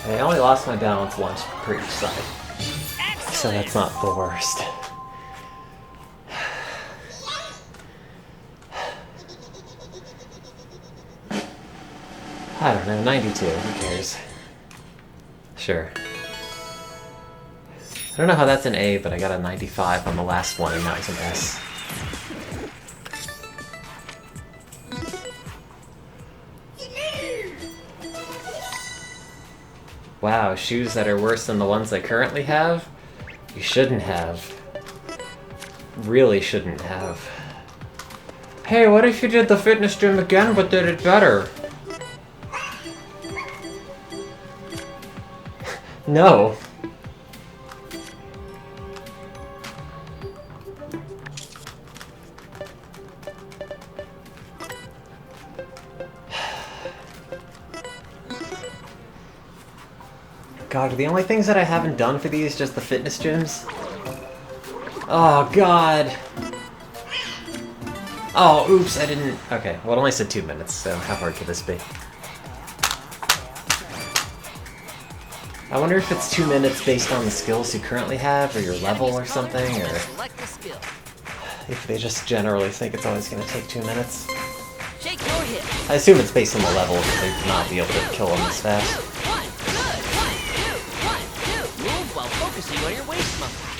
I only lost my balance once per each side, Excellent. so that's not the worst. I don't know, 92, who cares? Sure. I don't know how that's an A, but I got a 95 on the last one, and now it's an S. Wow, shoes that are worse than the ones I currently have? You shouldn't have. Really shouldn't have. Hey, what if you did the fitness gym again but did it better? No. God, are the only things that I haven't done for these just the fitness gyms? Oh, God. Oh, oops, I didn't... Okay, well, it only said 2 minutes, so how hard could this be? I wonder if it's 2 minutes based on the skills you currently have, or your level or something, or Select the skill. if they just generally think it's always going to take 2 minutes. Shake your hip. I assume it's based on the level, because they'd not be able to kill them as fast. One, good. 1, 2, 1, 2. Move while focusing on your waist muscle.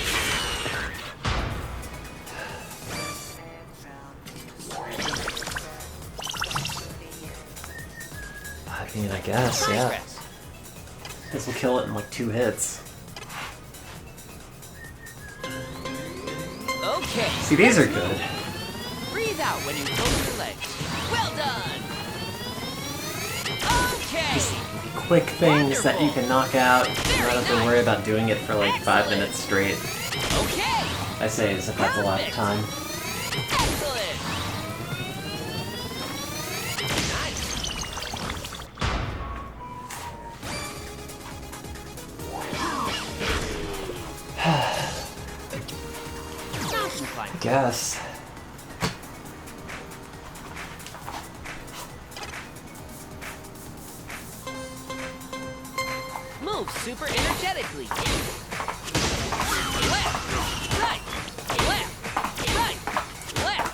I mean, I guess, yeah. Progress. This will kill it in like 2 hits. Okay. See, these are good. Breathe out when you close your legs. Well done. Okay. Quick things that you can knock out. You don't have to worry about doing it for like 5 minutes straight. Okay. I say as if that's a lot of time. Excellent. Nice. Mountain climb. I guess. Move super energetically. Left, right, left, right, left,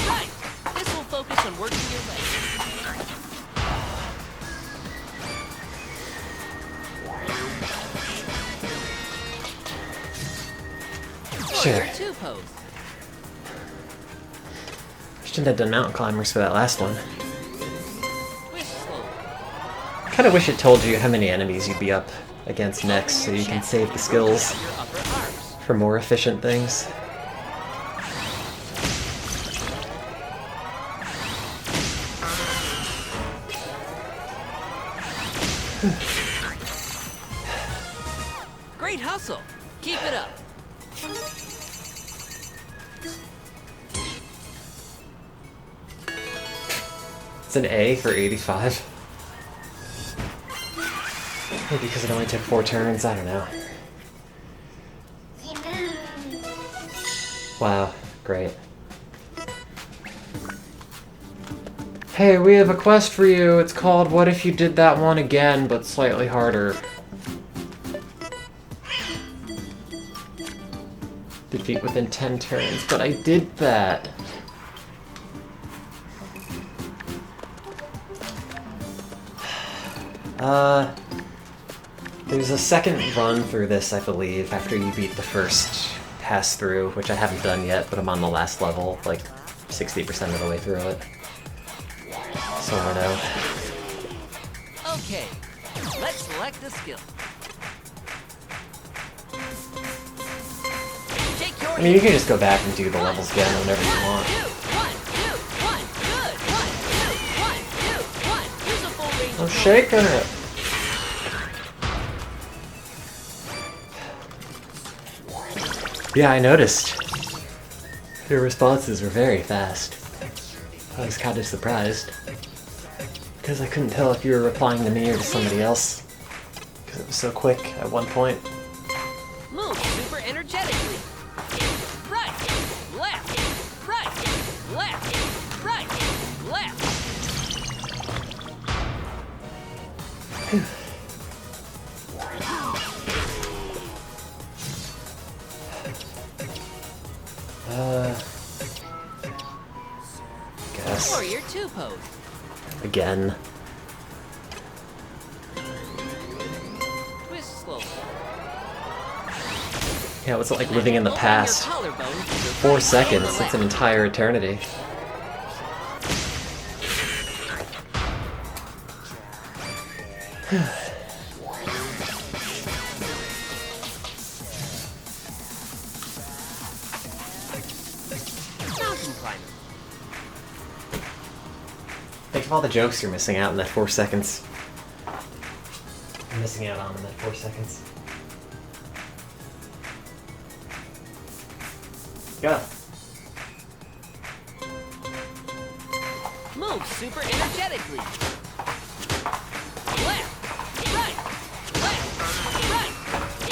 right. This will focus on working your legs. Sure. Warrior 2 pose. Shouldn't have done mountain climbers for that last one. Twist slowly. Kinda wish it told you how many enemies you'd be up against next so you can save the skills Your upper arms. for more efficient things. Great hustle. Keep it up. It's an A for 85. Maybe because it only took 4 turns, I don't know. Wow, great. Hey, we have a quest for you. It's called What If You Did That One Again, but slightly harder. Defeat within 10 turns, but I did that. There's a second run through this, I believe, after you beat the first pass through, which I haven't done yet, but I'm on the last level, like 60% of the way through it. So I don't know. Okay. Let's select the skill. Shake your I mean, you can just go back and do the levels again whenever you want. I'm shaking it. Yeah, I noticed. Your responses were very fast. I was kind of surprised. Because I couldn't tell if you were replying to me or to somebody else. Because it was so quick at one point. Move super energetically. Right, left, right, left, right, left. Guess. Warrior 2 pose. Again. Twist slowly. Yeah, what's it like living in the past? 4 seconds, that's an entire eternity. Mountain climber. Think of all the jokes you're missing out in that 4 seconds. You're missing out on in that 4 seconds. Go. Move super energetically. Left, right, left, right,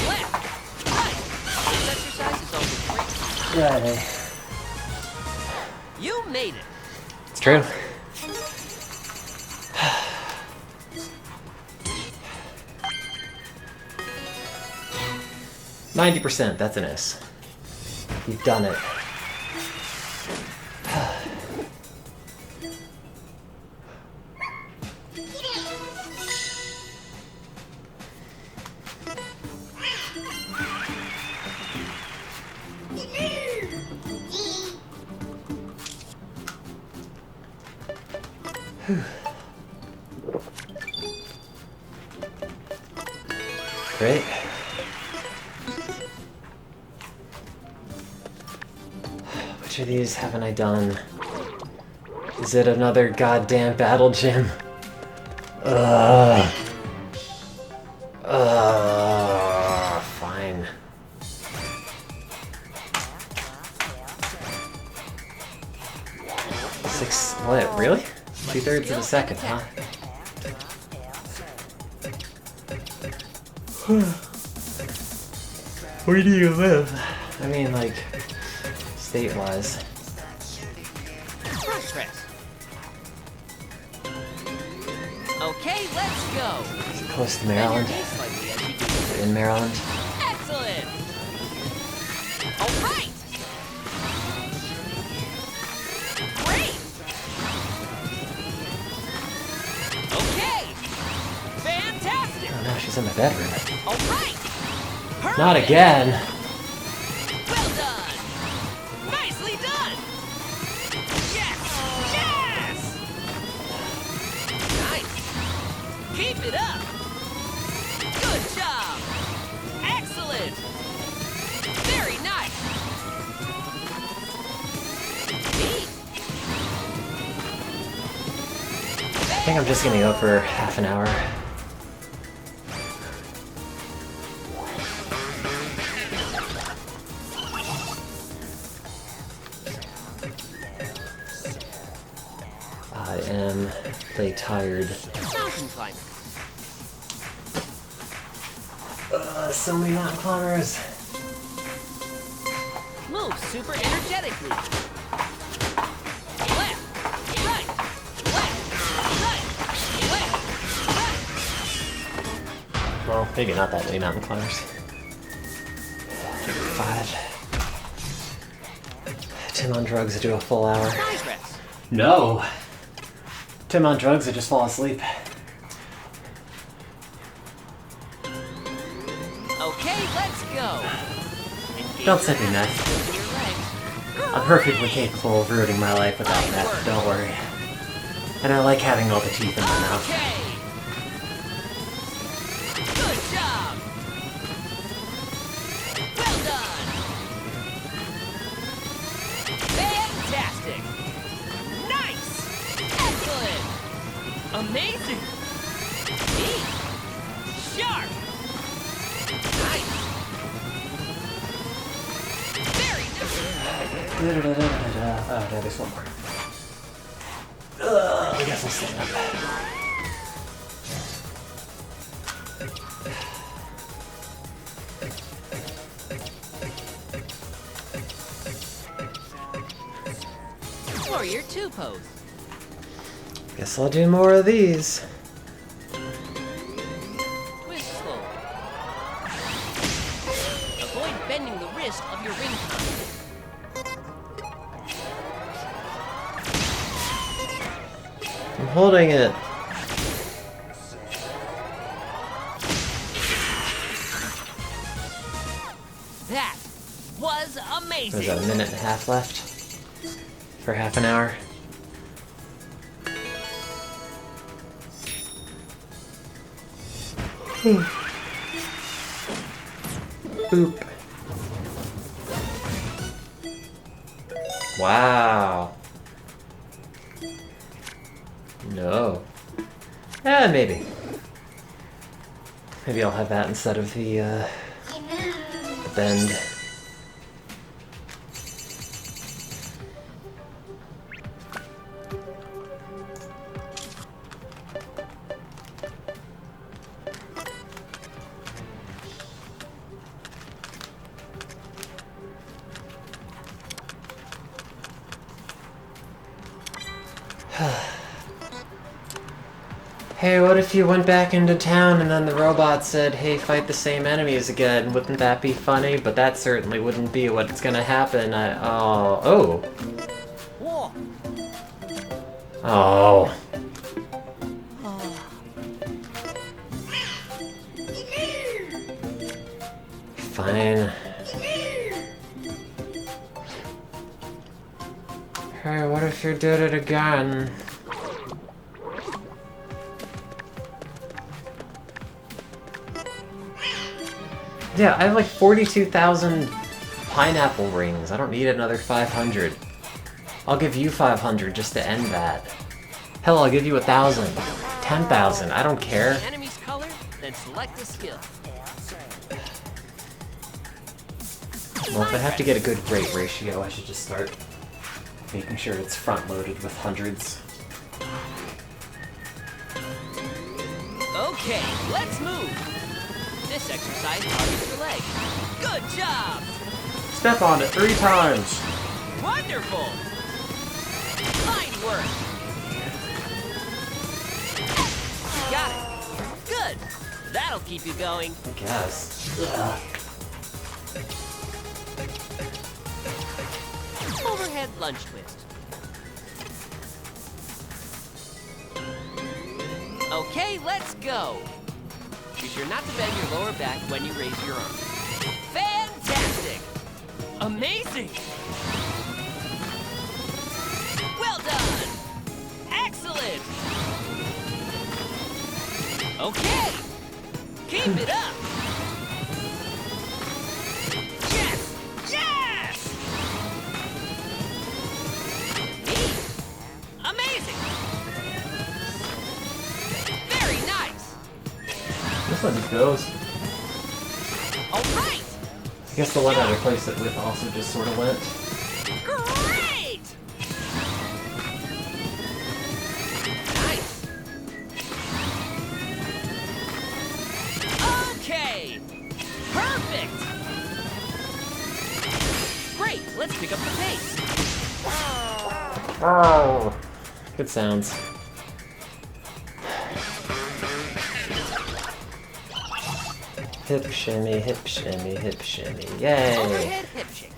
left, right. This exercise is also great. Right. You made it. It's true. %, that's an S. You've done it. Great. Which of these haven't I done? Is it another goddamn battle gym? Fine. What, really? 2/3 of a second, huh? Where do you live? I mean, like, state-wise. Front press. Okay, let's go. Is it close to Maryland? Bend your knees slightly as you do this. In Maryland? Excellent. All right. Great. Okay. Fantastic. Oh no, she's in the bedroom. All right. Perfect. Not again! Well done. Nicely done. Yes. Yes. Nice. Keep it up. Good job. Excellent. Very nice. Neat. I think I'm just gonna go for half an hour. I am pretty tired. Mountain climber. So many mountain climbers. Move super energetically. Left, right, left, right, left, right. Well, maybe not that many mountain climbers. 5. Tim on drugs to do a full hour. Side reps. No! Tim on drugs to just fall asleep. Okay, let's go. Don't send me meth. Your legs. I'm perfectly capable of ruining my life without meth, don't worry. And I like having all the teeth in my mouth. Okay. Good job. Well done. Fantastic. Nice. Excellent. Amazing. Neat. Sharp. Nice. Very nice. Oh, no, there's one more. I guess I'll stand up. Warrior 2 pose. Guess I'll do more of these. Twist slowly. Avoid bending the wrist of your ring contact. I'm holding it. That was amazing. There's a minute and a half left for half an hour. Boop. Wow. No. Maybe. Maybe I'll have that instead of the bend. Hey, what if you went back into town and then the robot said, hey, fight the same enemies again? Wouldn't that be funny? But that certainly wouldn't be what's gonna happen. Oh. Whoa. Oh. Fine. Hey, what if you did it again? Yeah, I have like 42,000 pineapple rings. I don't need another 500. I'll give you 500 just to end that. Hell, I'll give you 1,000. 10,000, I don't care. Enemy's color, then select a skill. Well, if I have to get a good rate ratio, I should just start making sure it's front-loaded with hundreds. Okay, let's move. This exercise targets your leg. Good job! Step on it 3 times. Wonderful! Fine work! Got it. Good. That'll keep you going. I guess. Ugh. Overhead lunge twist. Okay, let's go. Be sure not to bend your lower back when you raise your arm. Fantastic! Amazing! Well done! Excellent! Okay! Keep it up! Yes! Yes! Neat! Amazing! Very nice! This one just goes. All right! I guess the one I replaced it with also just sort of went. Great! Nice! Okay! Perfect! Great, let's pick up the pace. Oh. Good sounds. Hip shimmy, hip shimmy, hip shimmy. Yay! Overhead hip shake.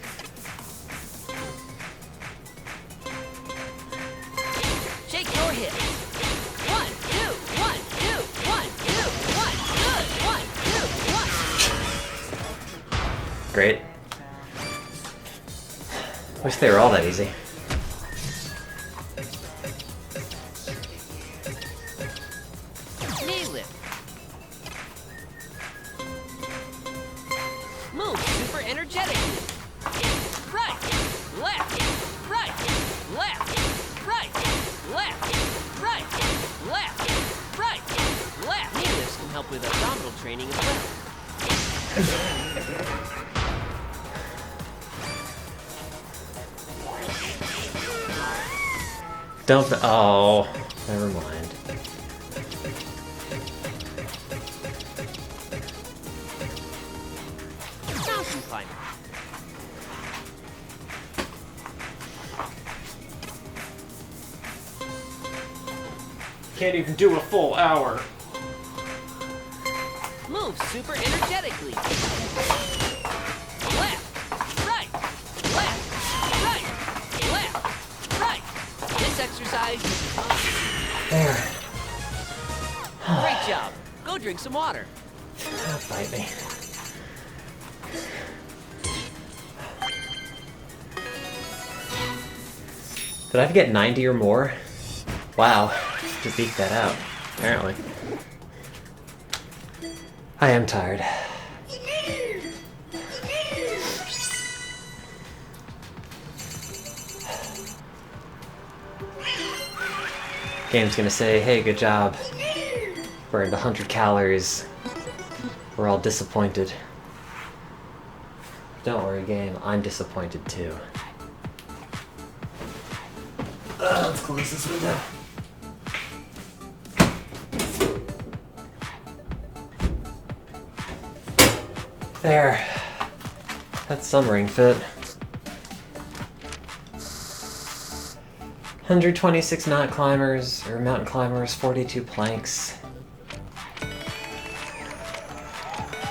Shake your hips. 1, 2, 1, 2, 1, 2, 1. Good. 1, 2, 1. Great. Wish they were all that easy. Knee lift. Move super energetically. Right, left, right, left, right, left, right, left, right, left. Knee lifts can help with abdominal training as well. Don't. Oh, never mind. Mountain climber. Can't even do a full hour. Move super energetically. Left, right, left, right, left, right. This exercise is There. great job. Go drink some water. Don't bite me. Did I get 90 or more? Wow, just beat that out, apparently. I am tired. Game's gonna say, hey, good job. Burned 100 calories. We're all disappointed. Don't worry, game, I'm disappointed too. Let's close this window. There. That's some ring fit. 126 mountain climbers, 42 planks.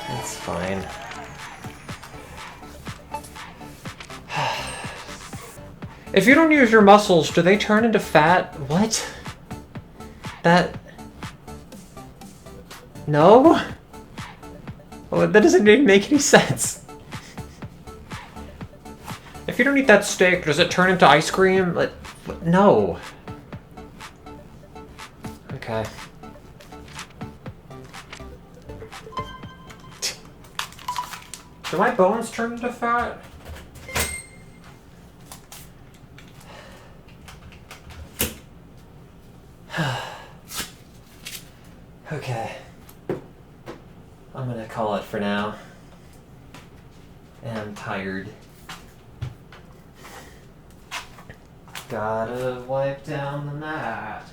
That's fine. If you don't use your muscles, do they turn into fat? What? No? Well, that doesn't even make any sense. If you don't eat that steak, does it turn into ice cream? Like, no. Okay. Do my bones turn into fat? Okay. I'm gonna call it for now. And I'm tired. Gotta wipe down the mat.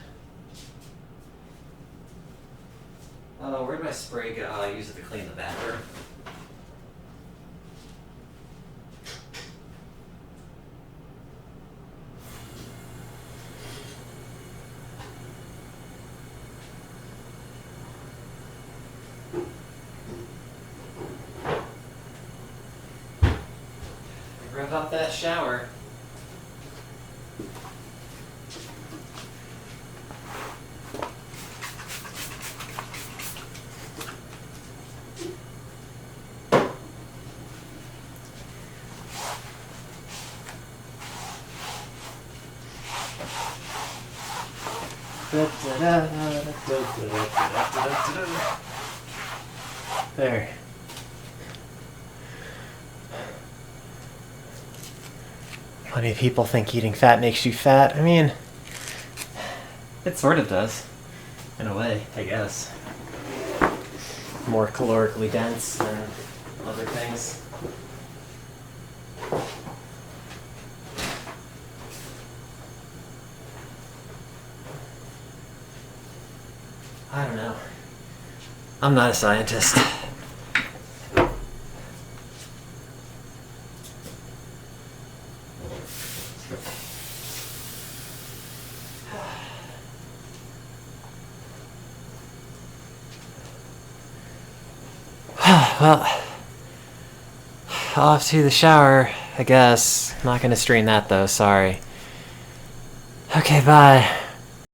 Oh, where'd my spray go? Oh, I use it to clean the bathroom. Rev up that shower. There. Plenty of people think eating fat makes you fat. I mean, it sort of does. In a way, I guess. More calorically dense than other things. I don't know. I'm not a scientist. Well, off to the shower, I guess. Not gonna stream that though, sorry. Okay, bye.